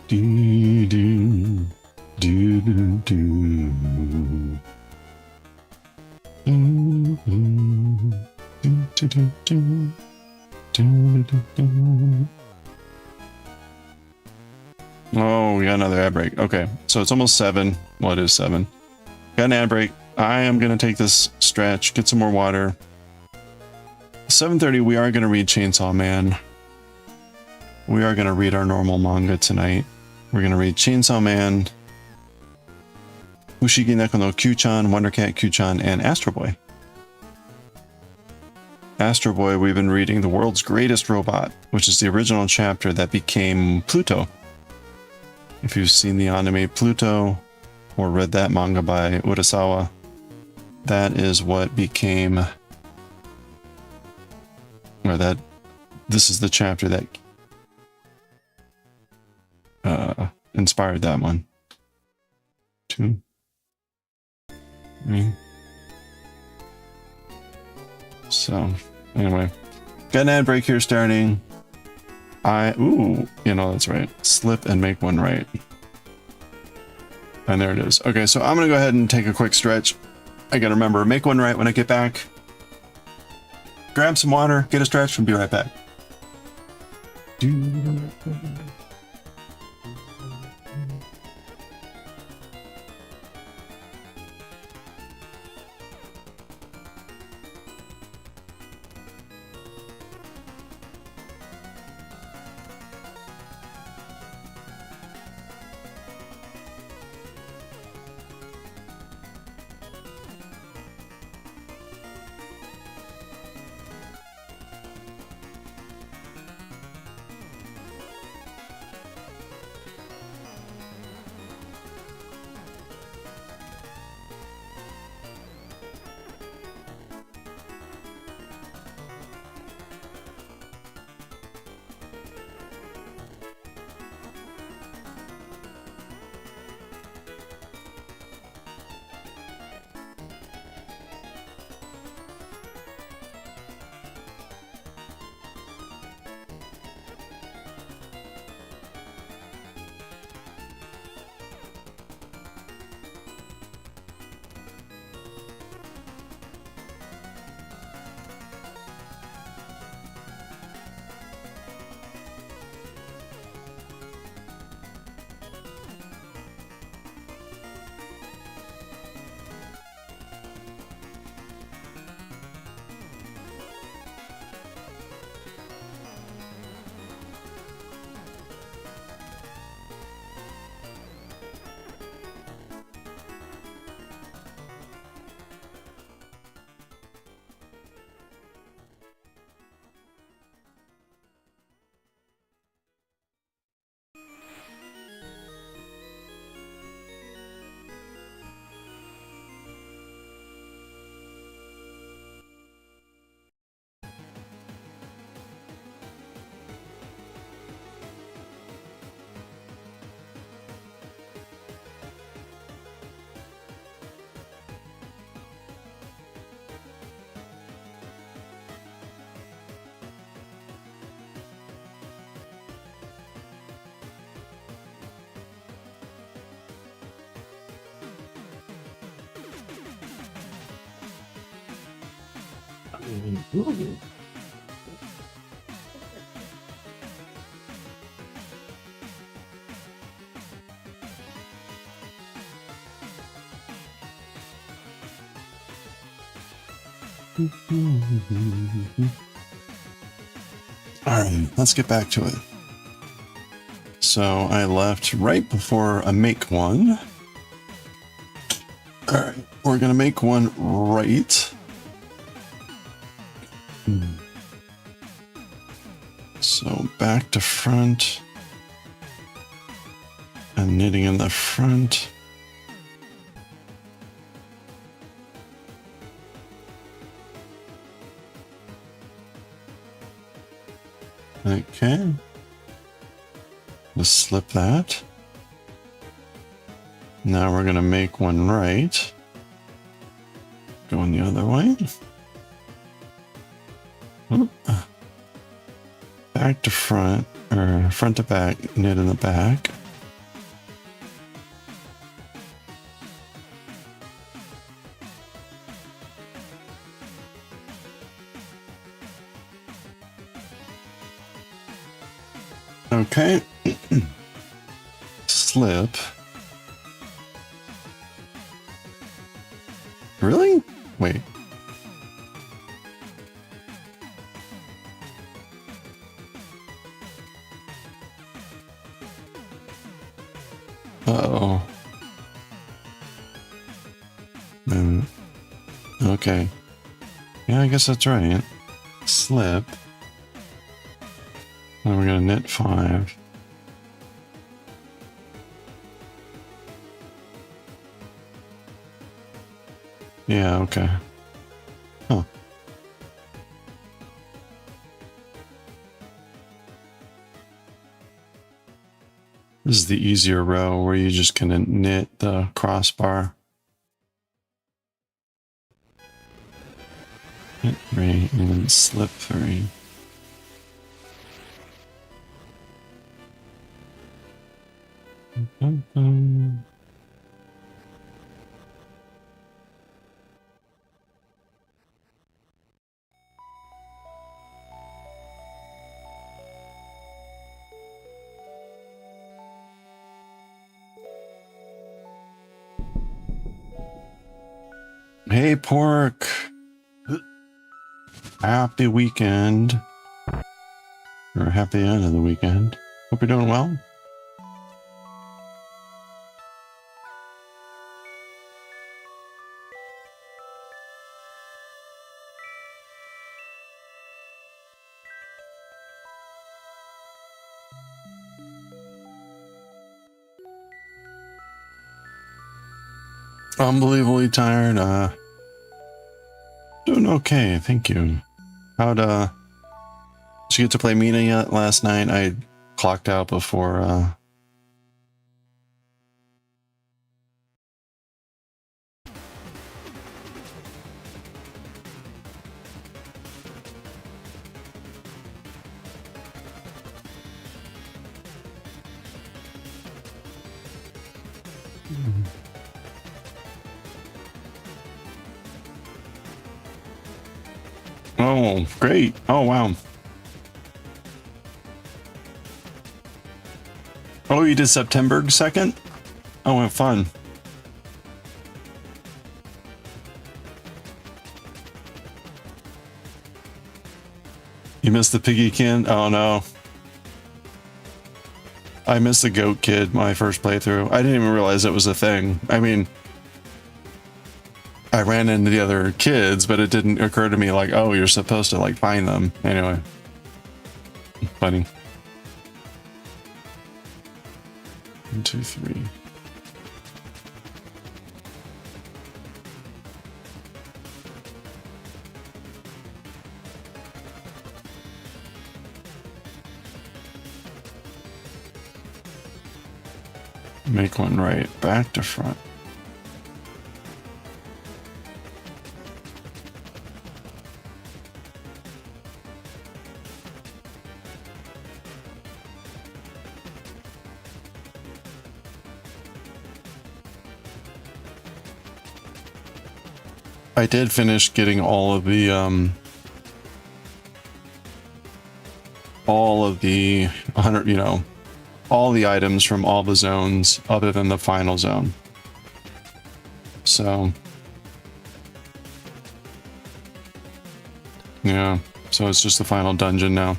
Do do do do do. Do do do do do do. Oh, we got another ad break. Okay, so it's almost 7. Well, it is 7. Got an ad break. I am going to take this stretch, get some more water. 7:30, we are going to read Chainsaw Man. We are going to read our normal manga tonight. We're going to read Chainsaw Man, Ushigi Neko no Kyuu-chan, WonderCat Kyuu-chan, and AstroBoy. AstroBoy, we've been reading The World's Greatest Robot, which is the original chapter that became PLUTO. If you've seen the anime PLUTO, or read that manga by Urasawa, that is what became, or that, this is the chapter that inspired that one. 2, 3. So, anyway, got an ad break here starting. Ooh, you know, that's right. Slip and make one right. And there it is. Okay, so I'm going to go ahead and take a quick stretch. I got to remember, make one right when I get back. Grab some water, get a stretch, and be right back. Alright, let's get back to it. So I left right before I make one. Alright, we're gonna make one right. So back to front. And knitting in the front. Okay. Just slip that. Now we're going to make one right. Going the other way. Back to front, or front to back, knit in the back. Okay. Slip. Really? Wait. Uh-oh. Okay. Yeah, I guess that's right. Slip. Then we're gonna knit 5. Yeah, okay. Huh. This is the easier row where you just kind of knit the crossbar. Knit 3 and then slip 3. Dun, dun. Hey, Pork. Happy weekend. Or happy end of the weekend. Hope you're doing well. Unbelievably tired. Doing okay, thank you. How'd did you get to play Mina yet last night? I clocked out before Oh, great. Oh, wow. Oh, you did September 2nd? Oh, fun. You missed the piggy kid? Oh, no. I missed the goat kid my first playthrough. I didn't even realize it was a thing. I mean, I ran into the other kids, but it didn't occur to me like, oh, you're supposed to like find them. Anyway. Funny. 1, 2, 3. Make one right, back to front. I did finish getting all of the 100, you know, all the items from all the zones other than the final zone. So yeah, so it's just the final dungeon now.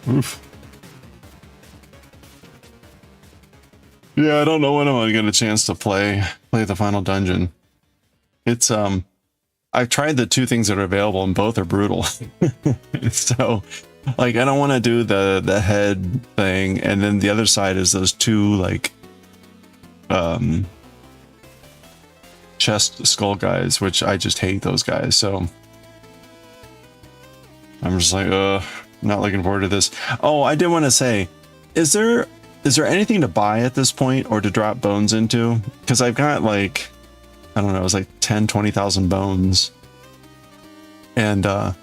Oof. Yeah, I don't know when I'm gonna get a chance to play the final dungeon. It's I've tried the 2 things that are available and both are brutal. So like I don't want to do the head thing, and then the other side is those 2 like chest skull guys, which I just hate those guys. So I'm just like not looking forward to this. Oh, I did want to say, is there anything to buy at this point or to drop bones into? Because I've got like, I don't know, it was like 10,000-20,000 bones. And I'm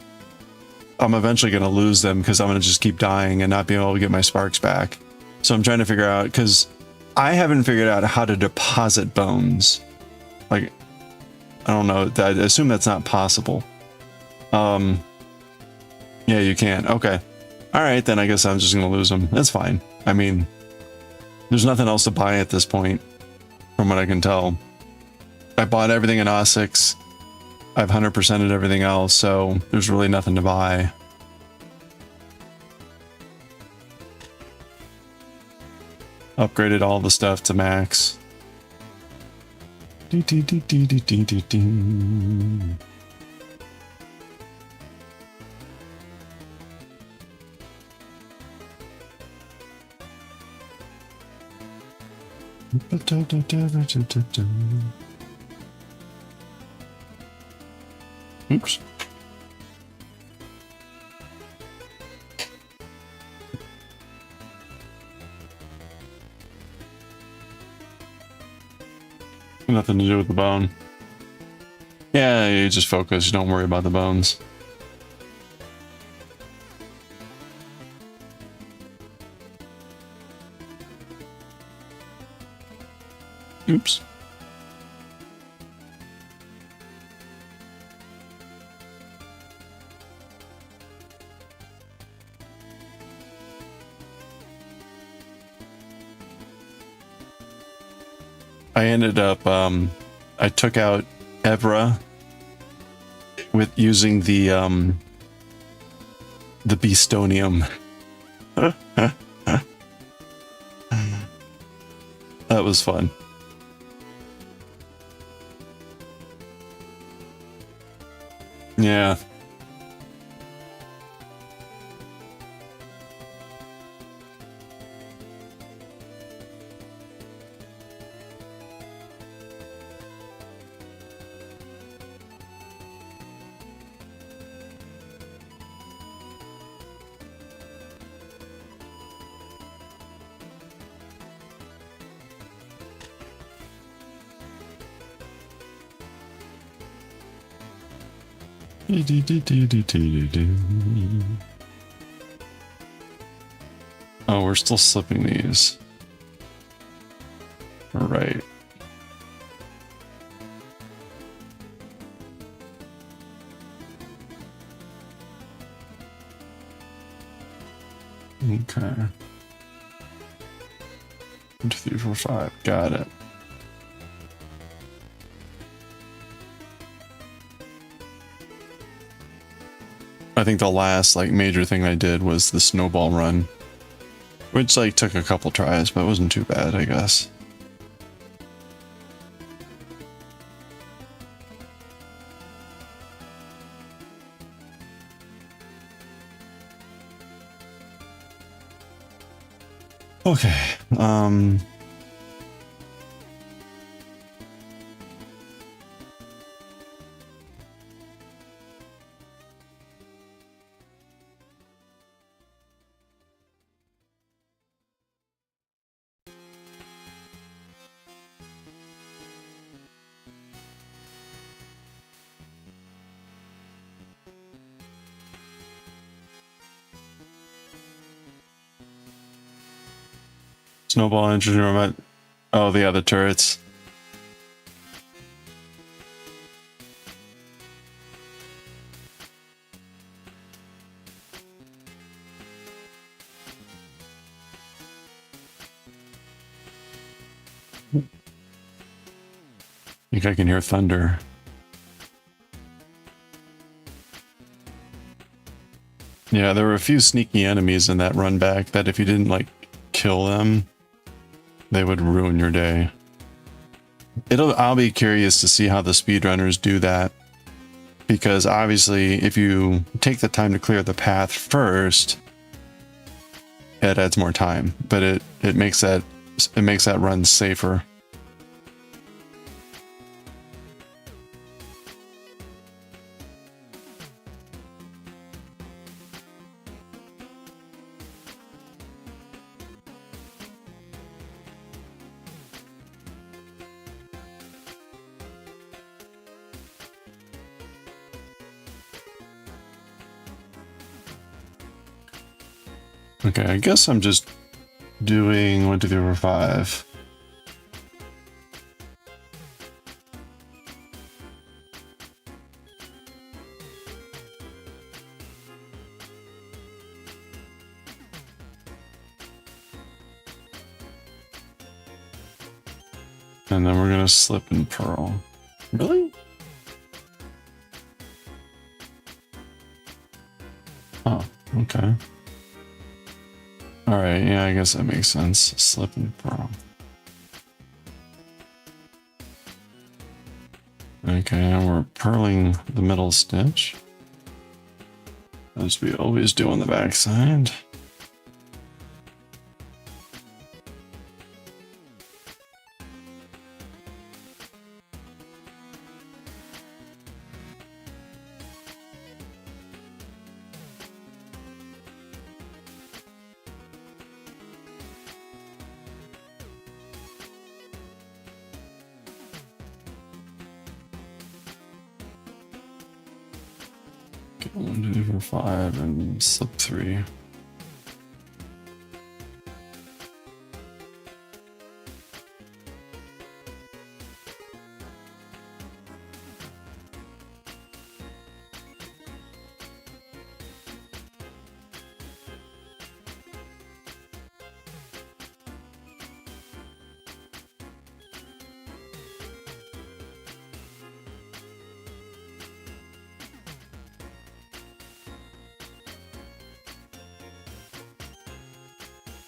eventually going to lose them because I'm going to just keep dying and not being able to get my sparks back. So I'm trying to figure out, because I haven't figured out how to deposit bones. Like, I don't know, I assume that's not possible. Yeah, you can. Okay. All right, then I guess I'm just going to lose them. That's fine. I mean, There's nothing else to buy at this point, from what I can tell. I bought everything in ASICS. I've 100%ed everything else, so there's really nothing to buy. Upgraded all the stuff to max. Oops. Nothing to do with the bone. Yeah, you just focus. You don't worry about the bones. Oops. I ended up, I took out Evra with using the Beastonium. That was fun. Yeah. Oh, we're still slipping these. All right. Okay. 1, 2, 3, 4, 5. Got it. I think the last like major thing I did was the snowball run, which like took a couple tries, but it wasn't too bad, I guess. Okay. Snowball engine room at, oh, the other turrets. I think I can hear thunder. Yeah, there were a few sneaky enemies in that run back that if you didn't like kill them, they would ruin your day. I'll be curious to see how the speedrunners do that, because obviously if you take the time to clear the path first, it adds more time, but it makes that run safer. Okay, I guess I'm just doing 1, 2, 3, 4, 5. And then we're gonna slip and purl. Really? Oh, okay. All right, yeah, I guess that makes sense. Slip and purl. Okay, and we're purling the middle stitch, as we always do on the back side. Okay, 1, 2, 3, 4, 5, and slip 3.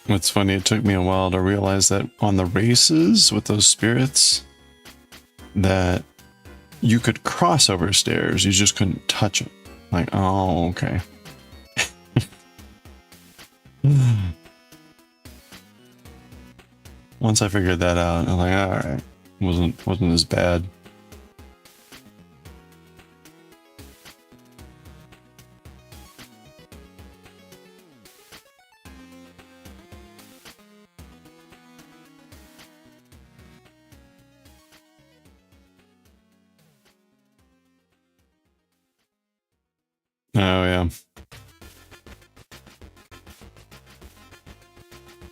It's funny, it took me a while to realize that on the races with those spirits, that you could cross over stairs, you just couldn't touch them. Like, oh, okay. Once I figured that out, I'm like, all right, wasn't as bad. Oh, yeah.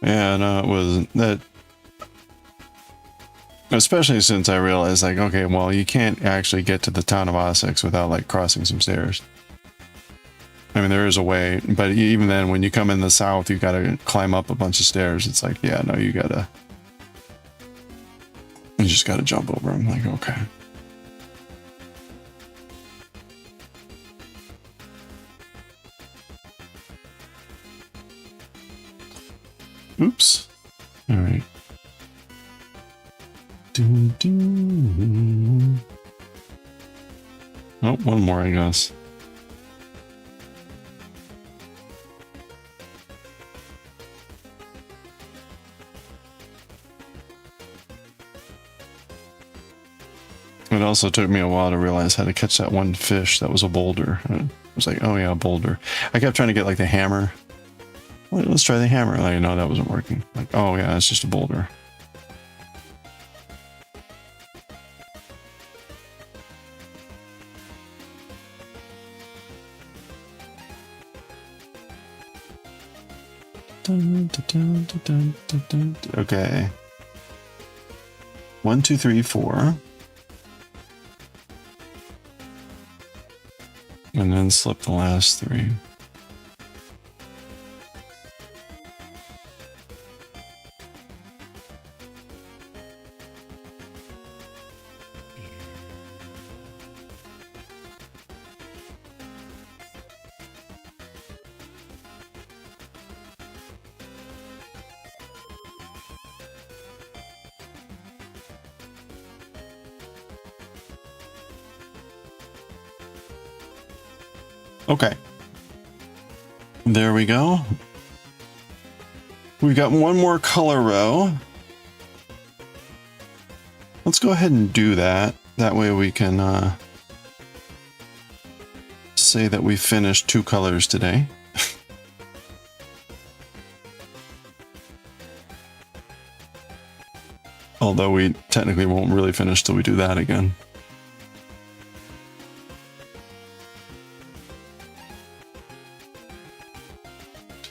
Yeah, no, it was that. Especially since I realized, like, okay, well, you can't actually get to the town of Ossex without, like, crossing some stairs. I mean, there is a way, but even then, when you come in the south, you gotta climb up a bunch of stairs. It's like, yeah, no, you just gotta jump over them. Like, okay. Oops. All right. Oh, one more, I guess. It also took me a while to realize how to catch that one fish that was a boulder. I was like, oh yeah, a boulder. I kept trying to get like the hammer. Well, let's try the hammer. Like, no, that wasn't working. Like, oh yeah, it's just a boulder. Okay. 1, 2, 3, 4. And then slip the last 3. Okay. There we go. We've got one more color row. Let's go ahead and do that. That way we can say that we finished 2 colors today. Although we technically won't really finish till we do that again.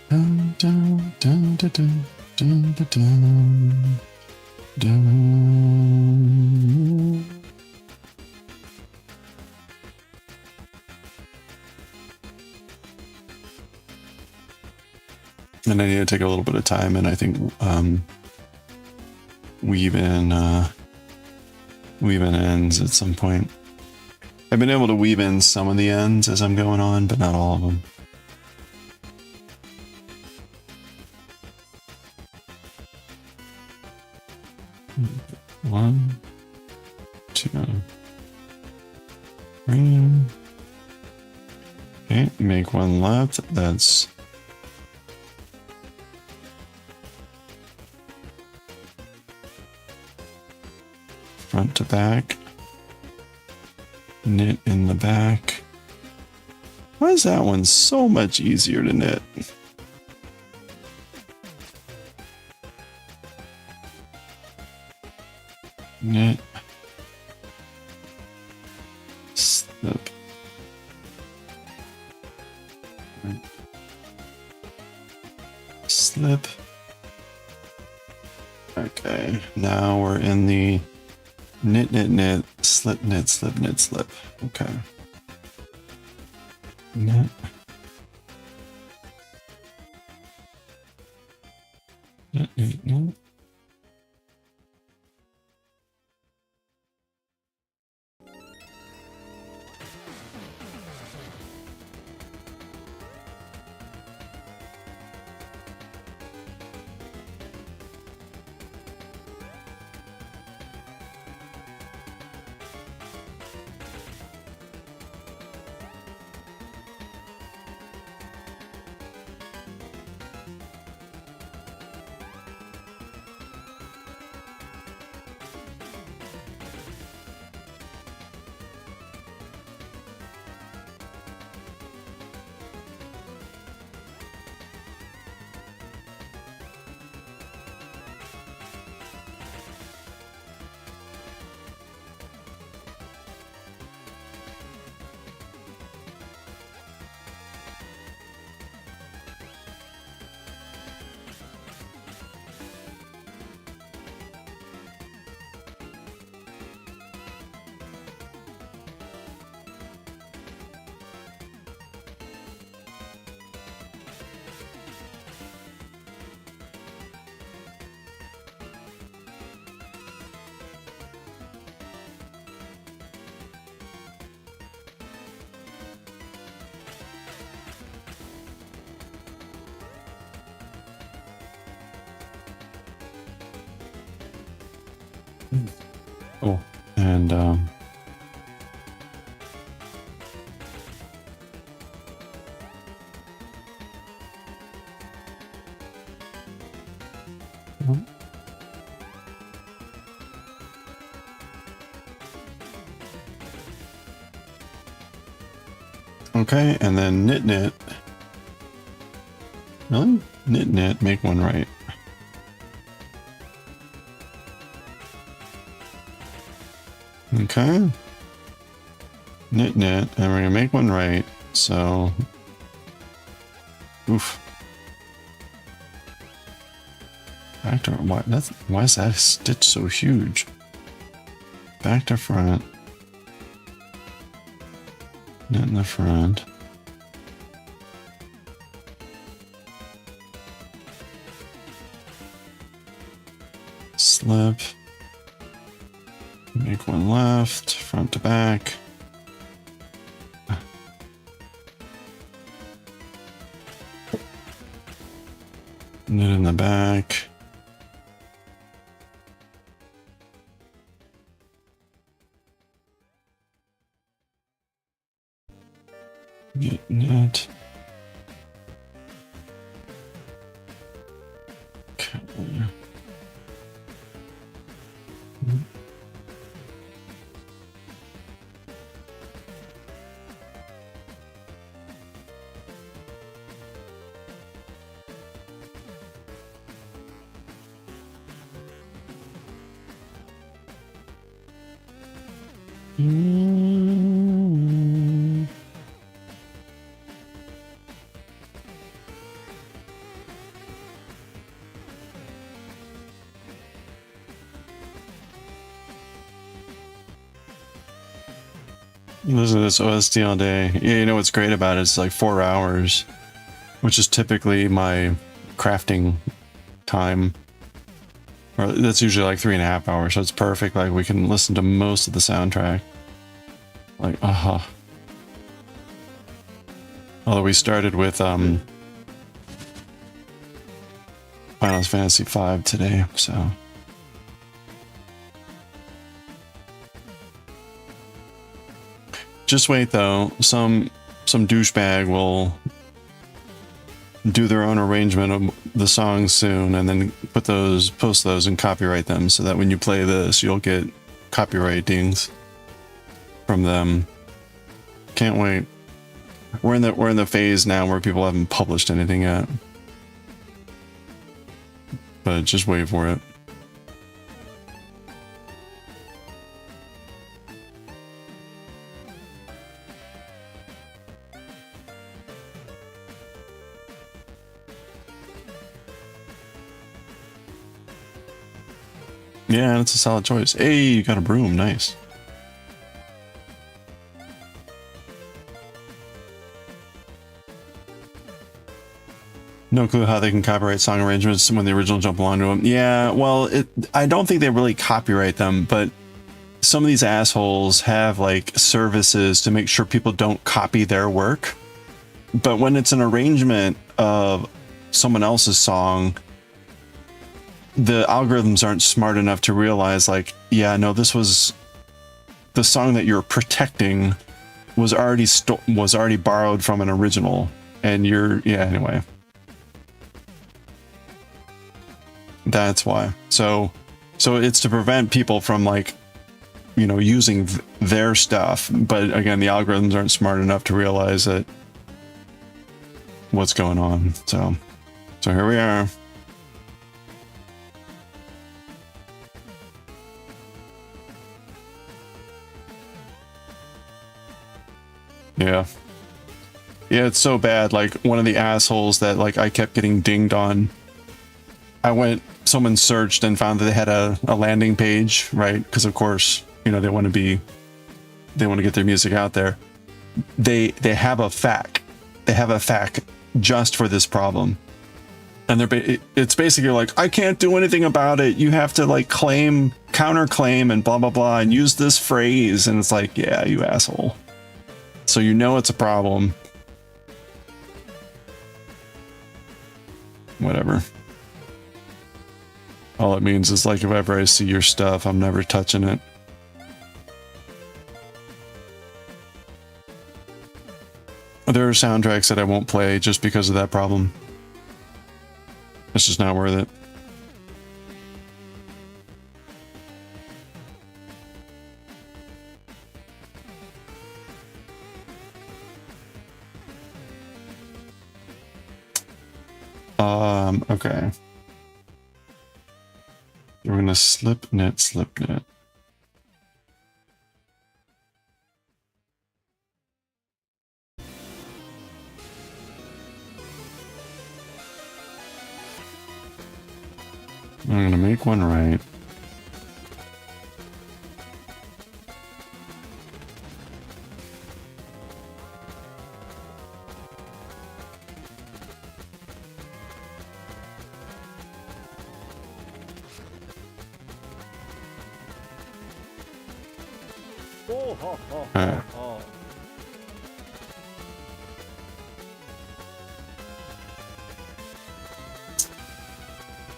Dun, dun, dun, dun, dun, dun, dun, dun, dun. And I need to take a little bit of time and I think weave in weave in ends at some point. I've been able to weave in some of the ends as I'm going on, but not all of them. One, two, three. Okay, make one left. That's front to back. Knit in the back. Why is that one so much easier to knit? Knit. Slip. Slip. Okay, now we're in the knit, knit, knit, slip, knit, slip, knit, slip. Okay. Knit. Knit, knit, knit. Oh, and okay, and then knit, knit. Really? Knit, knit, make one right. Okay. Knit, knit, and we're gonna make one right. So, oof. Back to why is that stitch so huge? Back to front. Knit in the front. Slip. Make one left, front to back. Knit in the back. Knit. Okay. Listen to this OST all day. Yeah, you know what's great about it? It's like 4 hours, which is typically my crafting time Or that's usually like 3.5 hours, so it's perfect. Like we can listen to most of the soundtrack. Like, although we started with Final Fantasy V today, so. Just wait though, some douchebag will do their own arrangement of the songs soon and then post those and copyright them so that when you play this you'll get copyright dings from them. Can't wait. We're in the phase now where people haven't published anything yet. But just wait for it. Yeah, it's a solid choice. Hey, you got a broom. Nice. No clue how they can copyright song arrangements when the original jump along to them. Yeah, well, I don't think they really copyright them, but some of these assholes have like services to make sure people don't copy their work. But when it's an arrangement of someone else's song, the algorithms aren't smart enough to realize like, yeah, no, this was the song that you're protecting was already borrowed from an original, and anyway. That's why. So it's to prevent people from like, using their stuff. But again, the algorithms aren't smart enough to realize that what's going on. So here we are. Yeah, it's so bad. Like one of the assholes that like I kept getting dinged on. Someone searched and found that they had a landing page, right? Because of course, they want to get their music out there. They have a FAQ. They have a FAQ just for this problem. And it's basically like, I can't do anything about it. You have to like counterclaim and blah, blah, blah, and use this phrase. And it's like, yeah, you asshole. So it's a problem. Whatever. All it means is like if ever I see your stuff, I'm never touching it. There are soundtracks that I won't play just because of that problem. It's just not worth it. Okay. We're gonna slip knit. I'm gonna make one right.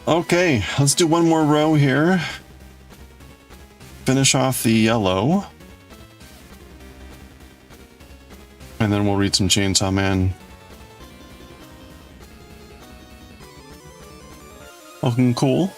Okay, let's do one more row here. Finish off the yellow. And then we'll read some Chainsaw Man. Looking cool.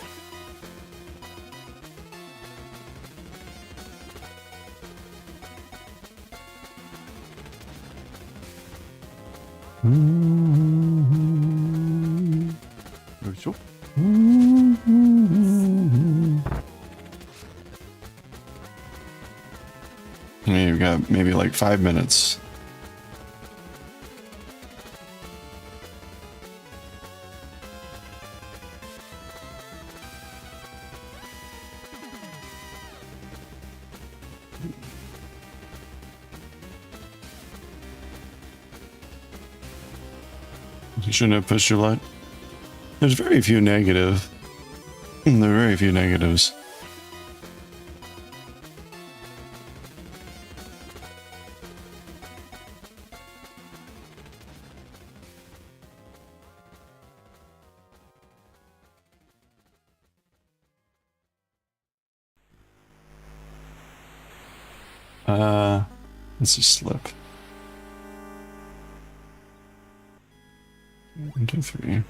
You've got maybe like 5 minutes. You shouldn't have pushed your luck. There's very few negative. There are very few negatives. Let's just slip. 1, 2, 3.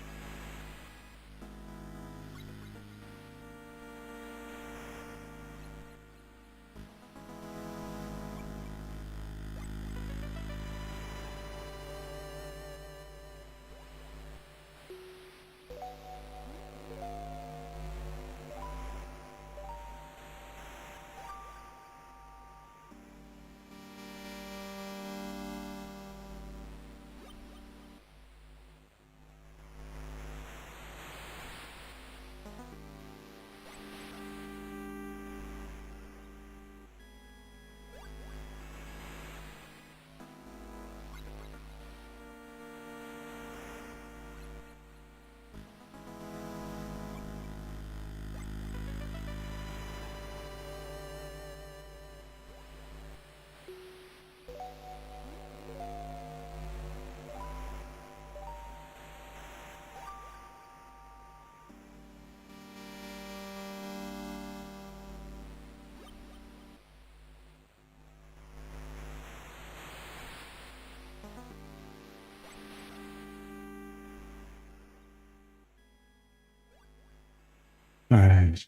All right.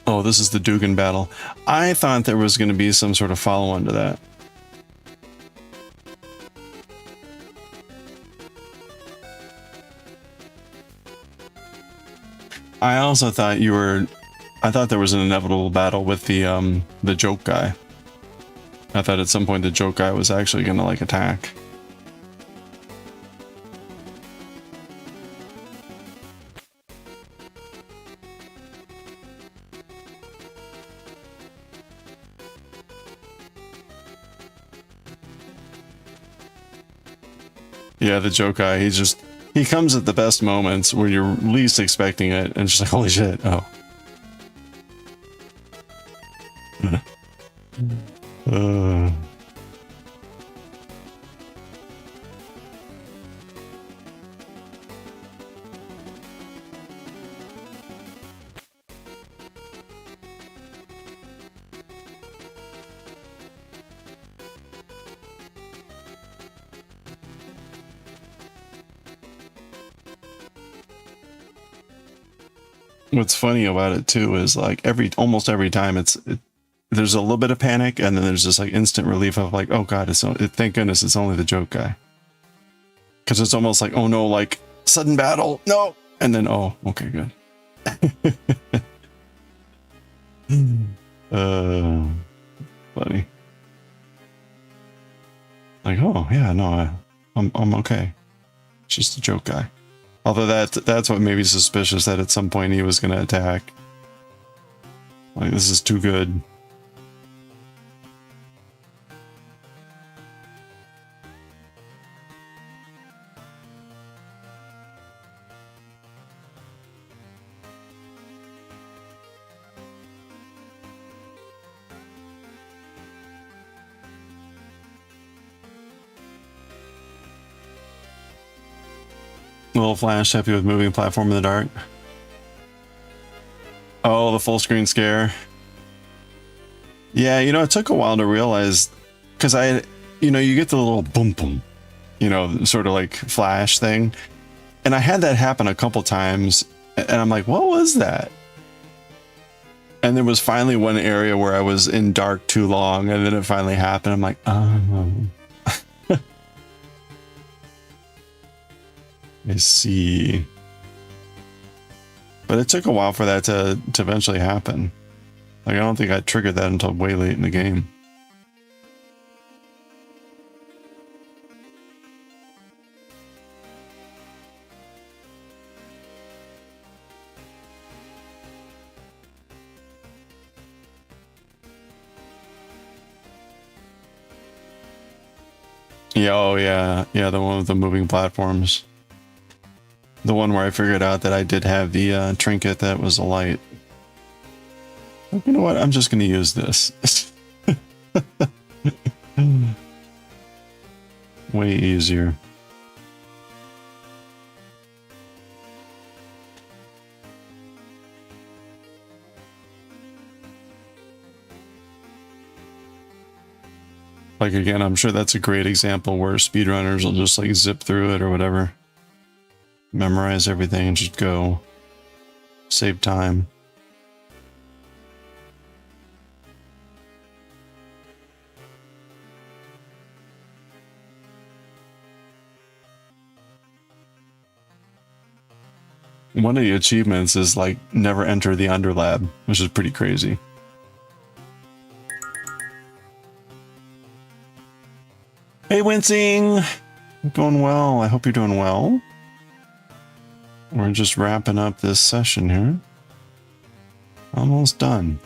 Oh, this is the Dugan battle. I thought there was going to be some sort of follow-on to that. I also thought I thought there was an inevitable battle with the joke guy. I thought at some point the joke guy was actually going to like attack. Yeah, the joke guy, he comes at the best moments where you're least expecting it, and just like, holy shit, oh. What's funny about it too is like almost every time there's a little bit of panic, and then there's just like instant relief of like, oh god, thank goodness it's only the joke guy, because it's almost like, oh no, like sudden battle, no, and then oh okay, good. Funny. Like, oh yeah, no, I'm okay. It's just a joke guy. Although that's what made me suspicious, that at some point he was going to attack. Like, this is too good. Little Flash, happy with moving platform in the dark. Oh, the full screen scare. Yeah, you know, it took a while to realize, because you get the little boom boom, sort of like flash thing. And I had that happen a couple times, and I'm like, what was that? And there was finally one area where I was in dark too long, and then it finally happened. I'm like, oh. I see. But it took a while for that to eventually happen. Like, I don't think I triggered that until way late in the game. Yeah, oh yeah. Yeah, the one with the moving platforms. The one where I figured out that I did have the trinket that was a light. You know what? I'm just going to use this. Way easier. Like, again, I'm sure that's a great example where speedrunners will just like zip through it or whatever. Memorize everything and just go. Save time. One of the achievements is like never enter the underlab, which is pretty crazy. Hey, Wincing! Going well. I hope you're doing well. We're just wrapping up this session here. Almost done.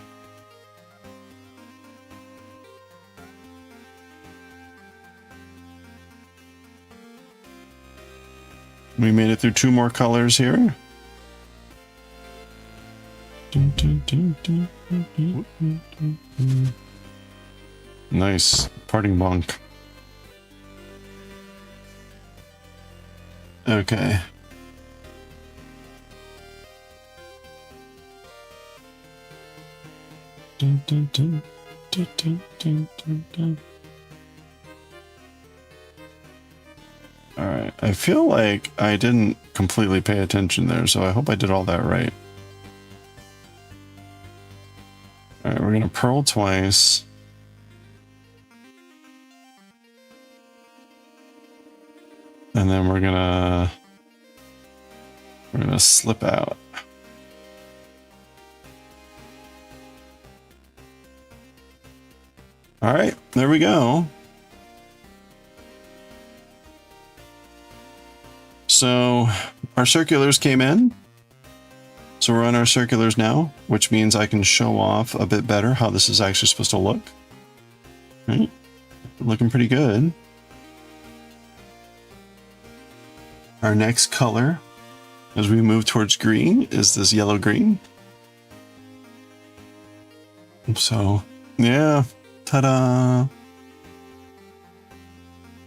We made it through 2 more colors here. Nice. Parting bonk. Okay. Alright, I feel like I didn't completely pay attention there, so I hope I did all that right. Alright, we're gonna purl twice. And then we're gonna slip out. Alright, there we go. So our circulars came in. So we're on our circulars now, which means I can show off a bit better how this is actually supposed to look. Right? Looking pretty good. Our next color, as we move towards green, is this yellow-green. So, yeah, ta-da!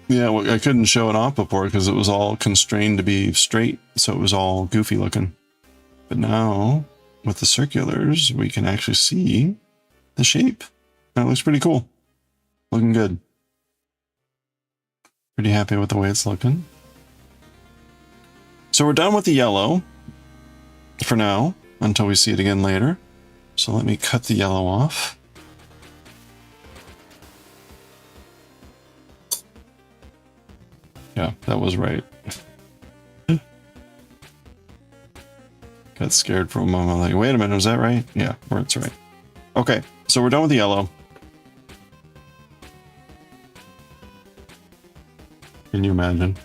Yeah, well, I couldn't show it off before because it was all constrained to be straight, so it was all goofy looking. But now, with the circulars, we can actually see the shape. That looks pretty cool. Looking good. Pretty happy with the way it's looking. So we're done with the yellow for now, until we see it again later. So let me cut the yellow off. Yeah, that was right. Got scared for a moment, like, wait a minute, was that right? Yeah, it's right. Okay, so we're done with the yellow. Can you imagine?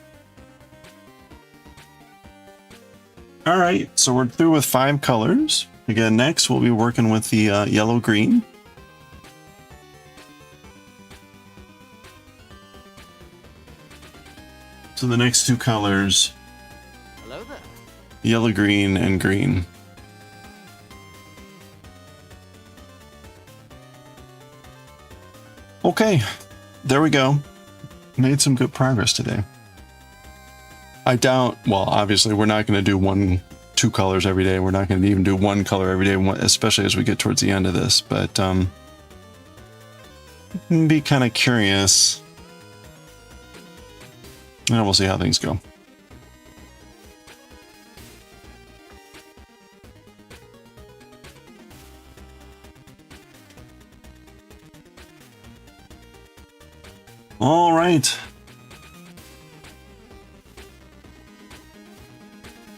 All right, so we're through with 5 colors. Again, next we'll be working with the yellow-green. So the next 2 colors, Hello there. yellow-green and green. Okay, there we go. Made some good progress today. I doubt, well, obviously we're not going to do 2 colors every day. We're not going to even do 1 color every day, especially as we get towards the end of this, but be kind of curious. And we'll see how things go. All right.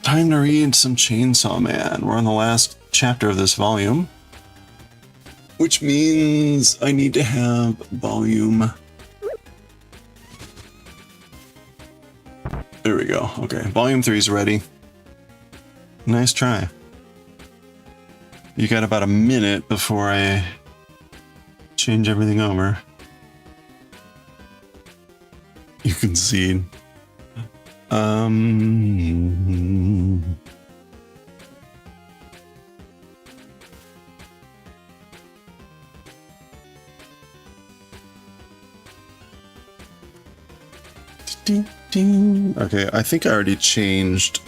Time to read some Chainsaw Man. We're on the last chapter of this volume, which means I need to have volume. There we go. Okay, volume 3 is ready. Nice try. You got about a minute before I change everything over. You concede. Okay, I think I already changed.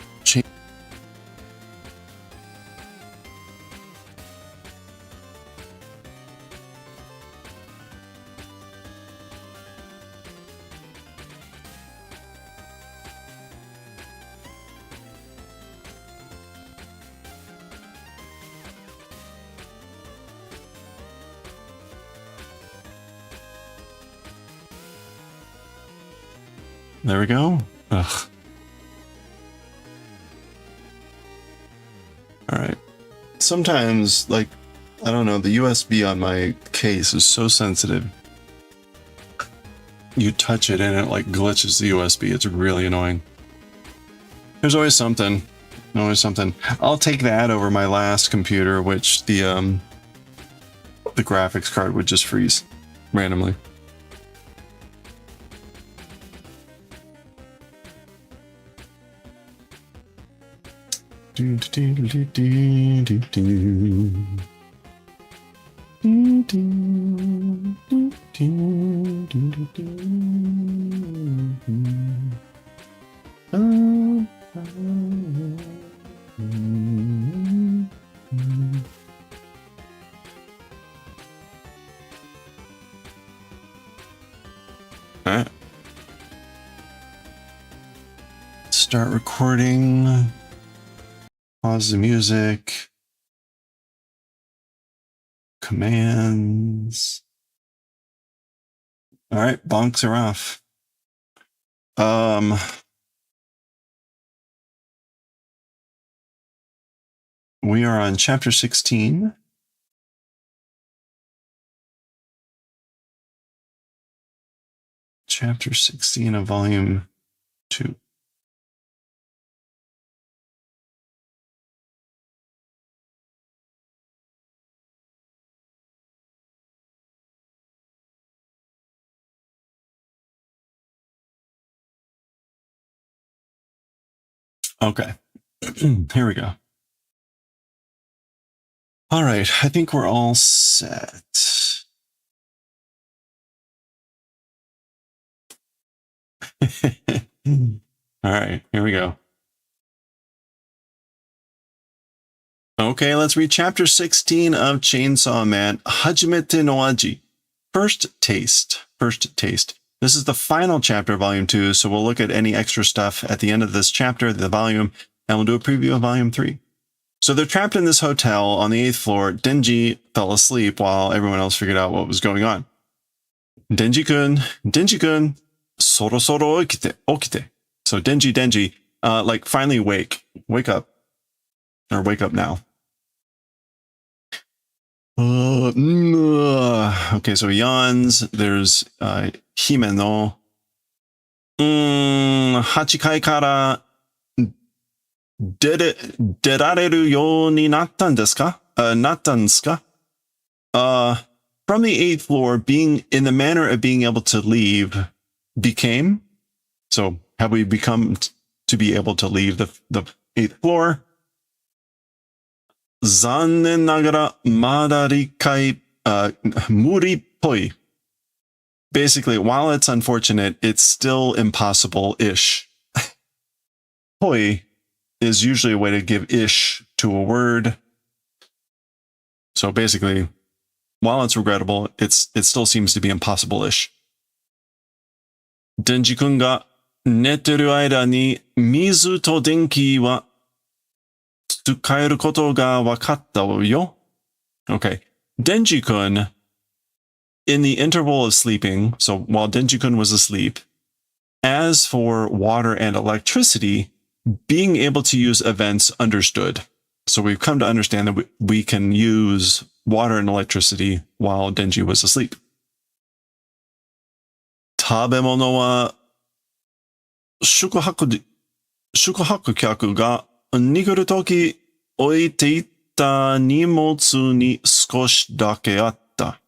There we go. Ugh. All right. Sometimes, like, I don't know, the USB on my case is so sensitive. You touch it and it like glitches the USB. It's really annoying. There's always something. Always something. I'll take that over my last computer, which the graphics card would just freeze randomly. Alright. Start recording. Pause the music. Commands. All right, bonks are off. We are on chapter 16. Chapter 16 of volume 2. Okay, here we go. All right, I think we're all set. All right, here we go. Okay, let's read chapter 16 of Chainsaw Man, Hajimete no Aji. First taste. First taste. This is the final chapter of volume 2, so we'll look at any extra stuff at the end of this chapter, the volume, and we'll do a preview of volume 3. So they're trapped in this hotel on the 8th floor. Denji fell asleep while everyone else figured out what was going on. Denji-kun, soro soro okite. So Denji, like finally wake up, or wake up now. Okay, so he yawns. There's Himeno. Hachikai kara derareru you ni nattan desu ka? Nattan desu ka? From the 8th floor, being in the manner of being able to leave became. So have we become to be able to leave the 8th floor? Zannen nagara mada rikai muri-poi. Basically, while it's unfortunate, it's still impossible-ish. Poi is usually a way to give ish to a word. So basically, while it's regrettable, it still seems to be impossible-ish. Denji-kun ga netteru aida ni mizu to denki wa tsukaeru koto ga wakatta yo. Okay. Denji-kun, in the interval of sleeping, so while Denji-kun was asleep, as for water and electricity, being able to use events understood. So we've come to understand that we can use water and electricity while Denji was asleep. Tabemono wa shukuhaku kyaku ga niguru toki oite itta nimotsu ni skoshi dake atta.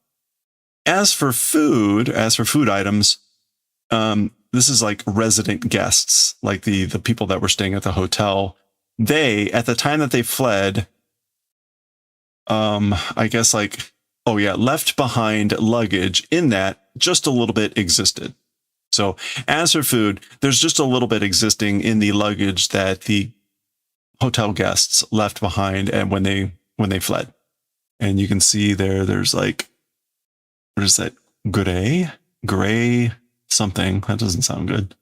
As for food items, this is like resident guests, like the people that were staying at the hotel. They, at the time that they fled, I guess like, oh yeah, left behind luggage in that just a little bit existed. So as for food, there's just a little bit existing in the luggage that the hotel guests left behind and when they fled. And you can see there's like, what is that? Gray something. That doesn't sound good.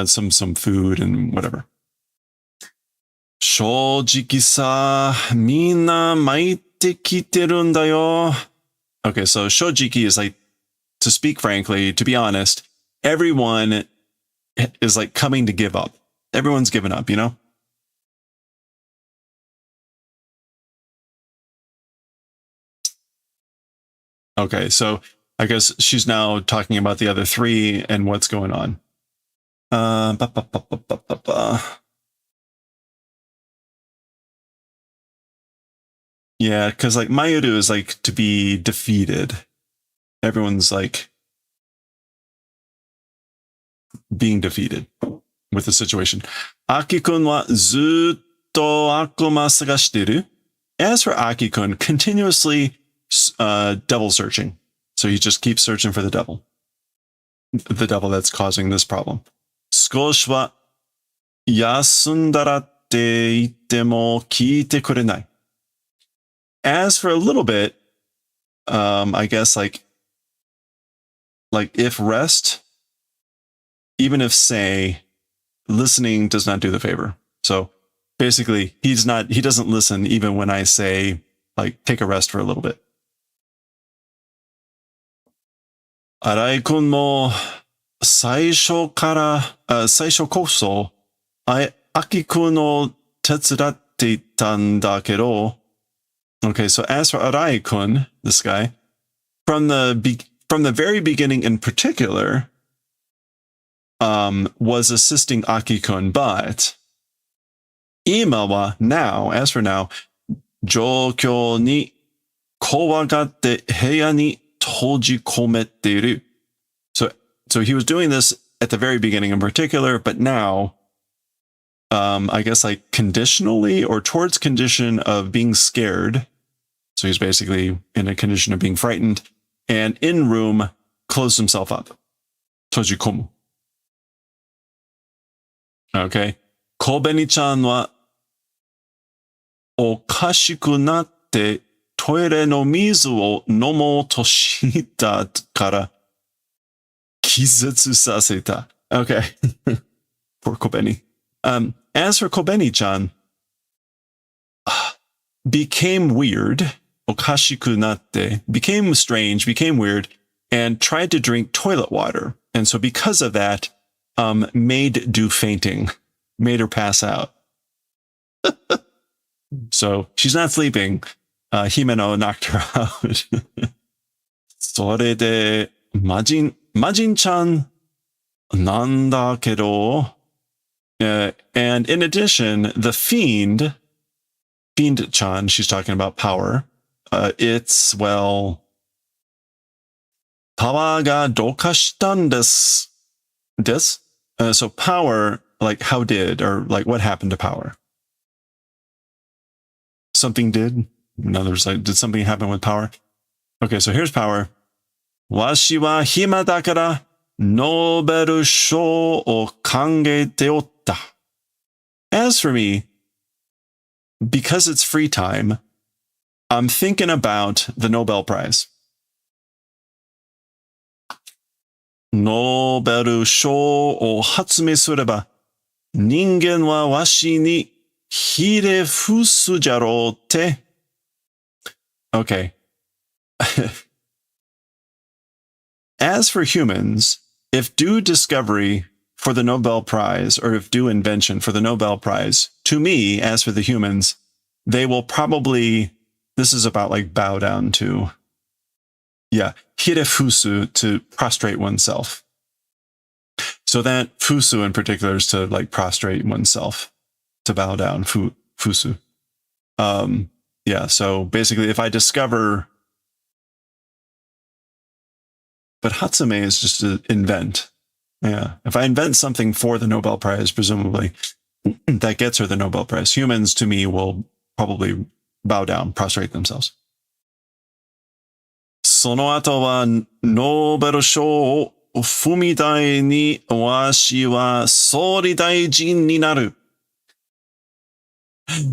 Some food and whatever. 正直さ、みんな巻いてきてるんだよ. Okay, so 正直 is like, to speak frankly, to be honest, everyone is like coming to give up. Everyone's given up, you know? Okay, so I guess she's now talking about the other three and what's going on. Yeah, because like Mayuru is like to be defeated. Everyone's like being defeated with the situation. Aki-kun wa zutto akuma sagashiteru. As for Aki-kun, continuously devil searching. So he just keeps searching for the devil that's causing this problem. Skoshi wa yasundara tte itte mo kiite kurenai. As for a little bit, I guess like if rest, even if say, listening does not do the favor. So basically he doesn't listen even when I say like take a rest for a little bit. Arai-kun mo saisho koso Aki-kun o tetsudatte itan da kedo. Okay, so as for Arai-kun, this guy, from the very beginning in particular, was assisting Aki-kun, but ima wa now, as for now, joukyo ni kowagatte heiya ni tojikomette. So he was doing this at the very beginning in particular, but now, I guess like conditionally or towards condition of being scared. So he's basically in a condition of being frightened and in room closed himself up. Tojikomu. Okay. Kobeni-chan wa okashiku natte toire no mizu o nomo to shita kara kizetsu saseta. Okay. Poor Kobeni. As for Kobeni-chan, became weird. Okashiku natte, became strange, became weird, and tried to drink toilet water. And so because of that, made do fainting, made her pass out. So she's not sleeping. Himeno knocked her out. それで、Majin-chanなんだけど, and in addition, the Fiend-chan, she's talking about power. It's, well, power ga douka shitan desu. So power, like how did, or like what happened to power? Something did? In other words, like, did something happen with power? Okay, so here's power. Washi wa hima dakara Nobel Shou o kangete otta. As for me, because it's free time, I'm thinking about the Nobel Prize. Nobel Shou o hatsume sureba, ningen wa washi ni hire fusu jaro te. Okay. As for humans, if due discovery for the Nobel Prize, or if due invention for the Nobel Prize, to me, as for the humans, they will probably, this is about like bow down to, yeah, hirefusu, to prostrate oneself. So that fusu in particular is to like prostrate oneself, to bow down, fusu. Yeah, so basically if I discover, but Hatsume is just to invent. Yeah. If I invent something for the Nobel Prize, presumably that gets her the Nobel Prize. Humans, to me, will probably bow down, prostrate themselves. その後はノーベル賞を踏み台にわしは総理大臣になる.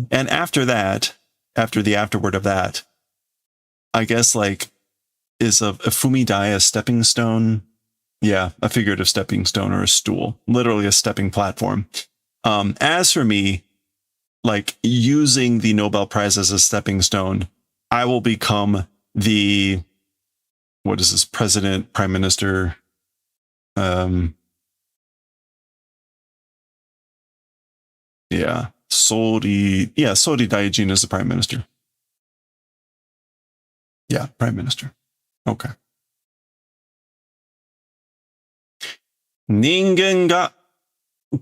And after that, after the afterword of that, I guess like, is a fumidai a stepping stone? Yeah, a figurative stepping stone or a stool, literally a stepping platform. As for me, like using the Nobel Prize as a stepping stone, I will become the, what is this, president, prime minister? Yeah, Sori Daijin is the prime minister. Yeah, prime minister. Okay. 人間が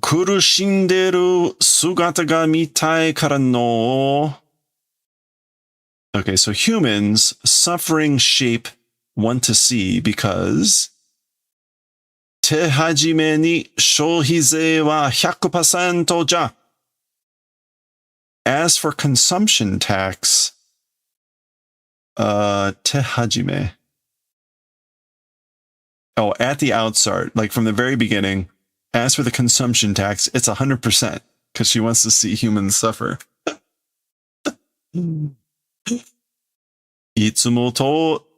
苦しんでる姿が見たいからの. Okay, so humans suffering shape want to see because 手始めに消費税は 100% じゃ. As for consumption tax, 手始め. Oh, at the outstart, like from the very beginning, as for the consumption tax, it's 100% because she wants to see humans suffer. いつも通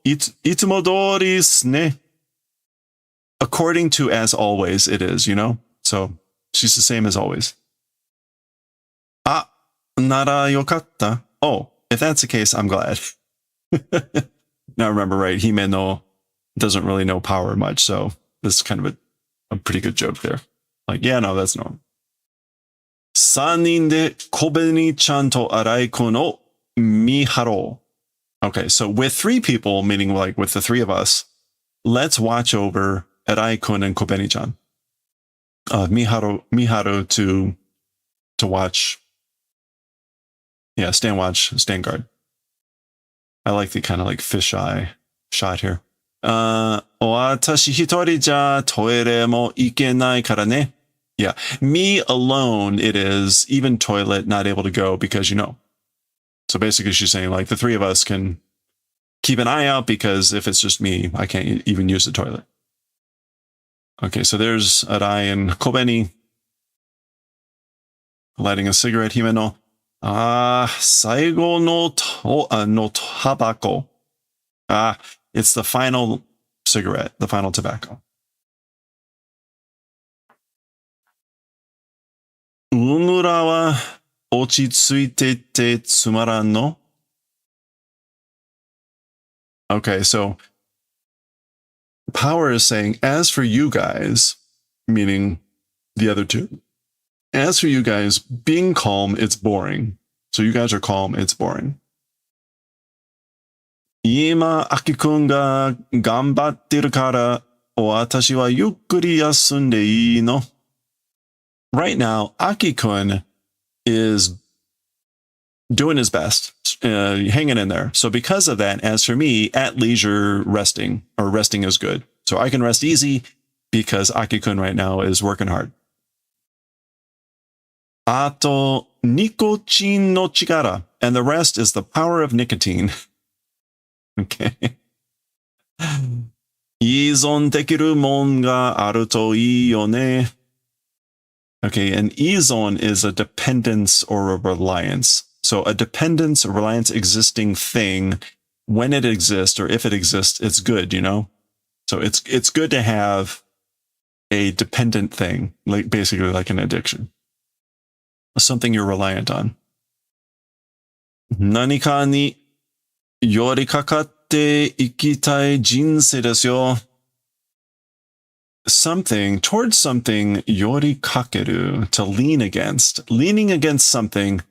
りですね. According to as always, it is, you know? So she's the same as always. あ、ならよかった. Oh, if that's the case, I'm glad. Now remember, right, Himeno doesn't really know power much, so this is kind of a pretty good joke there. Like, yeah, no, that's normal. 3人で小紅ちゃんとアライコンを見張ろう. Okay, so with 3 people, meaning like with the 3 of us, let's watch over Arai-kun and Kobeni-chan. Miharu to watch. Yeah, stand watch, stand guard. I like the kind of like fisheye shot here. 私一人じゃトイレも行けないからね. Yeah, me alone it is, even toilet not able to go because you know. So basically she's saying like the 3 of us can keep an eye out because if it's just me, I can't even use the toilet. Okay, so there's Arai and Kobeni lighting a cigarette. Himeno. 最後のタバコ. It's the final cigarette, the final tobacco. うぬらは落ち着いててつまらんの? Okay, so Power is saying, as for you guys, meaning the other 2, as for you guys, being calm, it's boring. So you guys are calm, it's boring. 今、アキ君が頑張ってるから、私はゆっくり休んでいいの? Right now, Aki-kun is doing his best, hanging in there. So because of that, as for me, at leisure resting, or resting is good. So I can rest easy because Aki-kun right now is working hard. あと、ニコチンの力. And the rest is the power of nicotine. Okay. 依存できるもんがあるといいよね. Okay, and izon is a dependence or a reliance. So a dependence, a reliance existing thing, when it exists or if it exists, it's good, you know? So it's good to have a dependent thing, like basically like an addiction. Something you're reliant on. 何かに寄りかかっていきたい人生ですよ. Something, towards something, yori kakeru, to lean against. Leaning against something,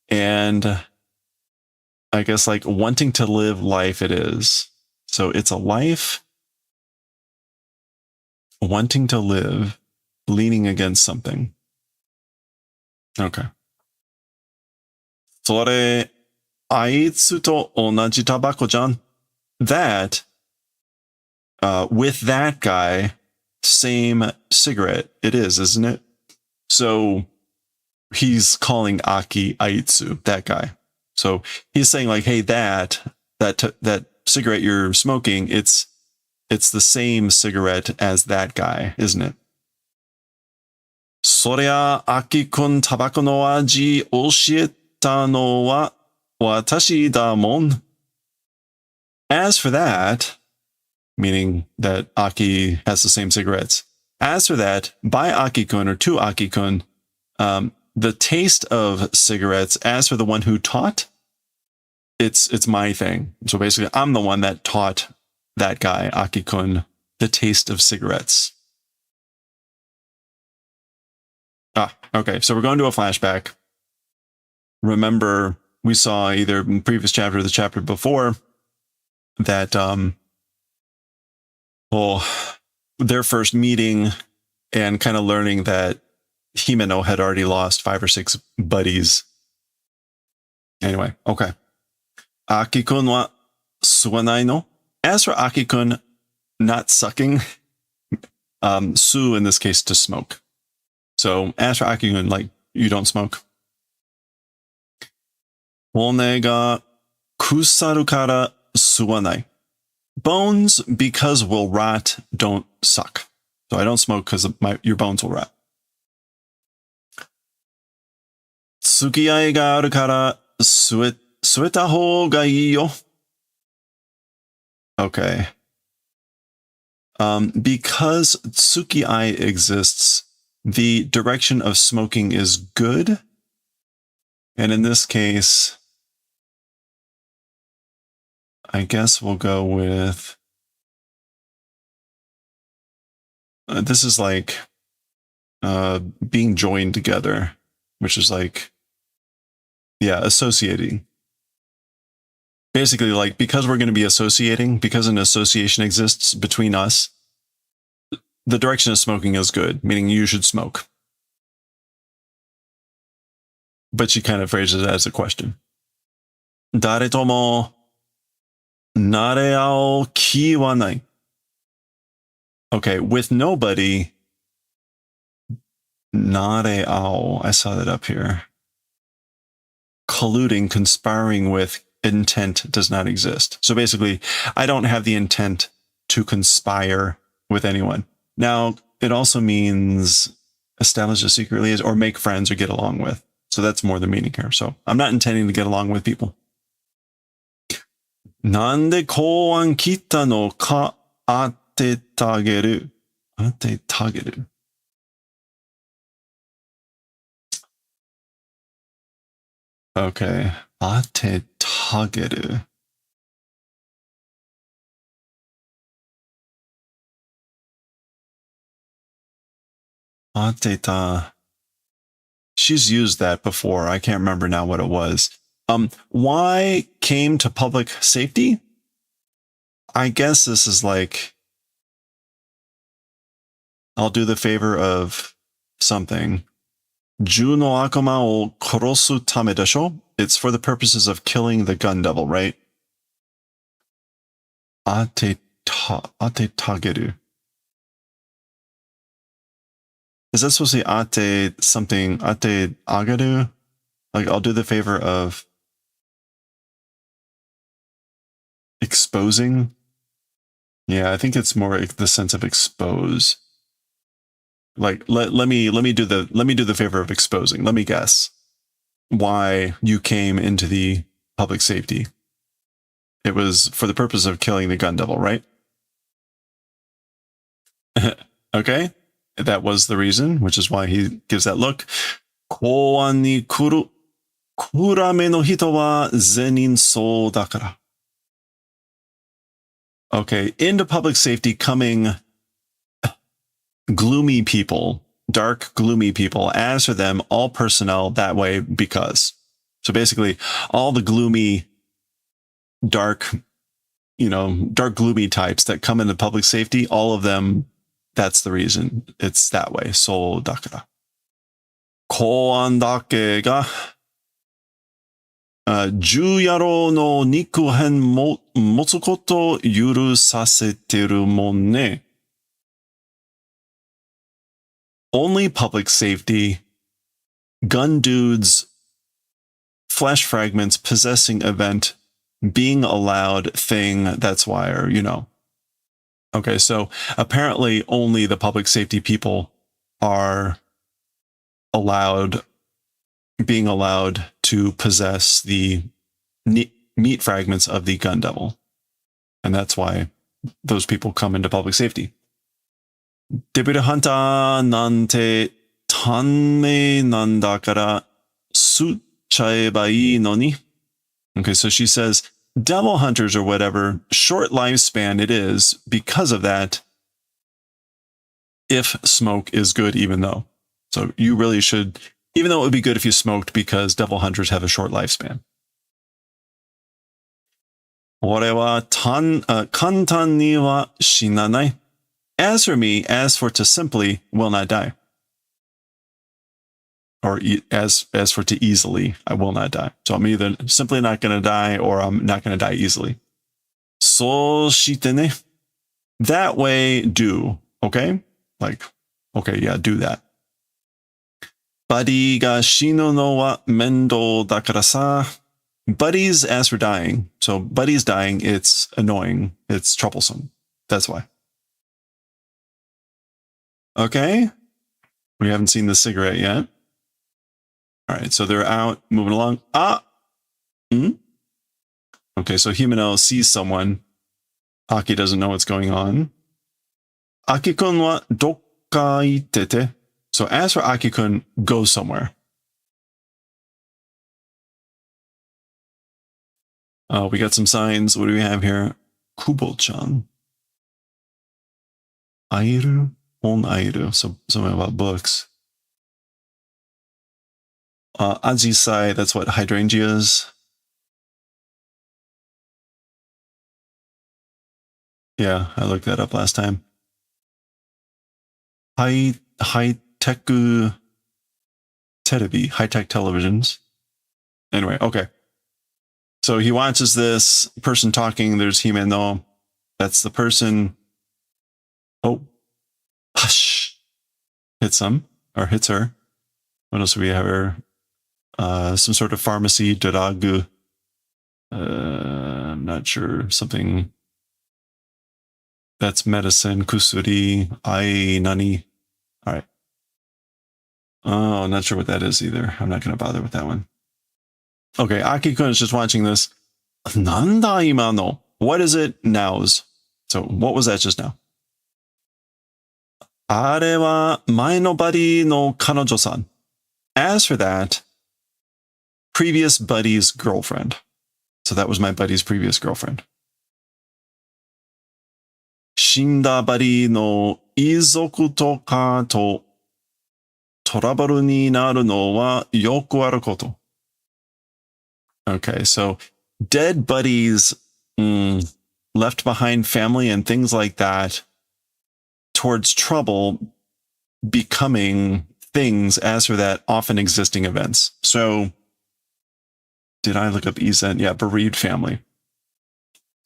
and I guess like wanting to live life it is. So it's a life, wanting to live, leaning against something. Okay. それ、あいつと同じタバコじゃん. That, with that guy, same cigarette. It is, isn't it? So he's calling Aki Aitsu, that guy. So he's saying like, hey, that cigarette you're smoking, it's the same cigarette as that guy, isn't it? そりゃ、Aki kun タバコの味教えたのは私だもん. As for that, meaning that Aki has the same cigarettes. As for that, by Aki-kun or to Aki-kun, the taste of cigarettes, as for the one who taught, it's my thing. So basically, I'm the one that taught that guy, Aki-kun, the taste of cigarettes. Okay, so we're going to a flashback. Remember, we saw either in the previous chapter or the chapter before that their first meeting and kind of learning that Himeno had already lost 5 or 6 buddies. Anyway, okay. Aki-kun wa suwanai no? As for Aki-kun not sucking, su in this case to smoke. So as for Aki-kun, like, you don't smoke. Hone ga kusaru kara suwanai. Bones, because will rot, don't suck. So I don't smoke because your bones will rot. Tsukiai ga aru kara sueta hou ga ii yo. Okay. Because tsukiai exists, the direction of smoking is good. And in this case, I guess we'll go with, this is like being joined together, which is like, yeah, associating. Basically, like, because we're going to be associating, because an association exists between us, the direction of smoking is good, meaning you should smoke. But she kind of phrases it as a question. Dare tomo nareao ki wa nai. Okay, with nobody, nareao, I saw that up here. Colluding, conspiring with intent does not exist. So basically, I don't have the intent to conspire with anyone. Now, it also means establish a secret liaison or make friends or get along with. So that's more the meaning here. So I'm not intending to get along with people. Nande koan kita no ka ate tageru. Ate tageru. Okay. Ate tageru. Ateta. She's used that before. I can't remember now what it was. Why came to public safety? I guess this is like, I'll do the favor of something. Ju no akama o korosu tame desho? It's for the purposes of killing the gun devil, right? Ate tageru. Is that supposed to be ate something, ate agaru? Like, I'll do the favor of exposing? Yeah, I think it's more the sense of expose. Like, let me do the favor of exposing. Let me guess why you came into the public safety. It was for the purpose of killing the gun devil, right? Okay. That was the reason, which is why he gives that look. Koan ni kurame no hito wa zenin so dakara. Okay, into public safety coming gloomy people, dark, gloomy people. As for them, all personnel that way because. So basically, all the gloomy, dark, dark, gloomy types that come into public safety, all of them, that's the reason it's that way. So dakara. Koan dake ga Juyaro no niku hen motsu koto yurusaseteru mon ne. only public safety, gun dudes, flesh fragments, possessing event, being allowed thing, that's why, or, you know. Okay, so apparently only the public safety people are being allowed to possess the meat fragments of the gun devil. And that's why those people come into public safety. Deputy Hunter nante tanmei nanda kara suchaeba ii no ni. Okay, so she says, devil hunters or whatever, short lifespan it is because of that, if smoke is good, even though. So you really should, even though it would be good if you smoked, because devil hunters have a short lifespan. 俺は簡単には死なない. As for me, as for to simply, will not die. Or as for to easily, I will not die. So I'm either simply not going to die or I'm not going to die easily. そうしてね. That way, do. Okay? Like, okay, yeah, do that. バディが死ぬのは面倒だからさ. Buddies, as for dying. So buddies dying, it's annoying. It's troublesome. That's why. Okay. We haven't seen the cigarette yet. All right, so they're out, moving along. Okay, so Himeno sees someone. Aki doesn't know what's going on. Aki-kun wa dokka ittete. So as for Aki-kun, go somewhere. We got some signs. What do we have here? Kubo-chan. Airu? On Airu. So something about books. Ajisai, that's what hydrangeas. Yeah, I looked that up last time. High-tech televisions. Anyway, okay. So he watches this person talking. There's Himeno. That's the person. Oh, hush. Hits him, or hits her. What else do we have here? Some sort of pharmacy, doragu. I'm not sure. Something that's medicine, kusuri, ai nani. All right. Oh, I'm not sure what that is either. I'm not going to bother with that one. Okay, Aki-kun is just watching this. Nanda imano. What is it nows? So what was that just now? あれは前のバディの彼女さん. As for that, previous buddy's girlfriend. So that was my buddy's previous girlfriend. 死んだバディの遺族とかとトラブルになるのはよくあること. Okay, so dead buddies, left behind family and things like that, towards trouble becoming things as for that often existing events. So did I look up Izen? Yeah, bereaved family.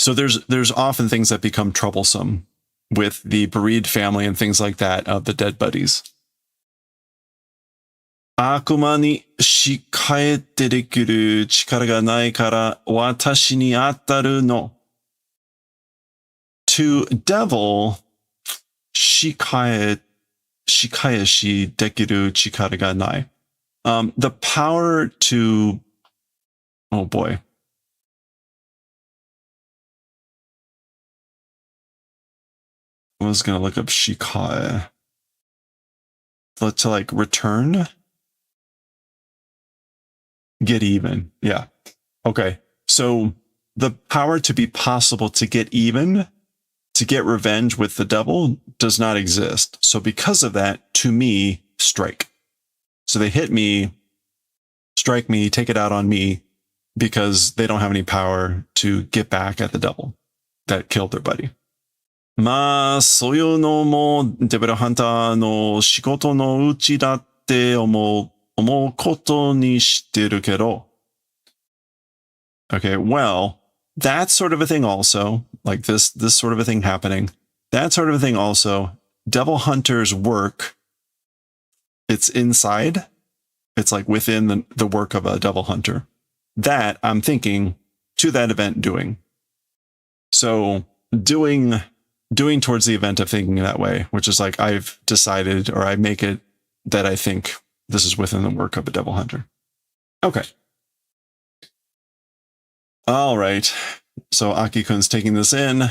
So there's often things that become troublesome with the bereaved family and things like that of the dead buddies. 悪魔に仕えてできる力がないから私に当たるの. To devil, 仕えしできる力がない. The power to, oh boy. I was going to look up shikae. To like return? Get even. Yeah. Okay. So the power to be possible to get even, to get revenge with the devil, does not exist. So because of that, to me, strike. So they hit me, strike me, take it out on me, because they don't have any power to get back at the devil that killed their buddy. まあ、そういうのもデビルハンターの仕事のうちだって思うことにしてるけど. Okay, well, that's sort of a thing also, like this sort of a thing happening. That sort of a thing also, devil hunters work it's inside. It's like within the work of a devil hunter. That I'm thinking to that event doing. So doing towards the event of thinking that way, which is like I've decided, or I make it that I think this is within the work of a devil hunter. Okay. All right. So Aki-kun's taking this in.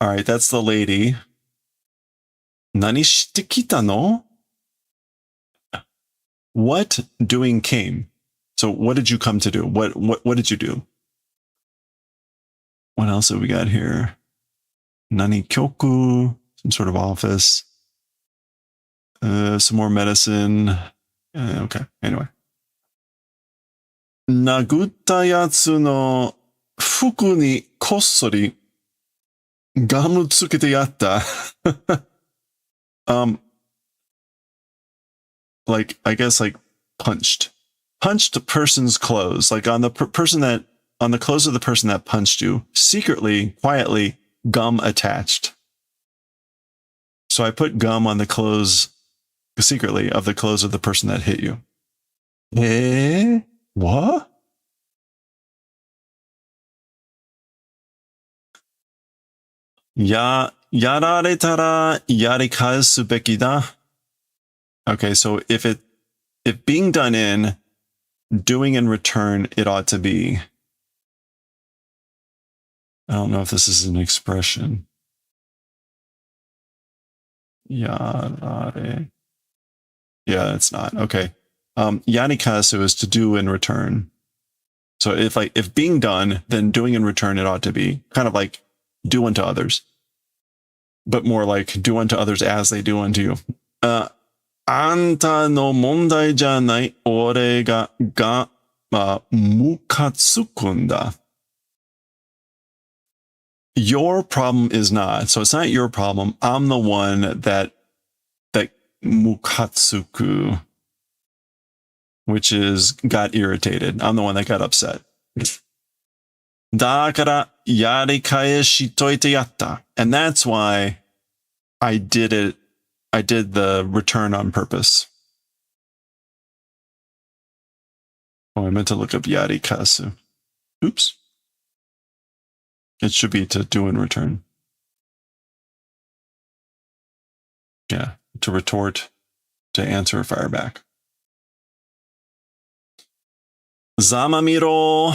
All right, that's the lady. Nani shite kita no? What doing came? So what did you come to do? What did you do? What else have we got here? Nani kyoku, some sort of office. Some more medicine. Okay, anyway. Nagutta yatsu no fuku ni kossori gamu tsukete yatta. Like, I guess like punched a person's clothes, like on the person that, on the clothes of the person that punched you, secretly, quietly, gum attached. So I put gum on the clothes secretly of the clothes of the person that hit you. Eh? What? Yararetara yarikaesu beki da. Okay, so if being done in, doing in return, it ought to be. I don't know if this is an expression. Yarare. Yeah, it's not. Okay. Yanikasu is to do in return. So if being done, then doing in return, it ought to be kind of like do unto others, but more like do unto others as they do unto you. Anta no mondai janai ore ga mukatsukunda. Your problem is not. So it's not your problem. I'm the one that mukatsuku, which is got irritated. I'm the one that got upset. Dakara yarikae shitoite yatta. And that's why I did it. I did the return on purpose. Oh, I meant to look up yarikasu. Oops. It should be to do in return. Yeah, to retort, to answer or fire back. Zamamiro.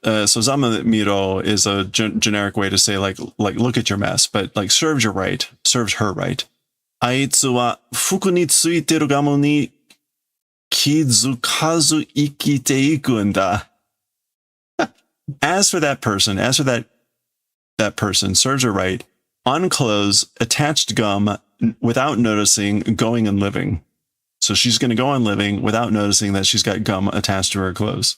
So Zamamiro is a generic way to say like look at your mess, but like serves you right, serves her right. Aitsu wa fuku ni tsuiteru gamu ni kizukazu ikite iku n da. As for that person, that person serves her right, on clothes, attached gum without noticing, going and living. So she's going to go on living without noticing that she's got gum attached to her clothes.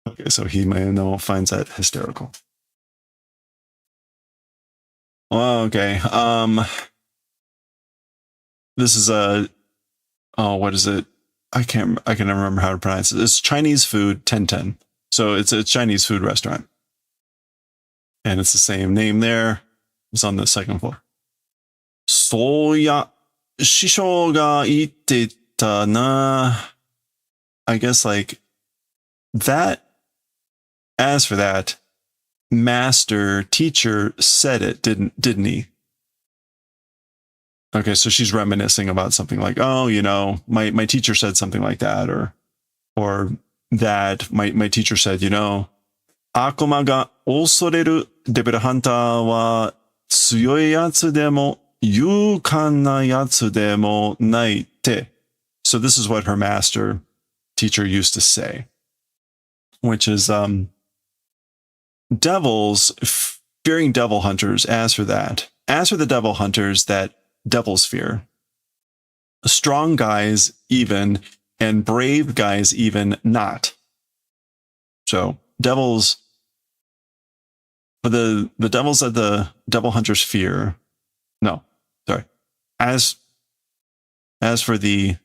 Okay, so Himeno finds that hysterical. Okay, this is a, what is it? I can never remember how to pronounce it. It's Chinese food 1010. So it's a Chinese food restaurant. And it's the same name there. It's on the second floor. Soya shisho ga itteta na. I guess like that. As for that, master teacher said it, didn't he? Okay, so she's reminiscing about something like, oh, you know, my teacher said something like that, or that my teacher said, you know, Akuma ga osoreru devil hunter wa tsuyoi yatsu demo yukan na yatsu demo nai te. So this is what her master teacher used to say, which is devils, fearing devil hunters. As for the devil hunters that devils fear, strong guys even, and brave guys even not. So devils, for the devils that the devil hunters fear, no, sorry. As for the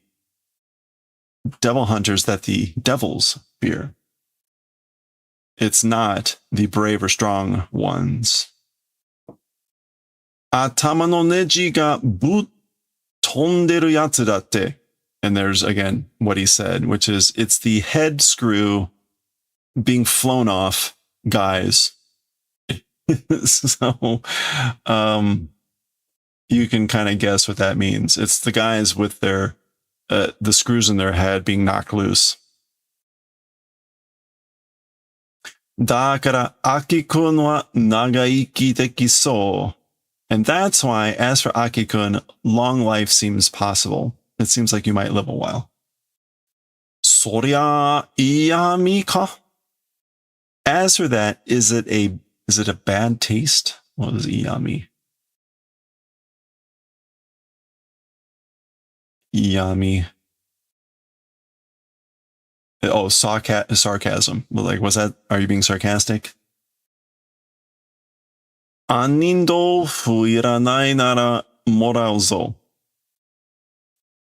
devil hunters that the devils fear, It's not the brave or strong ones. Atama no neji ga bu tonderu yatsu datte. And there's, again, what he said, which is, it's the head screw being flown off guys. So, you can kind of guess what that means. It's the guys with their, the screws in their head being knocked loose. Dakara Aki-kun wa nagaiki dekiso. And that's why, as for Aki-kun, long life seems possible. It seems like you might live a while. Sorya iyami ka? As for that, is it a bad taste? What is iyami? Iyami. Oh, sarcasm. Like, was that, are you being sarcastic? Annin doufu iranai nara morau zo.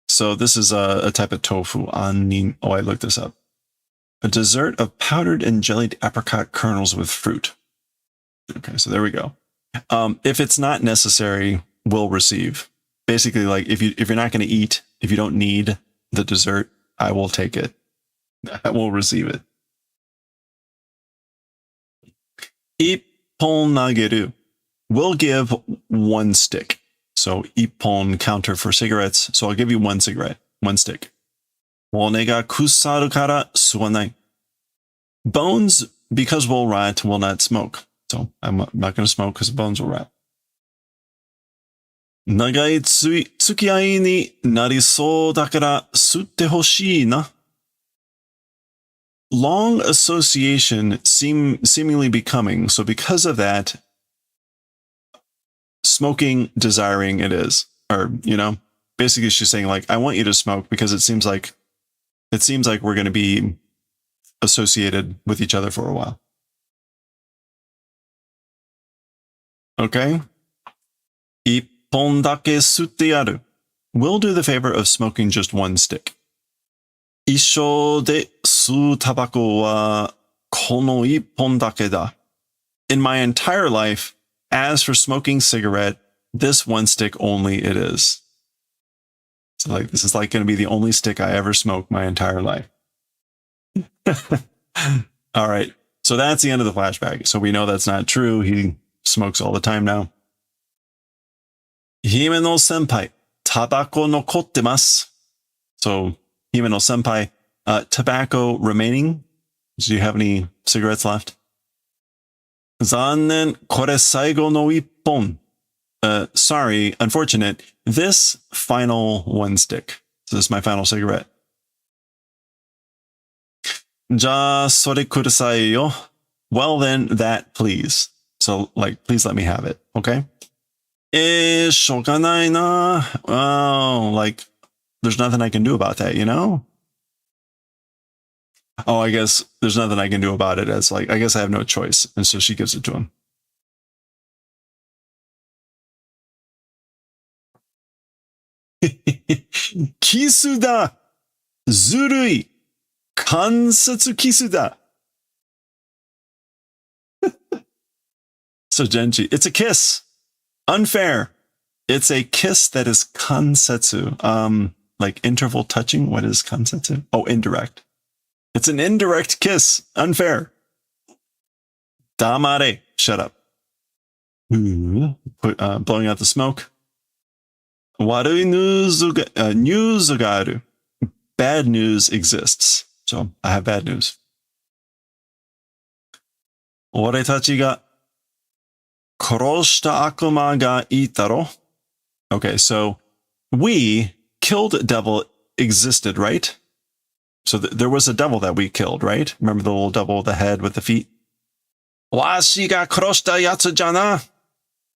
So this is a type of tofu. Annin, oh, I looked this up. A dessert of powdered and jellied apricot kernels with fruit. Okay, so there we go. If it's not necessary, we'll receive. Basically, like, if you're not going to eat, if you don't need the dessert, I will take it. I will receive it. Ippon nageru. We'll give one stick. So ippon, counter for cigarettes. So I'll give you one cigarette, one stick. One ga kusaru kara suwanai. Bones, because will rot, will not smoke. So I'm not going to smoke because the bones will rot. Nagai tsukiai ni narisou dakara sutte hoshii na. Long association seemingly becoming. So because of that, smoking, desiring it is. Or, you know, basically she's saying, like, I want you to smoke because it seems like we're going to be associated with each other for a while. Okay? Ippon dake sutte yaru. We'll do the favor of smoking just one stick. Issho de suu tabako wa kono ippon dake da. In my entire life, as for smoking cigarette, this one stick only it is. So, like, this is like going to be the only stick I ever smoke my entire life. All right. So that's the end of the flashback. So we know that's not true. He smokes all the time now. Hime no senpai, tabako nokotte masu. So Hime no senpai, tobacco remaining. Do you have any cigarettes left? Zannen, kore saigo no ippon. Sorry, unfortunate. This final one stick. So this is my final cigarette. Ja, sore kudasai yo. Well then, that please. So, like, please let me have it, okay? Shoganai na. Well, like, there's nothing I can do about that, you know? Oh, I guess there's nothing I can do about it. As like, I guess I have no choice. And so she gives it to him. Kisu da. Zurui. Kansetsu kisu da. So Genji, it's a kiss. Unfair. It's a kiss that is kansetsu. Like interval touching. What is kansetsu? Oh, indirect. It's an indirect kiss. Unfair. Damare. Shut up. Blowing out the smoke. Warui news ga aru. Bad news exists. So I have bad news. Ore tachi ga koroshita akuma ga itaro. Okay, so we killed devil existed, right? So there was a devil that we killed, right? Remember the little devil with the head with the feet? Washi ga koroshita yatsu jana.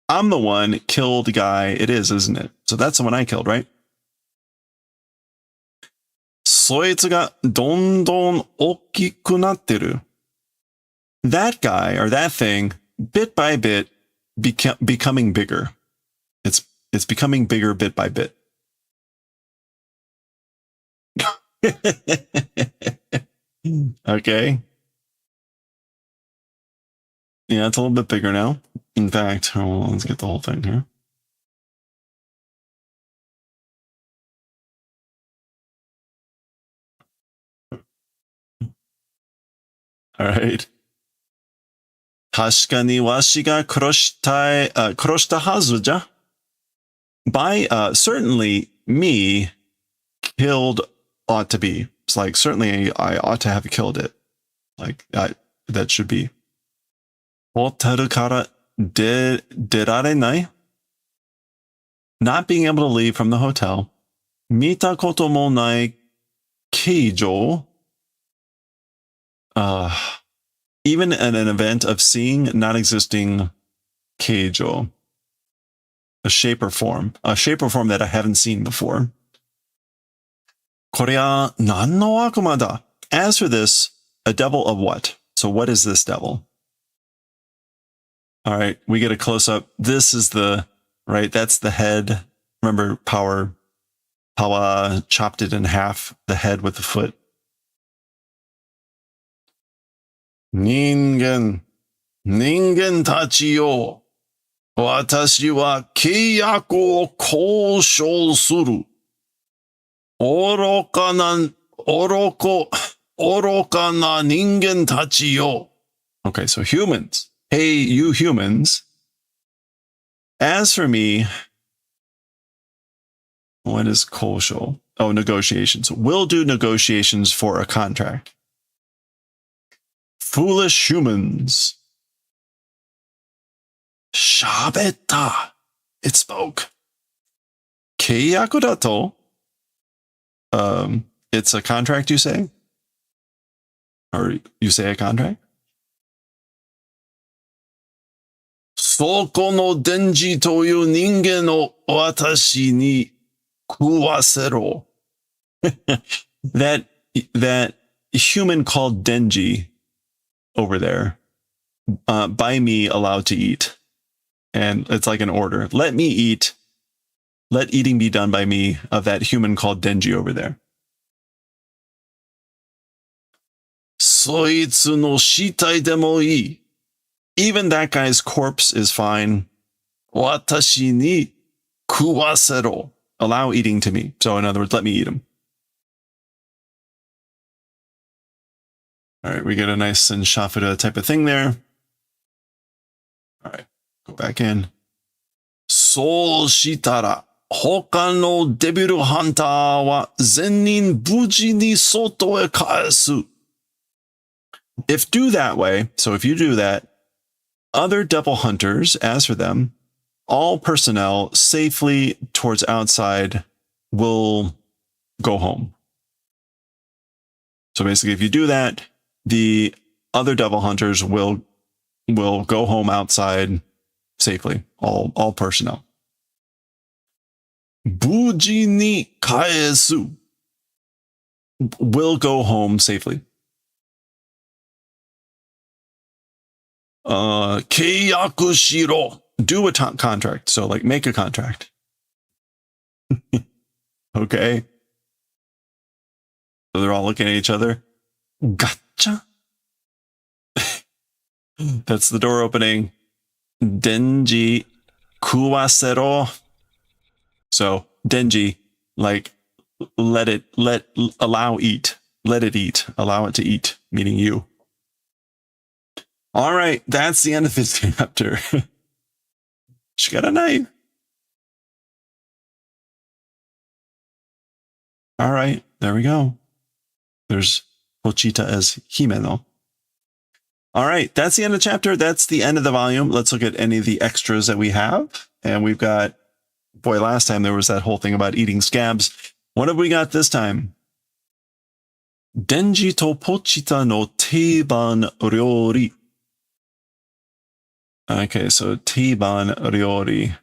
I'm the one killed guy. It is, isn't it? So that's the one I killed, right? Soitsu ga dondon okiku natteru. That guy or that thing, bit by bit, becoming bigger. It's becoming bigger bit by bit. Okay. Yeah, it's a little bit bigger now. In fact, let's get the whole thing here. All right. 確かにわしが殺したはずじゃ. By certainly me killed ought to be. It's like certainly I ought to have killed it. Like that should be. ホテルから出られない? Not being able to leave from the hotel. 見たこともない形状. Even in an event of seeing not existing keijo, a shape or form that I haven't seen before. これは何の悪魔だ? As for this, a devil of what? So what is this devil? All right, we get a close up. This is right, that's the head. Remember, Power chopped it in half, the head with the foot. 人間たちよ。私は契約を交渉する。愚かな人間たちよ。Okay, so humans. Hey, you humans. As for me, what is 交渉? Oh, negotiations. We'll do negotiations for a contract. Foolish humans. 喋った. It spoke. 契約だと? It's a contract, you say? Or you say a contract? そこのデンジという人間を私に食わせろ. That human called Denji over there, by me allowed to eat. And it's like an order. Let me eat. Let eating be done by me of that human called Denji over there. そいつの死体でもいい. Even that guy's corpse is fine. 私に食わせろ. Allow eating to me. So in other words, let me eat him. All right, we get a nice Senshafura type of thing there. All right, go back in. そうしたら、他のデビルハンターは全員無事に外へ返す. If do that way, so if you do that, other devil hunters, as for them, all personnel safely towards outside will go home. So basically, if you do that, the other devil hunters will go home outside safely, all personnel. 無事に返す will go home safely. 契約しろ do a contract. So like make a contract. Okay. So they're all looking at each other. Gotcha. That's the door opening. Denji kuwasero. So Denji, like allow eat. Let it eat. Allow it to eat, meaning you. All right, that's the end of this chapter. She got a knife. All right, there we go. There's Pochita as Himeno. All right, that's the end of the chapter. That's the end of the volume. Let's look at any of the extras that we have. And we've got, boy, last time there was that whole thing about eating scabs. What have we got this time? Denji to Pochita no teiban ryori. Okay, so teiban ryori.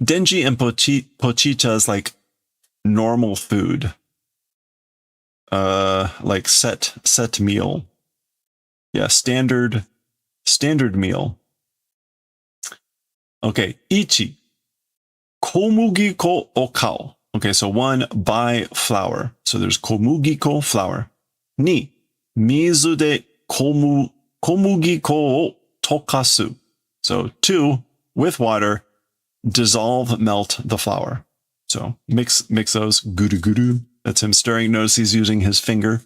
Denji and Pochita's like normal food. Like set meal. Yeah, standard meal. Okay, ichi. Komugiko o kao. Okay, so one, buy flour. So there's komugiko, flour. Ni, mizu de komugiko o tokasu. So to, with water, dissolve, melt the flour. So mix those. Guru guru. That's him stirring. Notice he's using his finger.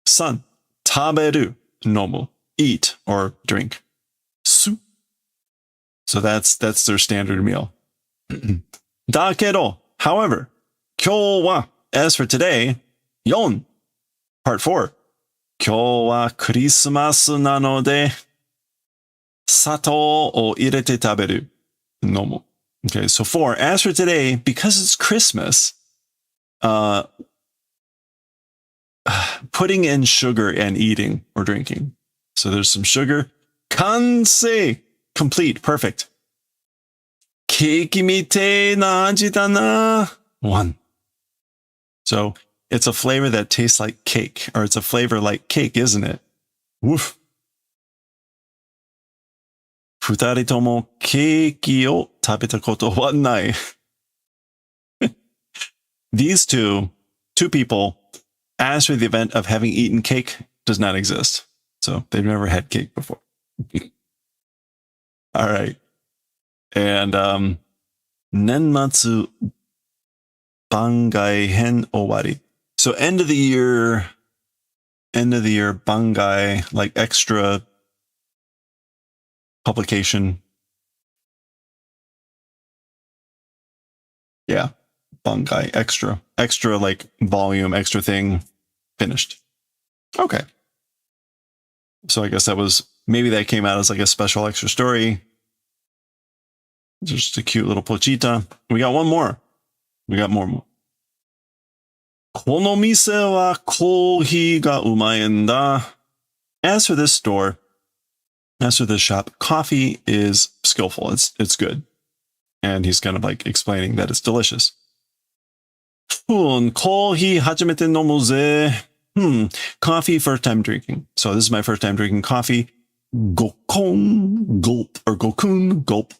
San, taberu, nomu, eat or drink. Su. So that's their standard meal. Dakedo, however, kyou wa, as for today, yon, part 4. Kyou wa Christmasu nanode, sato o irete taberu, nomu. Okay, so 4, as for today, because it's Christmas, putting in sugar and eating or drinking. So there's some sugar. Kansei, complete, perfect. Keiki mite na aji da na. 1. So it's a flavor that tastes like cake, or it's a flavor like cake, isn't it? Woof. 2人ともケーキを食べたことはない。These two people, as for the event of having eaten cake, does not exist. So they've never had cake before. All right. And Nenmatsu Bangai Hen Owari. So end of the year Bangai, like extra publication. Yeah. Bangai, extra like volume, extra thing, finished. Okay. So I guess maybe that came out as like a special extra story. Just a cute little pochita. We got one more. We got more. この店はコーヒーがうまいんだ. As for this store, as for this shop, coffee is skillful. It's good. And he's kind of like explaining that it's delicious. コーヒー初めて飲むぜ. Coffee, first time drinking. So this is my first time drinking coffee. Gokon, gulp, or gokun, gulp.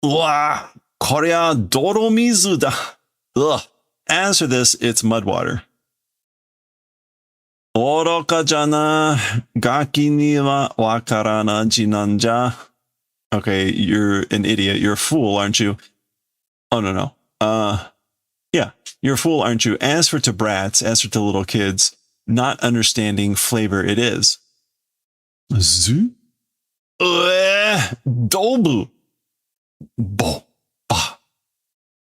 うわ、こりゃ泥水だ. Ugh. As for this, it's mud water. 愚かじゃな。ガキにはわからなじなんじゃ. Okay, you're an idiot. You're a fool, aren't you? Oh, no. Yeah, you're a fool, aren't you? As for to brats, as for to little kids, not understanding flavor it is. Zu? Dobu. Bo. Ba.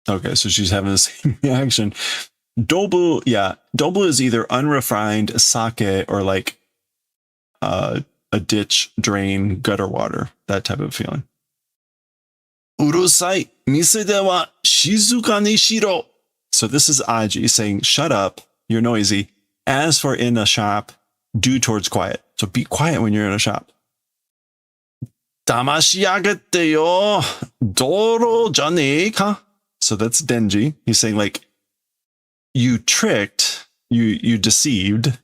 Okay, so she's having the same reaction. Dobu, yeah. Dobu is either unrefined sake or like a ditch, drain, gutter water. That type of feeling. Urusai, mise de wa shizuka ni shiro. So this is Aji saying, shut up, you're noisy. As for in a shop, do towards quiet. So be quiet when you're in a shop. Damashiyagete yo, doro janei ka. So that's Denji. He's saying like, you tricked, you deceived.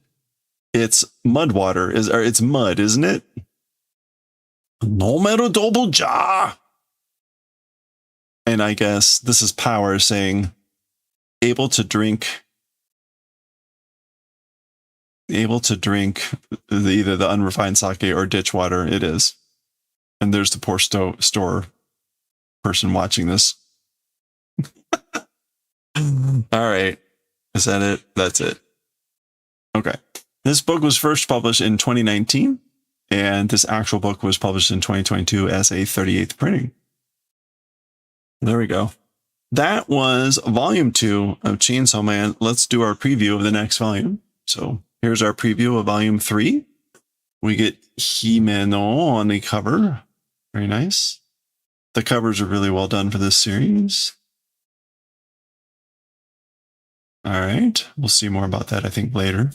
It's mud water, or it's mud, isn't it? Nomeru dobu ja. And I guess this is Power saying, able to drink either the unrefined sake or ditch water. It is. And there's the poor store person watching this. All right. Is that it? That's it. Okay. This book was first published in 2019, and this actual book was published in 2022 as a 38th printing. There we go. That was volume 2 of Chainsaw Man. Let's do our preview of the next volume. So here's our preview of volume 3. We get Himeno on the cover. Very nice. The covers are really well done for this series. All right. We'll see more about that, I think, later.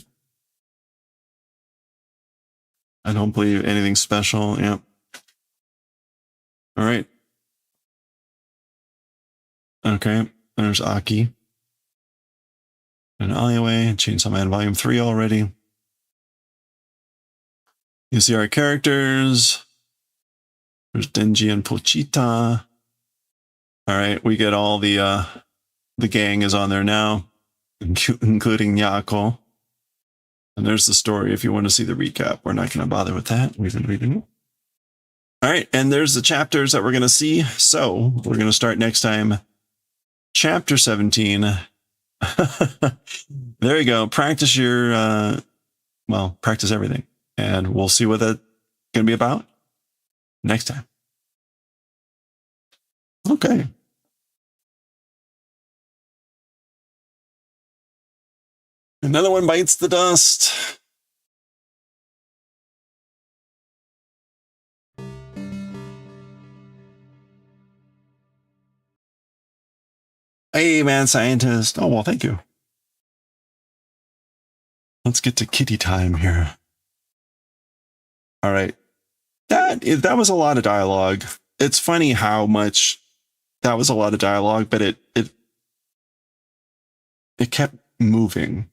I don't believe anything special. Yep. All right. Okay. There's Aki. An alleyway. Chainsaw Man Volume 3 already. You see our characters. There's Denji and Pochita. All right. We get all the gang is on there now, including Yako. And there's the story if you want to see the recap. We're not going to bother with that. We've been reading it. All right, and there's the chapters that we're going to see. So we're going to start next time. Chapter 17. There you go. Practice your, practice everything. And we'll see what that's going to be about next time. Okay. Another one bites the dust. Hey, man, scientist. Oh, well, thank you. Let's get to kitty time here. All right. That was a lot of dialogue. It's funny how much that was a lot of dialogue, but it kept moving.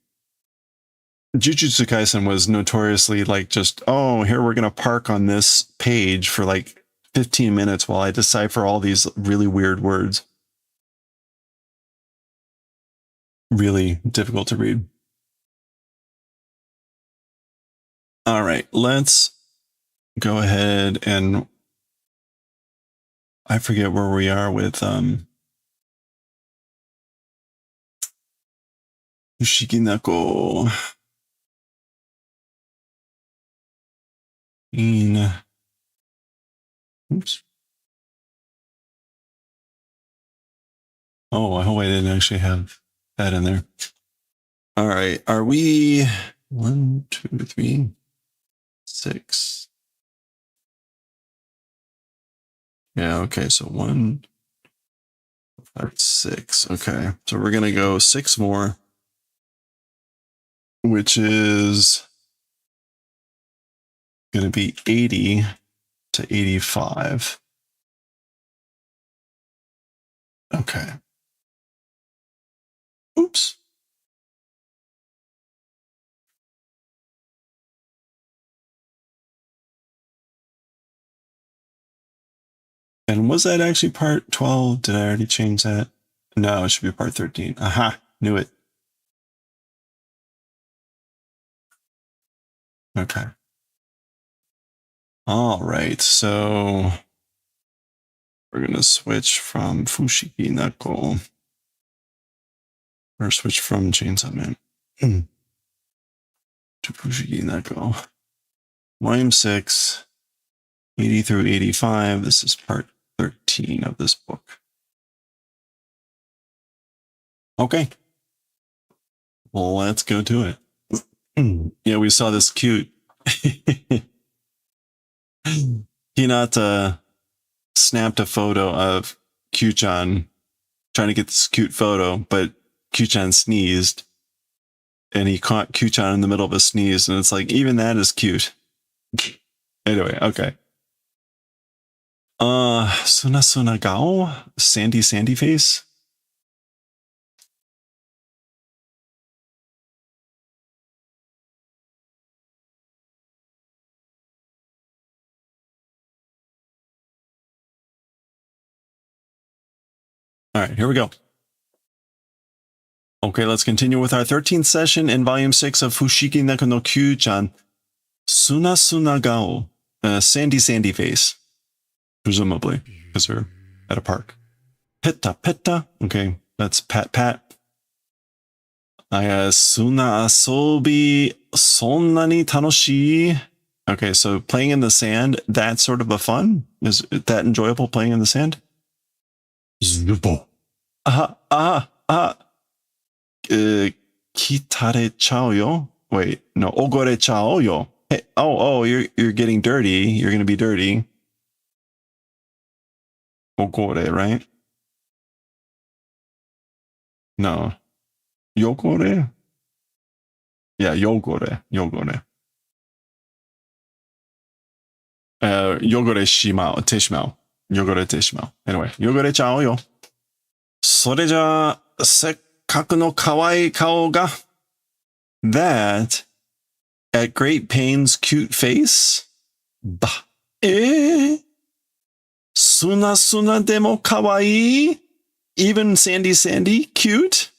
Jujutsu Kaisen was notoriously like just, oh, here we're going to park on this page for like 15 minutes while I decipher all these really weird words. Really difficult to read. All right, let's go ahead and I forget where we are with Ushikinako. Oops. Oh, I hope I didn't actually have that in there. All right, are we 1, 2, 3, 6? Yeah, okay, so 1, 5, 6. Okay, so we're gonna go 6 more, which is gonna be 80 to 85. Okay. Oops. And was that actually part 12? Did I already change that? No, it should be part 13. Aha, knew it. Okay. All right, so we're going to switch from Fushigi Nako. Or switch from Chainsaw Man to Fushigi Nako. Volume 6, 80 through 85. This is part 13 of this book. Okay. Well, let's go to it. Yeah, we saw this cute. Hinata snapped a photo of Kyuu-chan trying to get this cute photo, but Kyuu-chan sneezed and he caught Kyuu-chan in the middle of a sneeze, and it's like, even that is cute. Anyway, okay. Suna Suna Gao? Sandy Face? All right, here we go. Okay, let's continue with our 13th session in Volume 6 of Fushigi Neko no Kyuu-chan. Suna Suna Gao. Sandy Face. Presumably, because they're at a park. Peta. Okay, that's pat. Suna asobi sonnani tanoshii. Okay, so playing in the sand, that's sort of a fun? Is that enjoyable, playing in the sand? Zubo. Kitare chao yo. Wait, no, ogore chao yo. Hey, you're getting dirty. You're gonna be dirty. Ogore, right? No. Yogore? Yeah, yogore. Yogore shimao. Teshimao. Yogore teshimao. Anyway, yogore chao yo. それじゃ、せっかくの可愛い顔が that at great pains cute face? Bah. Suna Suna demo kawaii? Even Sandy cute?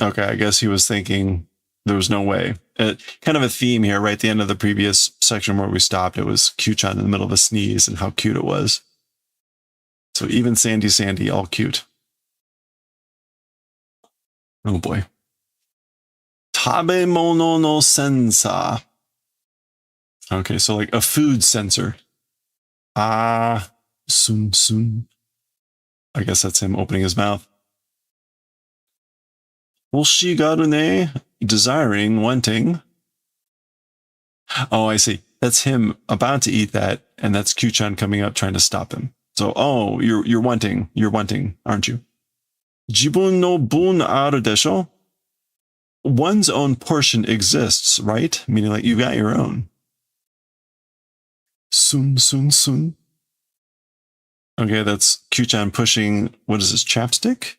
Okay, I guess he was thinking there was no way. Kind of a theme here, right at the end of the previous section where we stopped. It was Kyuu-chan in the middle of a sneeze and how cute it was. So even Sandy, all cute. Oh boy. Tabemono no sensor. Okay, so like a food sensor. Sun. I guess that's him opening his mouth. Hoshigaru ne, desiring, wanting. Oh, I see. That's him about to eat that, and that's Kyuu-chan coming up trying to stop him. So, oh, you're wanting, aren't you? Jibun no bun aru desho? One's own portion exists, right? Meaning like you got your own. Sun. Okay, that's Kyuu-chan pushing, what is this, chapstick?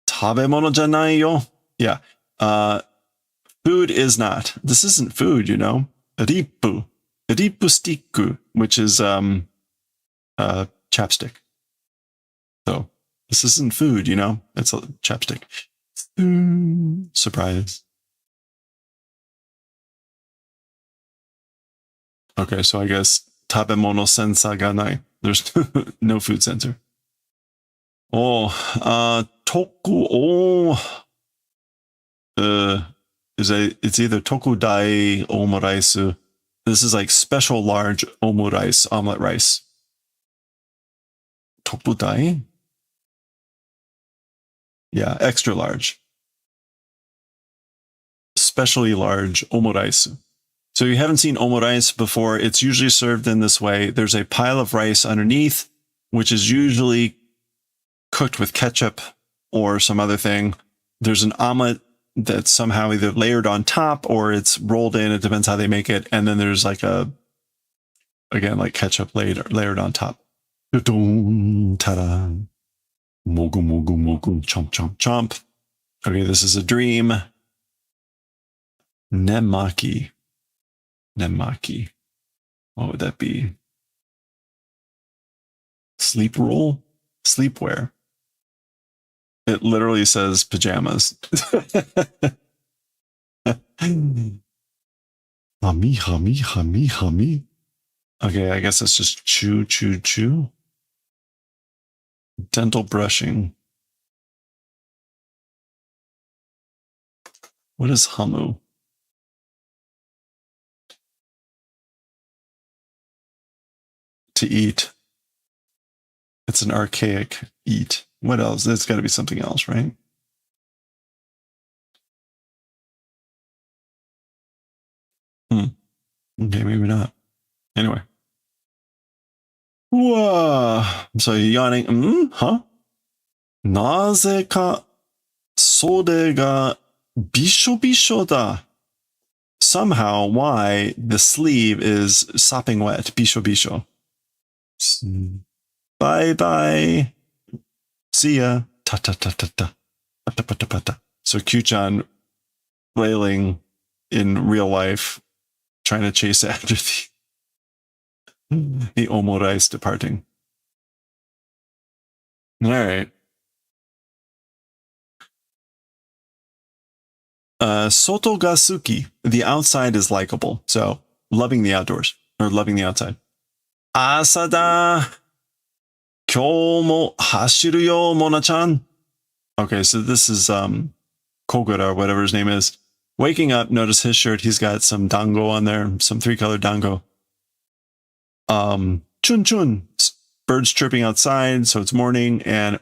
Tabemono janai yo. Yeah. Food is not. This isn't food, you know. Rippu stick, which is chapstick. So this isn't food, you know. It's a chapstick. Surprise. Okay, so I guess tabemono sensor ga nai. There's no food sensor. Oh, toku it's either tokudai omurice. This is like special large omurice, omelet rice. Tokudai? Yeah, extra large. Especially large omurice. So you haven't seen omurice before. It's usually served in this way. There's a pile of rice underneath, which is usually cooked with ketchup or some other thing. There's an omelet that's somehow either layered on top or it's rolled in. It depends how they make it. And then there's like again, like ketchup layered on top. Ta-da. Mogu, chomp. Okay, this is a dream. Nemaki. What would that be? Sleep roll? Sleepwear. It literally says pajamas. Hami. Okay, I guess it's just chew. Dental brushing. What is hamu? To eat. It's an archaic eat. What else? There's got to be something else, right? Okay, maybe not. Anyway. Whoa. So yawning. Huh? Nazeka sore ga bisho da. Somehow, why the sleeve is sopping wet. Bisho. Bye. See ya. Ta. So Kyuu-chan flailing in real life, trying to chase after the omurice departing. All right. Soto ga suki. The outside is likable. So loving the outdoors or loving the outside. Asada. Kyou mo hashiru yo, Mona-chan. Okay, so this is Kogura, whatever his name is. Waking up, notice his shirt, he's got some dango on there, some 3-colored dango. Chun. Birds chirping outside, so it's morning, and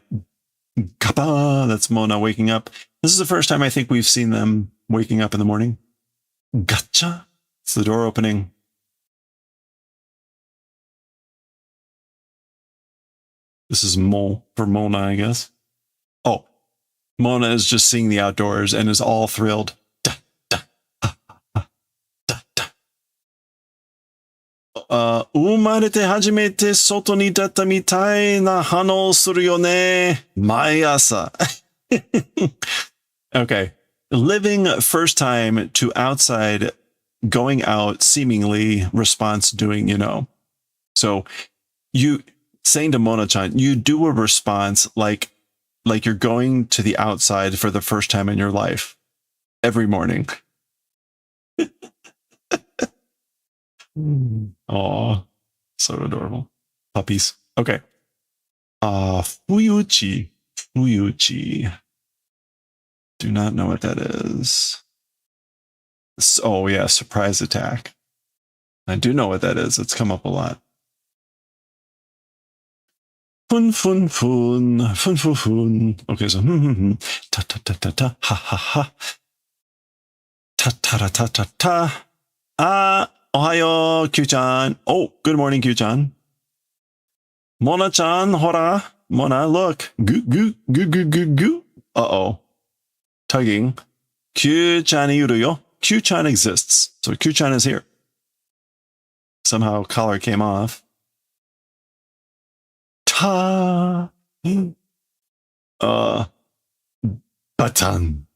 kappa, that's Mona waking up. This is the first time I think we've seen them waking up in the morning. Gotcha. It's the door opening. This is Mo for Mona, I guess. Oh, Mona is just seeing the outdoors and is all thrilled. Umarete hajimete soto ni datta mitai na hano suru yo ne. Maiasa. Okay. Living first time to outside, going out, seemingly response doing, you know. So you saying to Mona-chan, you do a response like like you're going to the outside for the first time in your life every morning. Oh, so adorable. Puppies. Okay. Fuyuchi. Fuyuchi. Do not know what that is. Oh, yeah, surprise attack. I do know what that is. It's come up a lot. Fun, fun, fun. Fun, fun, fun. Okay, so ta ta ta ta ta ha ha ha. Ta ta ta ta ta ta. Ohayo, Kyuu-chan. Oh, good morning, Kyuu-chan. Mona-chan, hora. Mona, look. Goo, goo, goo, goo, goo, goo. Uh-oh. Tugging. Kyuu-chan iruyo. Kyuu-chan exists. So Kyuu-chan is here. Somehow collar came off. Ta. Button.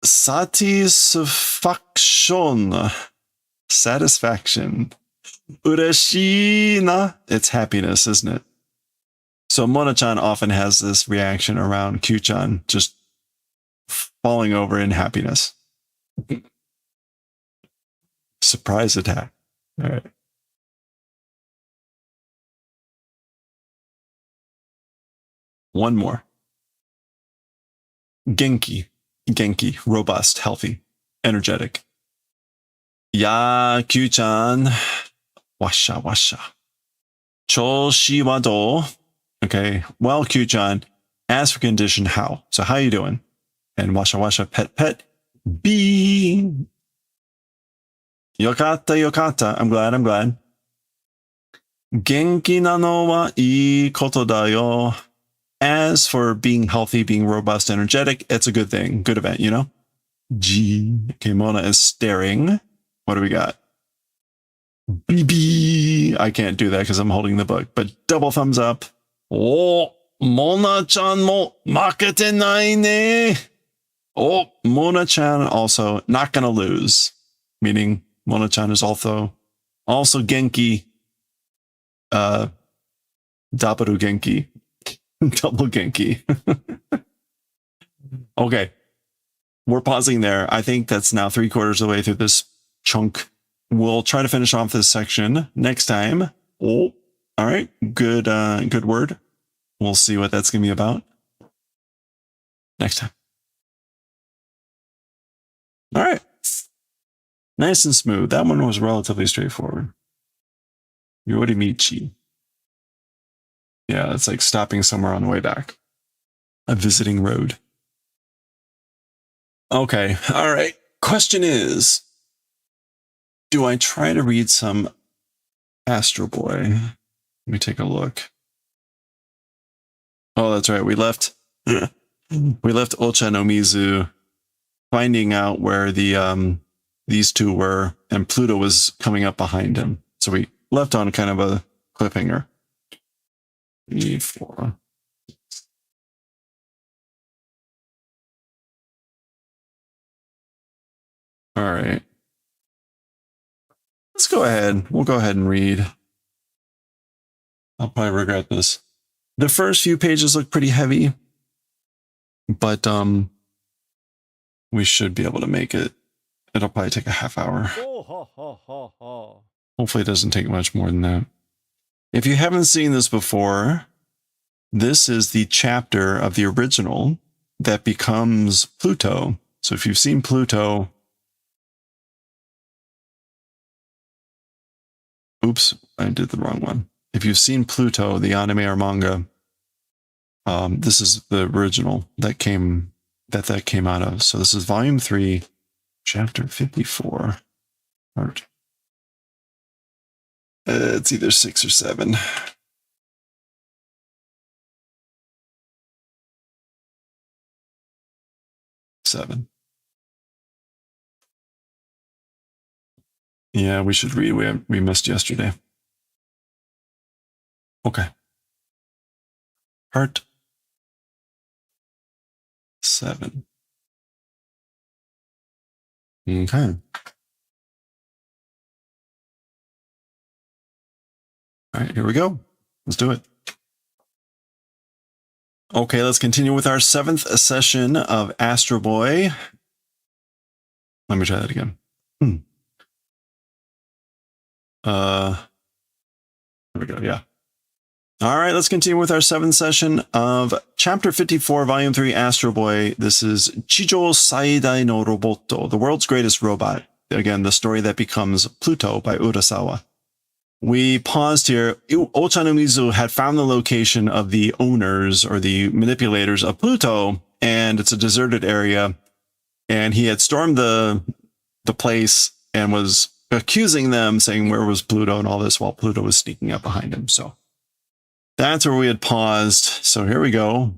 Satisfaction. Satisfaction. Ureshii. It's happiness, isn't it? So Mona-chan often has this reaction around Kyuu-chan just falling over in happiness. Surprise attack. All right. One more. Genki. Genki. Robust, healthy, energetic. Ya, Kyuu-chan. Washa, washa. Choshi wa do. Okay. Well, Kyuu-chan, as for condition, how? So how you doing? And washa, washa, pet, pet. B. Yokata, yokata. I'm glad, I'm glad. Genki nano wa ii koto da yo. As for being healthy, being robust, energetic, it's a good thing. Good event, you know? G. Okay, Mona is staring. What do we got? BB. I can't do that because I'm holding the book, but double thumbs up. Oh, Mona-chan mo makete nai ne. Oh, Mona-chan also not gonna lose. Meaning Mona-chan is also Genki. Dabaru Genki. Double Genki. Okay. We're pausing there. I think that's now 3/4 of the way through this chunk. We'll try to finish off this section next time. Oh, all right. Good word. We'll see what that's going to be about next time. All right. Nice and smooth. That one was relatively straightforward. Yorimichi. Yeah, it's like stopping somewhere on the way back. A visiting road. Okay. All right. Question is, do I try to read some AstroBoy? Let me take a look. Oh, that's right. We left Ocha no Mizu finding out where the these two were, and PLUTO was coming up behind him. So we left on kind of a cliffhanger. 3, 4. All right. Let's go ahead. We'll go ahead and read. I'll probably regret this. The first few pages look pretty heavy, but we should be able to make it. It'll probably take a half hour. Hopefully it doesn't take much more than that. If you haven't seen this before, this is the chapter of the original that becomes PLUTO. So if you've seen PLUTO, oops, I did the wrong one. If you've seen PLUTO, the anime or manga, this is the original that came out of. So this is volume 3, chapter 54. Art. It's either 6 or 7. Seven. Yeah, we should read. We missed yesterday. Okay. Part 7. Okay. All right, here we go. Let's do it. Okay, let's continue with our 7th session of AstroBoy. Let me try that again. There we go, yeah. All right, let's continue with our 7th session of Chapter 54, Volume 3, AstroBoy. This is Chijo Saidai no Roboto, the world's greatest robot. Again, the story that becomes Pluto by Urasawa. We paused here. Ochanomizu had found the location of the owners or the manipulators of Pluto, and it's a deserted area. And he had stormed the place and was accusing them, saying where was Pluto and all this, while Pluto was sneaking up behind him. So that's where we had paused. So here we go.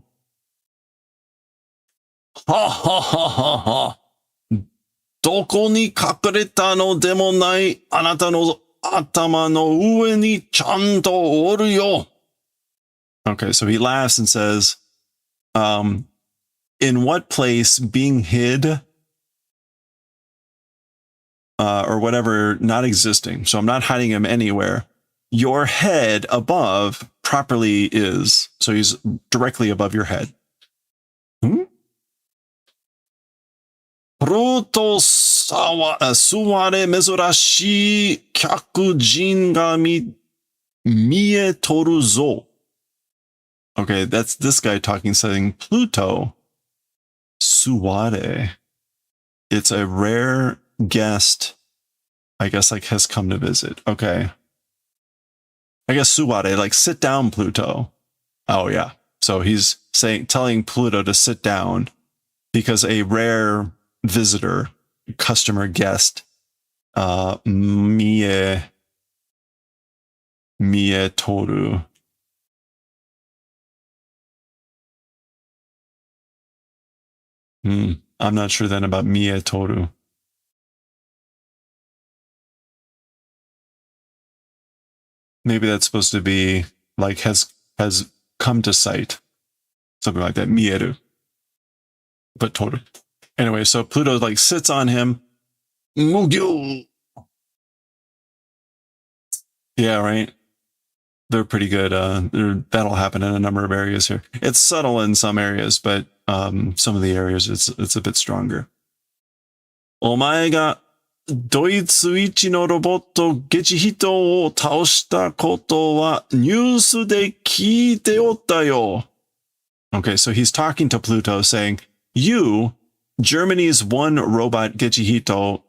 Ha ha ha ha ha. どこに隠れたのでもない、あなたの頭の上にちゃんとおるよ. Okay, so he laughs and says, in what place being hid, or whatever, not existing. So I'm not hiding him anywhere. Your head above properly is. So he's directly above your head. PLUTO suware mezurashi kyakujin ga mietoru zo. Okay, that's this guy talking, saying Pluto suware. It's a rare guest, I guess, like has come to visit. Okay. I guess suware, like sit down, Pluto. Oh yeah. So he's telling Pluto to sit down because a rare visitor, customer, guest, mietoru. I'm not sure then about mietoru. Maybe that's supposed to be like has come to sight. Something like that. Mieru. But toru. Anyway, so Pluto like sits on him. Yeah, right. They're pretty good. That'll happen in a number of areas here. It's subtle in some areas, but some of the areas it's a bit stronger. お前がドイツ一のロボットゲチヒトを倒したことはニュースで聞いておったよ. Okay, so he's talking to Pluto saying, you, Germany's one robot Gechihito,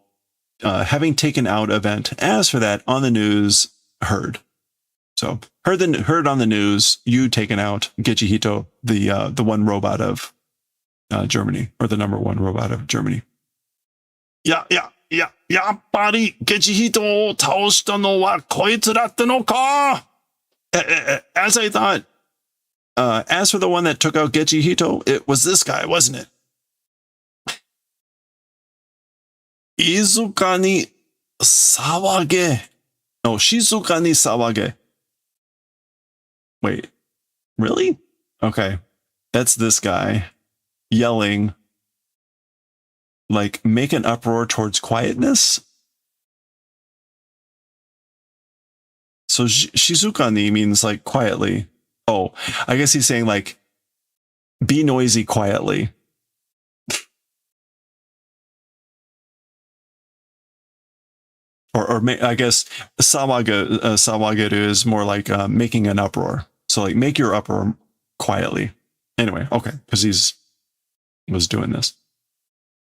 having taken out event. As for that, on the news, heard. So heard on the news, you taken out Gechihito, the one robot of Germany, or the number one robot of Germany. Yeah. やっぱりゲチヒトを倒したのはこいつだったのか? As I thought, as for the one that took out Gechihito, it was this guy, wasn't it? 静かに騒げ. No, 静かに騒げ. Wait, really? Okay, that's this guy yelling, like, make an uproar towards quietness. So shizukani means like quietly. Oh, I guess he's saying like, be noisy quietly. or I guess sawageru is more like making an uproar. So like make your uproar quietly. Anyway, okay, because he's was doing this.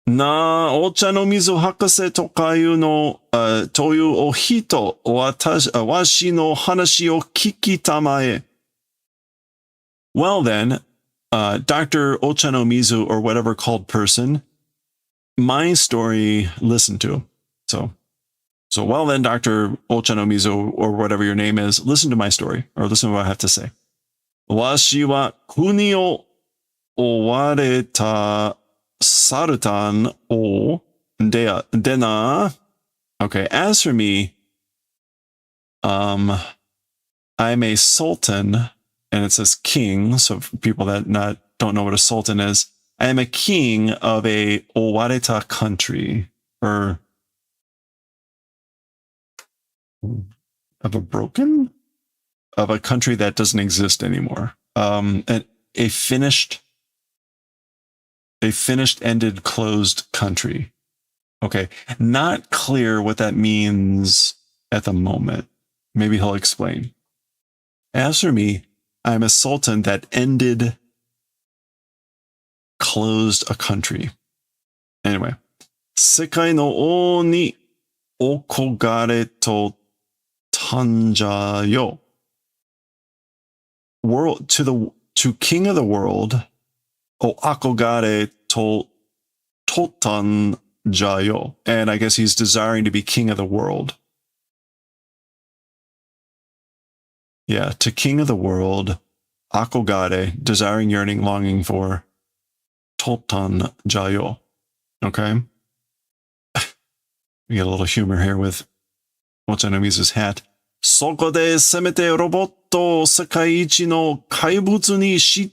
なあ、お茶の水博士とかいうの、というお人、わしの話を聞きたまえ. Well then, Dr. Ochanomizu or whatever called person, my story listen to. So well then, Dr. Ochanomizu or whatever your name is, listen to my story or listen to what I have to say. わしは国を追われた Sartan o dena. Okay, as for me, I'm a sultan, and it says king, so for people that don't know what a sultan is, I am a king of a owareta country, or of a country that doesn't exist anymore. And a finished ended closed country. Okay, not clear what that means at the moment. Maybe he'll explain. As for me, I'm a sultan that ended closed a country. Anyway, 世界の王に憧れとたんじゃよ。World to king of the world, o akogare to totan jayo. And I guess he's desiring to be king of the world. Yeah, to king of the world, akogare, desiring, yearning, longing for, totan jayo. Okay? We get a little humor here with Mochanomizu's hat. そこでせめてロボットを世界一の怪物に仕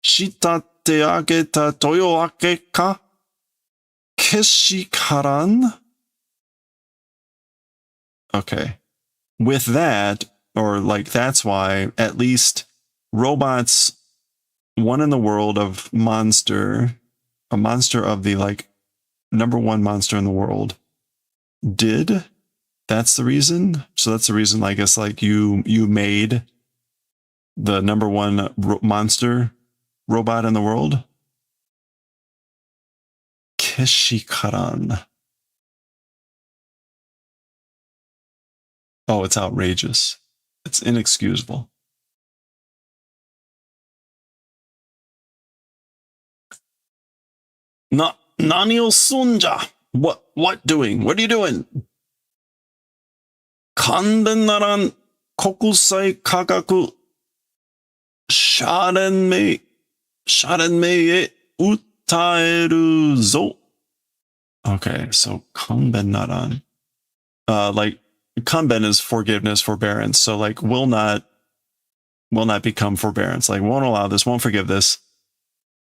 立て上げたというわけかけしからん Okay. With that, or like that's why, at least robots, one in the world of monster, a monster of the like number one monster in the world, did. That's the reason. So that's the reason, I guess, like you made the number one monster robot in the world. Keshikaran. Oh, it's outrageous. It's inexcusable. Nani o sunja? What doing? What are you doing? Kanben naran kokusai kagaku sharenmei e utaeru zo. Okay, so kanben naran. Like kanben is forgiveness, forbearance. So like will not become forbearance. Like won't allow this, won't forgive this.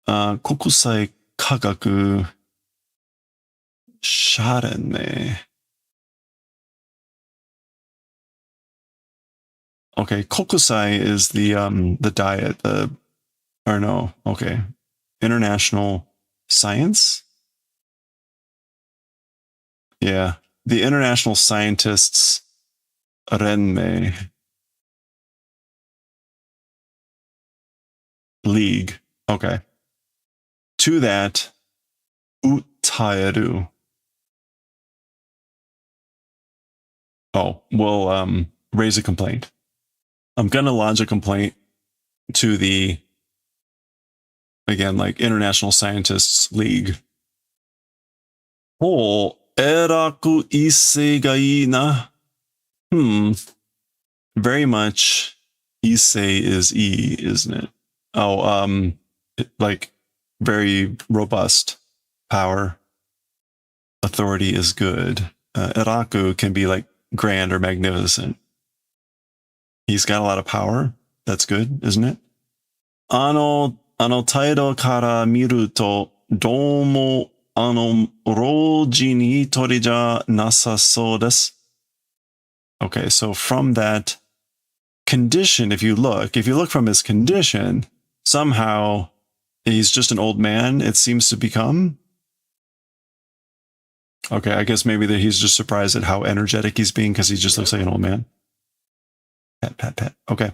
Kokusai kagaku sharenmei. Okay, kokusai is the diet, international science? Yeah, the International Scientists Renmei League. Okay. To that, utaeru. Oh, we'll raise a complaint. I'm going to lodge a complaint to the, again, like International Scientists League. Oh, eraku issei ga ii na. Very much issei is E, isn't it? Oh, like very robust power. Authority is good. Eraku can be like grand or magnificent. He's got a lot of power. That's good, isn't it? Ano taido kara miru to domo roji ni tori ja nasasou desu. Okay, so from that condition, if you look from his condition, somehow he's just an old man, it seems to become. Okay, I guess maybe that he's just surprised at how energetic he's being because he just looks like an old man. Pat. Okay.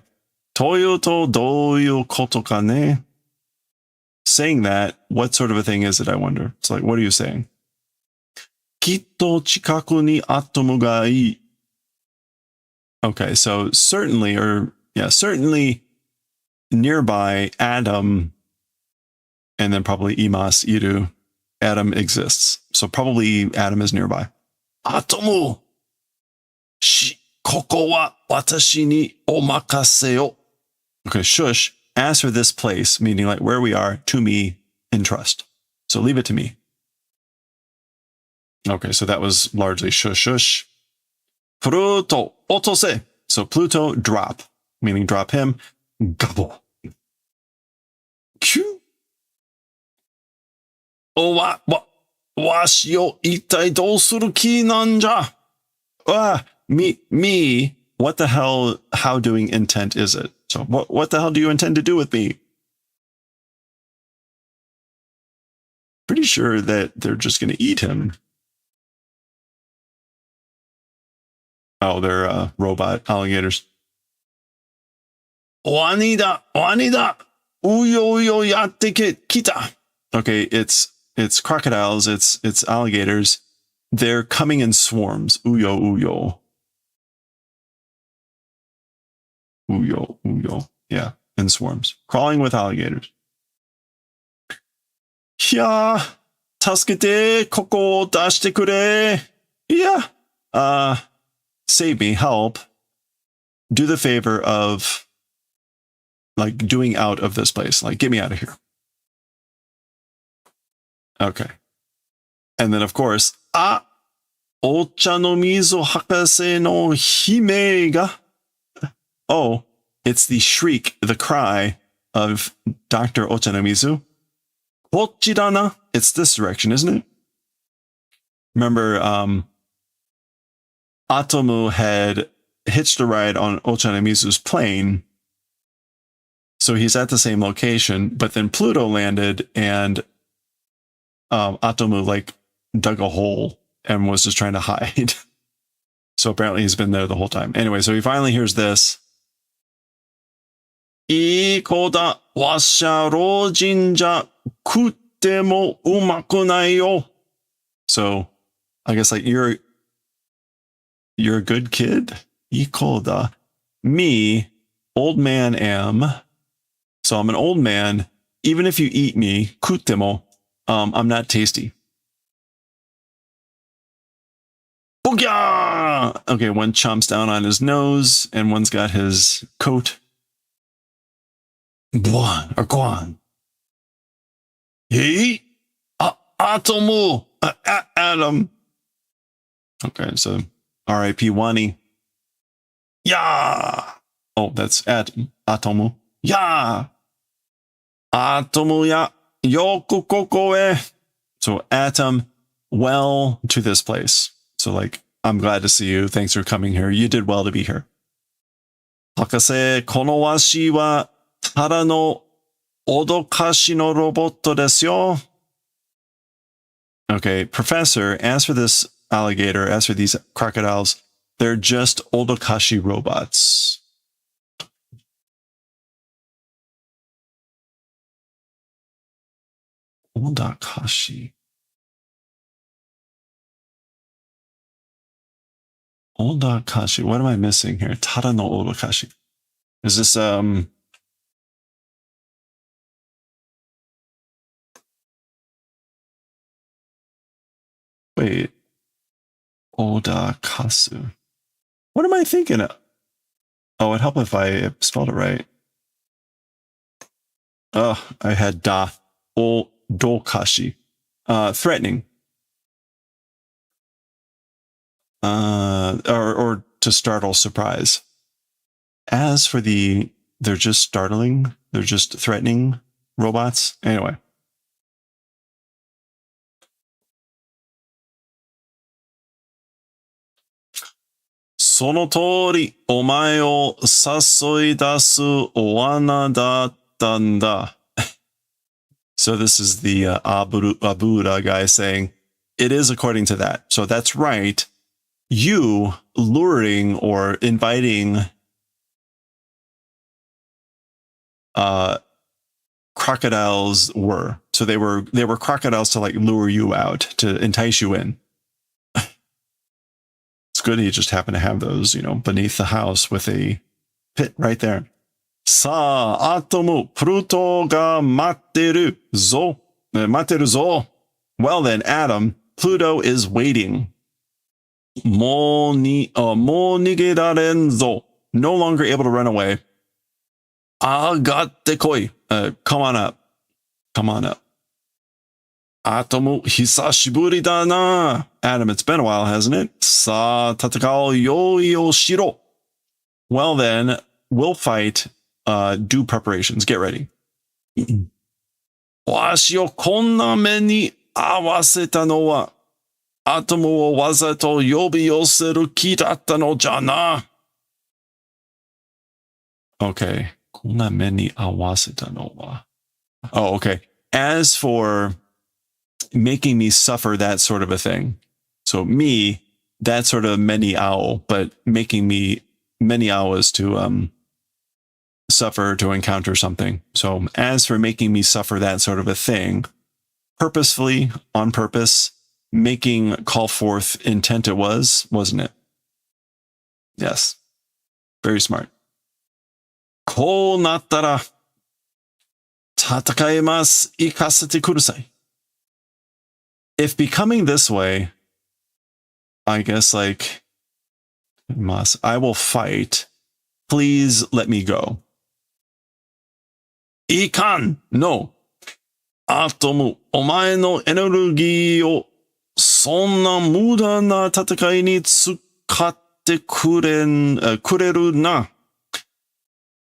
Toyo to doyo koto ka ne? Saying that, what sort of a thing is it, I wonder? It's like, what are you saying? Kitto chikaku ni atomu ga ii. Okay, so certainly nearby Adam, and then probably imas iru, Adam exists. So probably Adam is nearby. Atomu! Koko wa watashi ni omakase yo. Okay, shush. As for this place, meaning like where we are, to me in trust. So leave it to me. Okay, so that was largely shush. PLUTO otose. So PLUTO drop, meaning drop him. Gobble. Q. O washi yo itai dou suru ki nan ja? Me, what the hell, how doing intent is it? So what the hell do you intend to do with me? pretty sure that they're just going to eat him. Oh, they're robot alligators. Wani da, wani da, uyo uyo yatte kita. Okay, it's crocodiles, it's alligators. They're coming in swarms. Uyo uyo. Uyo uyo. Yeah, in swarms. Crawling with alligators. Yeah. Tasukete, koko dashite kure. Yeah. Save me, help. Do the favor of like doing out of this place. Like, get me out of here. Okay. And then of course, Ocha no mizu hakase no hime ga. Oh, it's the shriek, the cry of Dr. Ocha no mizu. Kochirana. It's this direction, isn't it? Remember, Atomu had hitched a ride on Ochanamizu's plane. So he's at the same location, but then Pluto landed and Atomu like dug a hole and was just trying to hide. So apparently he's been there the whole time. Anyway, so he finally hears this. Ikoda washa ro jinja kutte mo umaku nai yo. So I guess like you're a good kid. Ikoda. Me, old man am. So I'm an old man. Even if you eat me, kuttemo, I'm not tasty. Booyah! Okay, one chomps down on his nose, and one's got his coat. Guan or Guan. Hey, Atomu, Adam. Okay, so R.I.P. Wani. Yeah. Oh, that's Atomu. Yeah. Atomu ya yoku koko e. So Atom, well to this place. So like, I'm glad to see you. Thanks for coming here. You did well to be here. Hakase, kono washi wa tara no odokashi no robotto desu yo. Okay, Professor, as for this alligator, as for these crocodiles, they're just odokashi robots. Odokashi. Odokashi. What am I missing here? Tara no odokashi. Is this wait. Odakasu. What am I thinking of? Oh, it'd help if I spelled it right. Oh, I had da. Odokashi. Threatening. Or to startle, surprise. As for they're just startling, they're just threatening robots. Anyway. Sono tori, omae o sasoi dasu owana dattan da. So this is the Abura guy saying, it is according to that. So that's right. You luring or inviting crocodiles were. So they were crocodiles to like lure you out, to entice you in. It's good he just happened to have those, beneath the house with a pit right there. Sa atomu Pluto ga matteru zo. Matteru zo. Well then, Adam, Pluto is waiting. Mo nigedaren zo. No longer able to run away. Agatte koi. Come on up. Come on up. Atomu hisashiburi da na. Adam, it's been a while, hasn't it? Sa tatakao yo shiro. Well then, we'll fight. Do preparations. Get ready. Washi o konna me ni awaseta no wa Atomu o wazato yobi yoseru ki datta no ja na. Okay. Konna me ni awaseta no wa. Oh, okay. As for making me suffer that sort of a thing. So me, that sort of many ao, but making me many hours to suffer, to encounter something. So as for making me suffer that sort of a thing, purposefully, on purpose, making call forth intent it was, wasn't it? Yes. Very smart. こうなったら戦えます。行かせてください. If becoming this way, I guess like, I will fight. Please let me go. いかん No. アトム、お前のエネルギーをそんな無駄な戦いに使ってくれるな.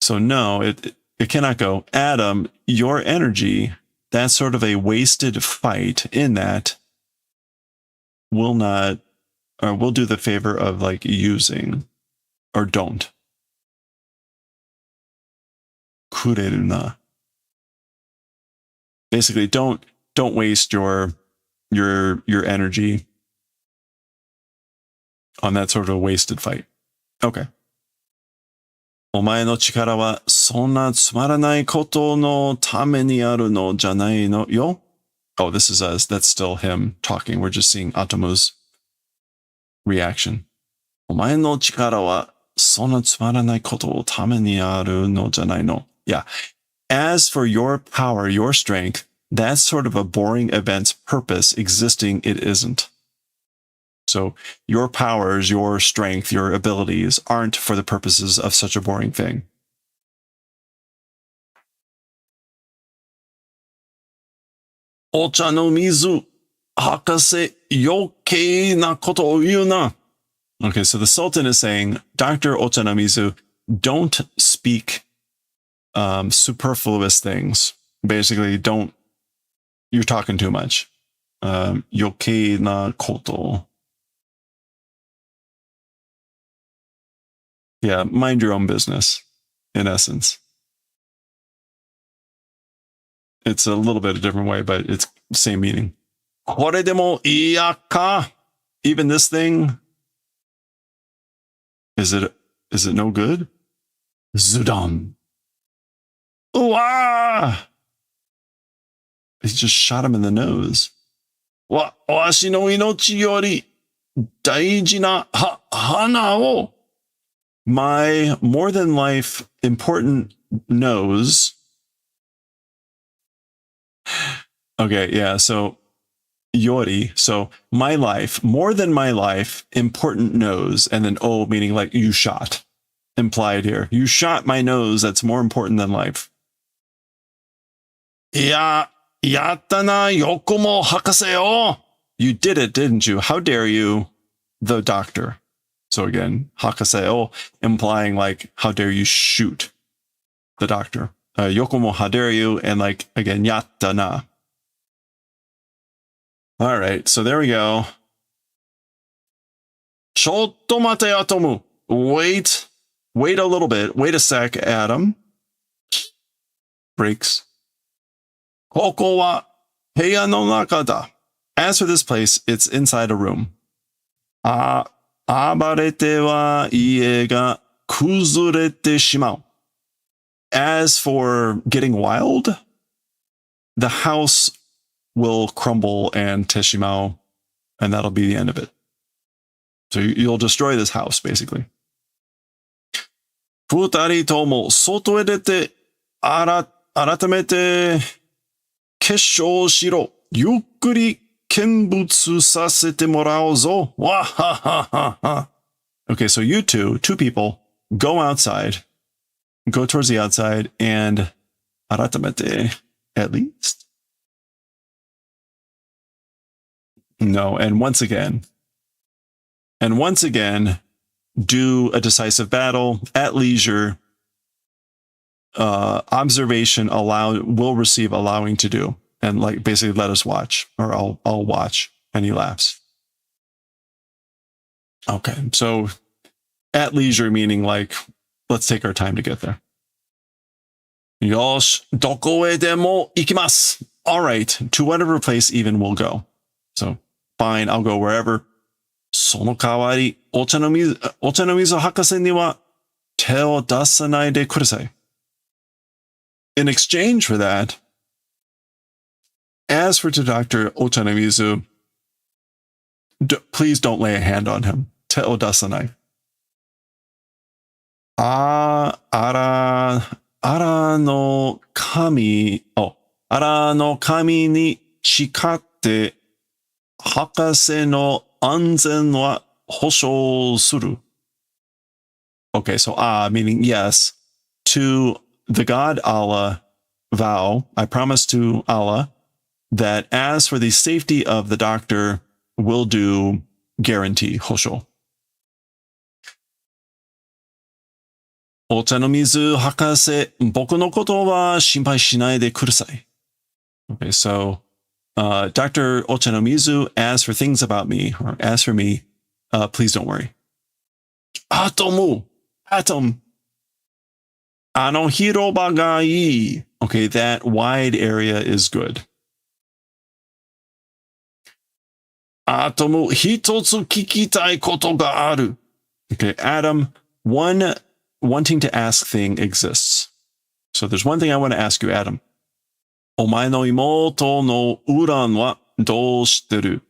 So no, it cannot go. Adam, your energy, that's sort of a wasted fight in that will not, or will do the favor of like using, or don't. くれるな. Basically, don't waste your energy on that sort of wasted fight. Okay. お前の力はそんなつまらないことのためにあるのじゃないのよ? Oh, this is us. That's still him talking. We're just seeing Atomu's reaction. お前の力はそんなつまらないことのためにあるのじゃないの? Yeah. As for your power, your strength, that's sort of a boring event's purpose. Existing, it isn't. So your powers, your strength, your abilities aren't for the purposes of such a boring thing. Ocha no mizu, hakase yokkei na koto o iu na. Okay, so the Sultan is saying, Dr. Ocha no mizu, don't speak superfluous things. Basically, you're talking too much. Yokkei na koto. Yeah, mind your own business, in essence. It's a little bit a different way, but it's same meaning. これでもいいやか? Even this thing, is it no good? Zudam. Ooh-ah! He just shot him in the nose. わしの命より大事な花を My more than life important nose. Okay, yeah, so Yori, so my life, more than my life, important nose, and then oh, meaning like you shot. Implied here. You shot my nose, that's more important than life. Ya, yatta na yoko mo hakase yo. You did it, didn't you? How dare you, the doctor? So again, hakaseo, implying like, how dare you shoot the doctor. Yokomo, how dare you, and like, again, yatta na. All right, so there we go. Chotto mate, Atomu. Wait a little bit. Wait a sec, Adam. Breaks. Koko wa heiya no naka da. As for this place, it's inside a room. 暴れては家が崩れてしまう. As for getting wild, the house will crumble and teshimao, and that'll be the end of it. So you'll destroy this house, basically. 二人とも外へ出て、改めて決勝しろ。ゆっくり Okay, so you two people, go outside, go towards the outside, and aratamete, at least? No, and once again, do a decisive battle at leisure. Observation will receive allowing to do. And like basically let us watch, or I'll watch. And he laughs. Okay, so at leisure meaning like let's take our time to get there. Yosh, doko e demo ikimasu. all right, to whatever place even we'll go. So fine, I'll go wherever. その代わり、お茶の水博士には手を出さないでください。In exchange for that, as for to Dr. Ochanomizu, please don't lay a hand on him. 手を出さない。あらの神に誓って博士の安全は保証する。Okay, so meaning yes, to the God Allah vow, I promise to Allah that as for the safety of the doctor, we'll do guarantee, 保証。お茶の水博士、僕のことは心配しないでください。Okay, so Dr. Ochanomizu, as for things about me, or as for me, please don't worry. Atom. あの広場がいい. Okay, that wide area is good. Atom, 一つ聞きたいことがある. Okay, Adam, one wanting to ask thing exists. So there's one thing I want to ask you, Adam. お前の妹のウランはどうしてる?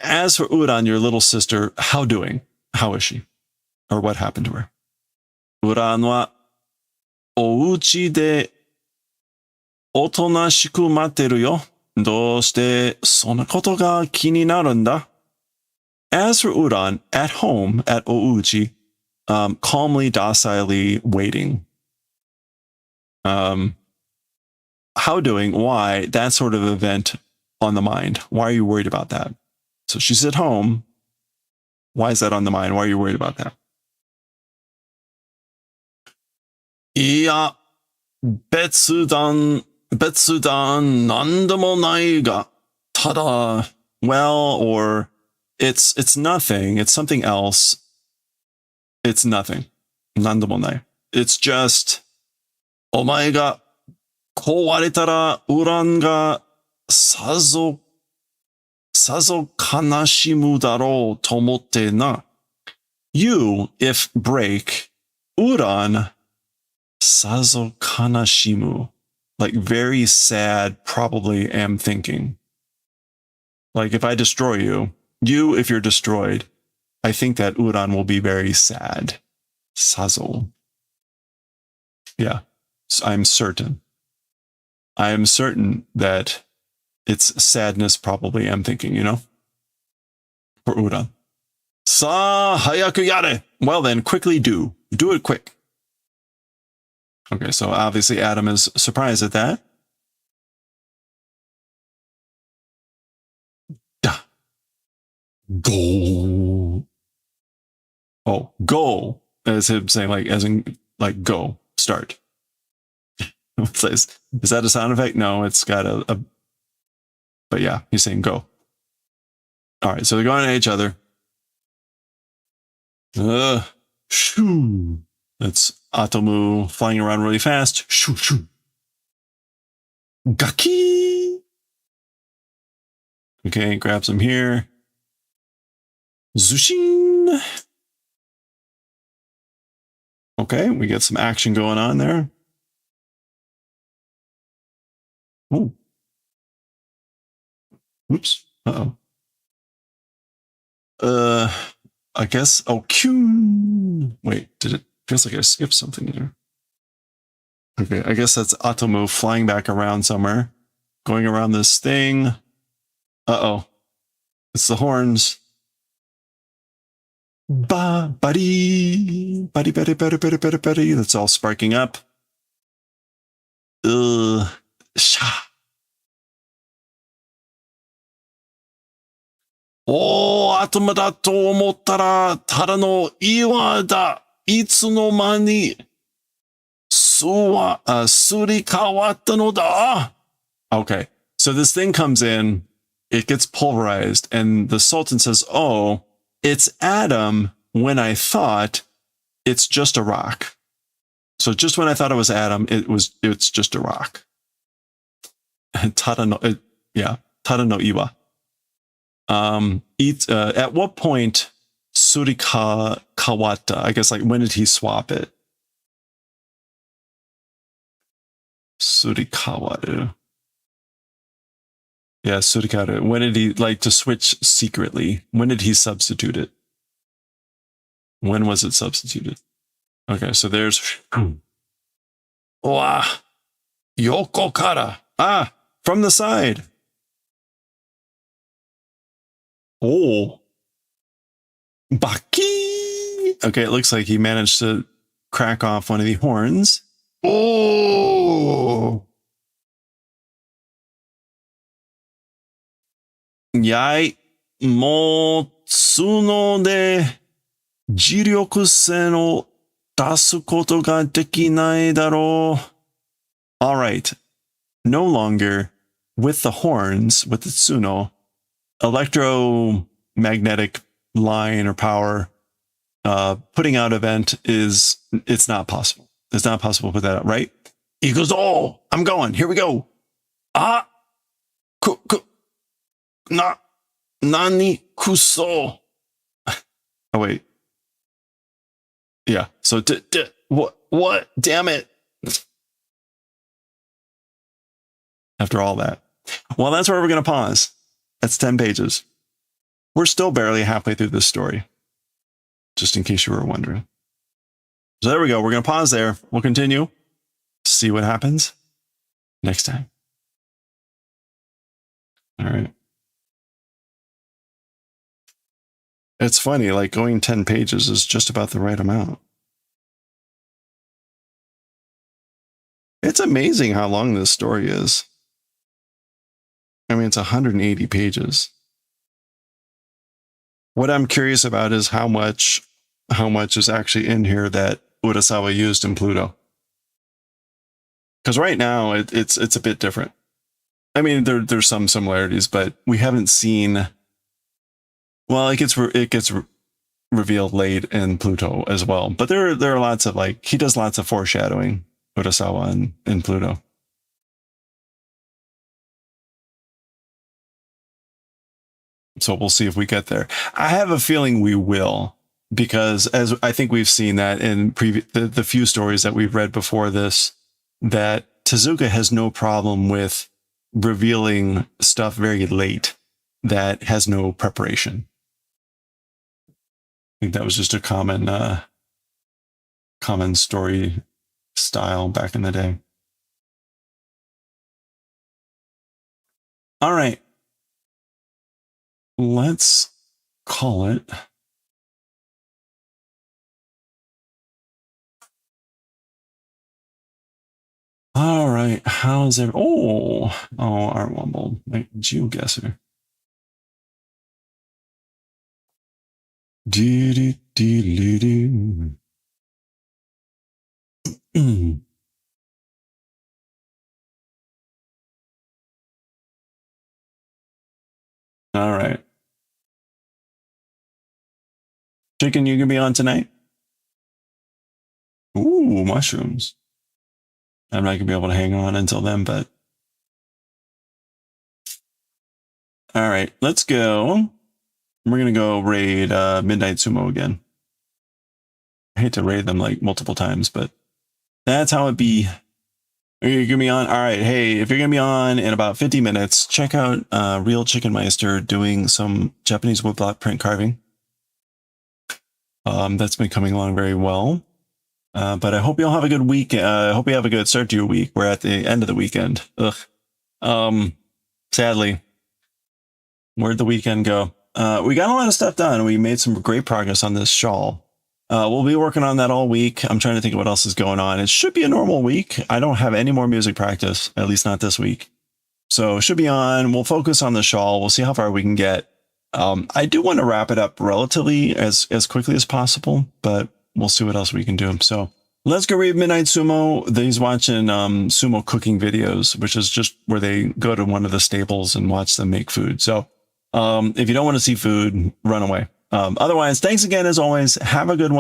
As for Uran, your little sister, how doing? How is she? Or what happened to her? Uran はお家でおとなしく待ってるよ。どうしてそんなことが気になるんだ? As for Uran, at home at Ouchi, calmly, docilely waiting. How doing? Why? That sort of event on the mind. Why are you worried about that? So she's at home. Why is that on the mind? Why are you worried about that? いや、別段なんでもないが、ただ、well, or it's nothing. It's something else. It's nothing. なんでもない. It's just, お前が壊れたらウランがさぞ悲しむだろうと思ってな. You, if break, Uran, さぞ悲しむ. Like very sad, probably am thinking. Like if I destroy you, if you're destroyed, I think that Uran will be very sad. Sazo. Yeah, I'm certain. I am certain that it's sadness, probably am thinking, you know? For Uran. Sa hayaku yare. Well then, quickly do. Do it quick. Okay, so obviously Adam is surprised at that. Go. Oh, go. As him saying, like, as in, like, go. Start. Is that a sound effect? No, it's got a but yeah, he's saying go. All right, so they're going at each other. Shoo. That's Atomu flying around really fast. Shoo, shoo. Gaki. Okay, grabs him here. Zushin. Okay, we get some action going on there. Ooh. Oops. Uh-oh. I guess, Q. Wait, did it? Feels like I skipped something here. Okay, I guess that's Atomu flying back around somewhere. Going around this thing. Uh-oh. It's the horns. Buddy. That's all sparking up. Sha. Oh, Atomu だと思ったら、ただの岩だ。いつの間に、すり替わったのだ。Okay, so this thing comes in, it gets pulverized, and the Sultan says, oh, it's Adam when I thought it's just a rock. So just when I thought it was Adam, it's just a rock. Tada no, yeah, Tada no Iwa. At what point Surika Kawata? I guess like when did he swap it? Surikawaru. Yeah, Surikawaru. When did he like to switch secretly? When did he substitute it? When was it substituted? Okay, so there's Wa Yoko Kara. Ah, from the side. Oh. Baki. Okay, it looks like he managed to crack off one of the horns. Oh. Yai mo tsuno de jiryoku sen o dasu koto ga dekinai daro. All right. No longer with the horns, with the tsuno, electromagnetic line or power, putting out event it's not possible. It's not possible to put that out, right? He goes, oh, I'm going. Here we go. Ah, nani kuso. Oh, wait. Yeah. So, what? Damn it. After all that. Well, that's where we're going to pause. That's 10 pages. We're still barely halfway through this story, just in case you were wondering. So there we go. We're going to pause there. We'll continue. See what happens next time. All right. It's funny, like going 10 pages is just about the right amount. It's amazing how long this story is. I mean, it's 180 pages. What I'm curious about is how much is actually in here that Urasawa used in PLUTO. Because right now it's a bit different. I mean, there's some similarities, but we haven't seen. Well, it gets revealed late in PLUTO as well. But there are lots of like he does lots of foreshadowing, Urasawa in PLUTO. So we'll see if we get there. I have a feeling we will, because as I think we've seen that in the few stories that we've read before this, that Tezuka has no problem with revealing stuff very late that has no preparation. I think that was just a common story style back in the day. All right. Let's call it. All right. How's it? Oh, Art Wumble, geoguesser. All right. Chicken, you gonna be on tonight? Ooh, mushrooms. I'm not gonna be able to hang on until then, but all right, let's go. We're gonna go raid Midnight Sumo again. I hate to raid them like multiple times, but that's how it be. Are you gonna be on? All right, hey, if you're gonna be on in about 50 minutes, check out Real Chicken Meister doing some Japanese woodblock print carving. That's been coming along very well. But I hope you all have a good week. I hope you have a good start to your week. We're at the end of the weekend. Ugh. Sadly, where'd the weekend go? We got a lot of stuff done. We made some great progress on this shawl. We'll be working on that all week. I'm trying to think of what else is going on. It should be a normal week. I don't have any more music practice, at least not this week. So it should be on. We'll focus on the shawl. We'll see how far we can get. I do want to wrap it up relatively as quickly as possible, but we'll see what else we can do. So let's go read Midnight Sumo. He's watching sumo cooking videos, which is just where they go to one of the stables and watch them make food. So if you don't want to see food, run away. Otherwise, thanks again, as always. Have a good one.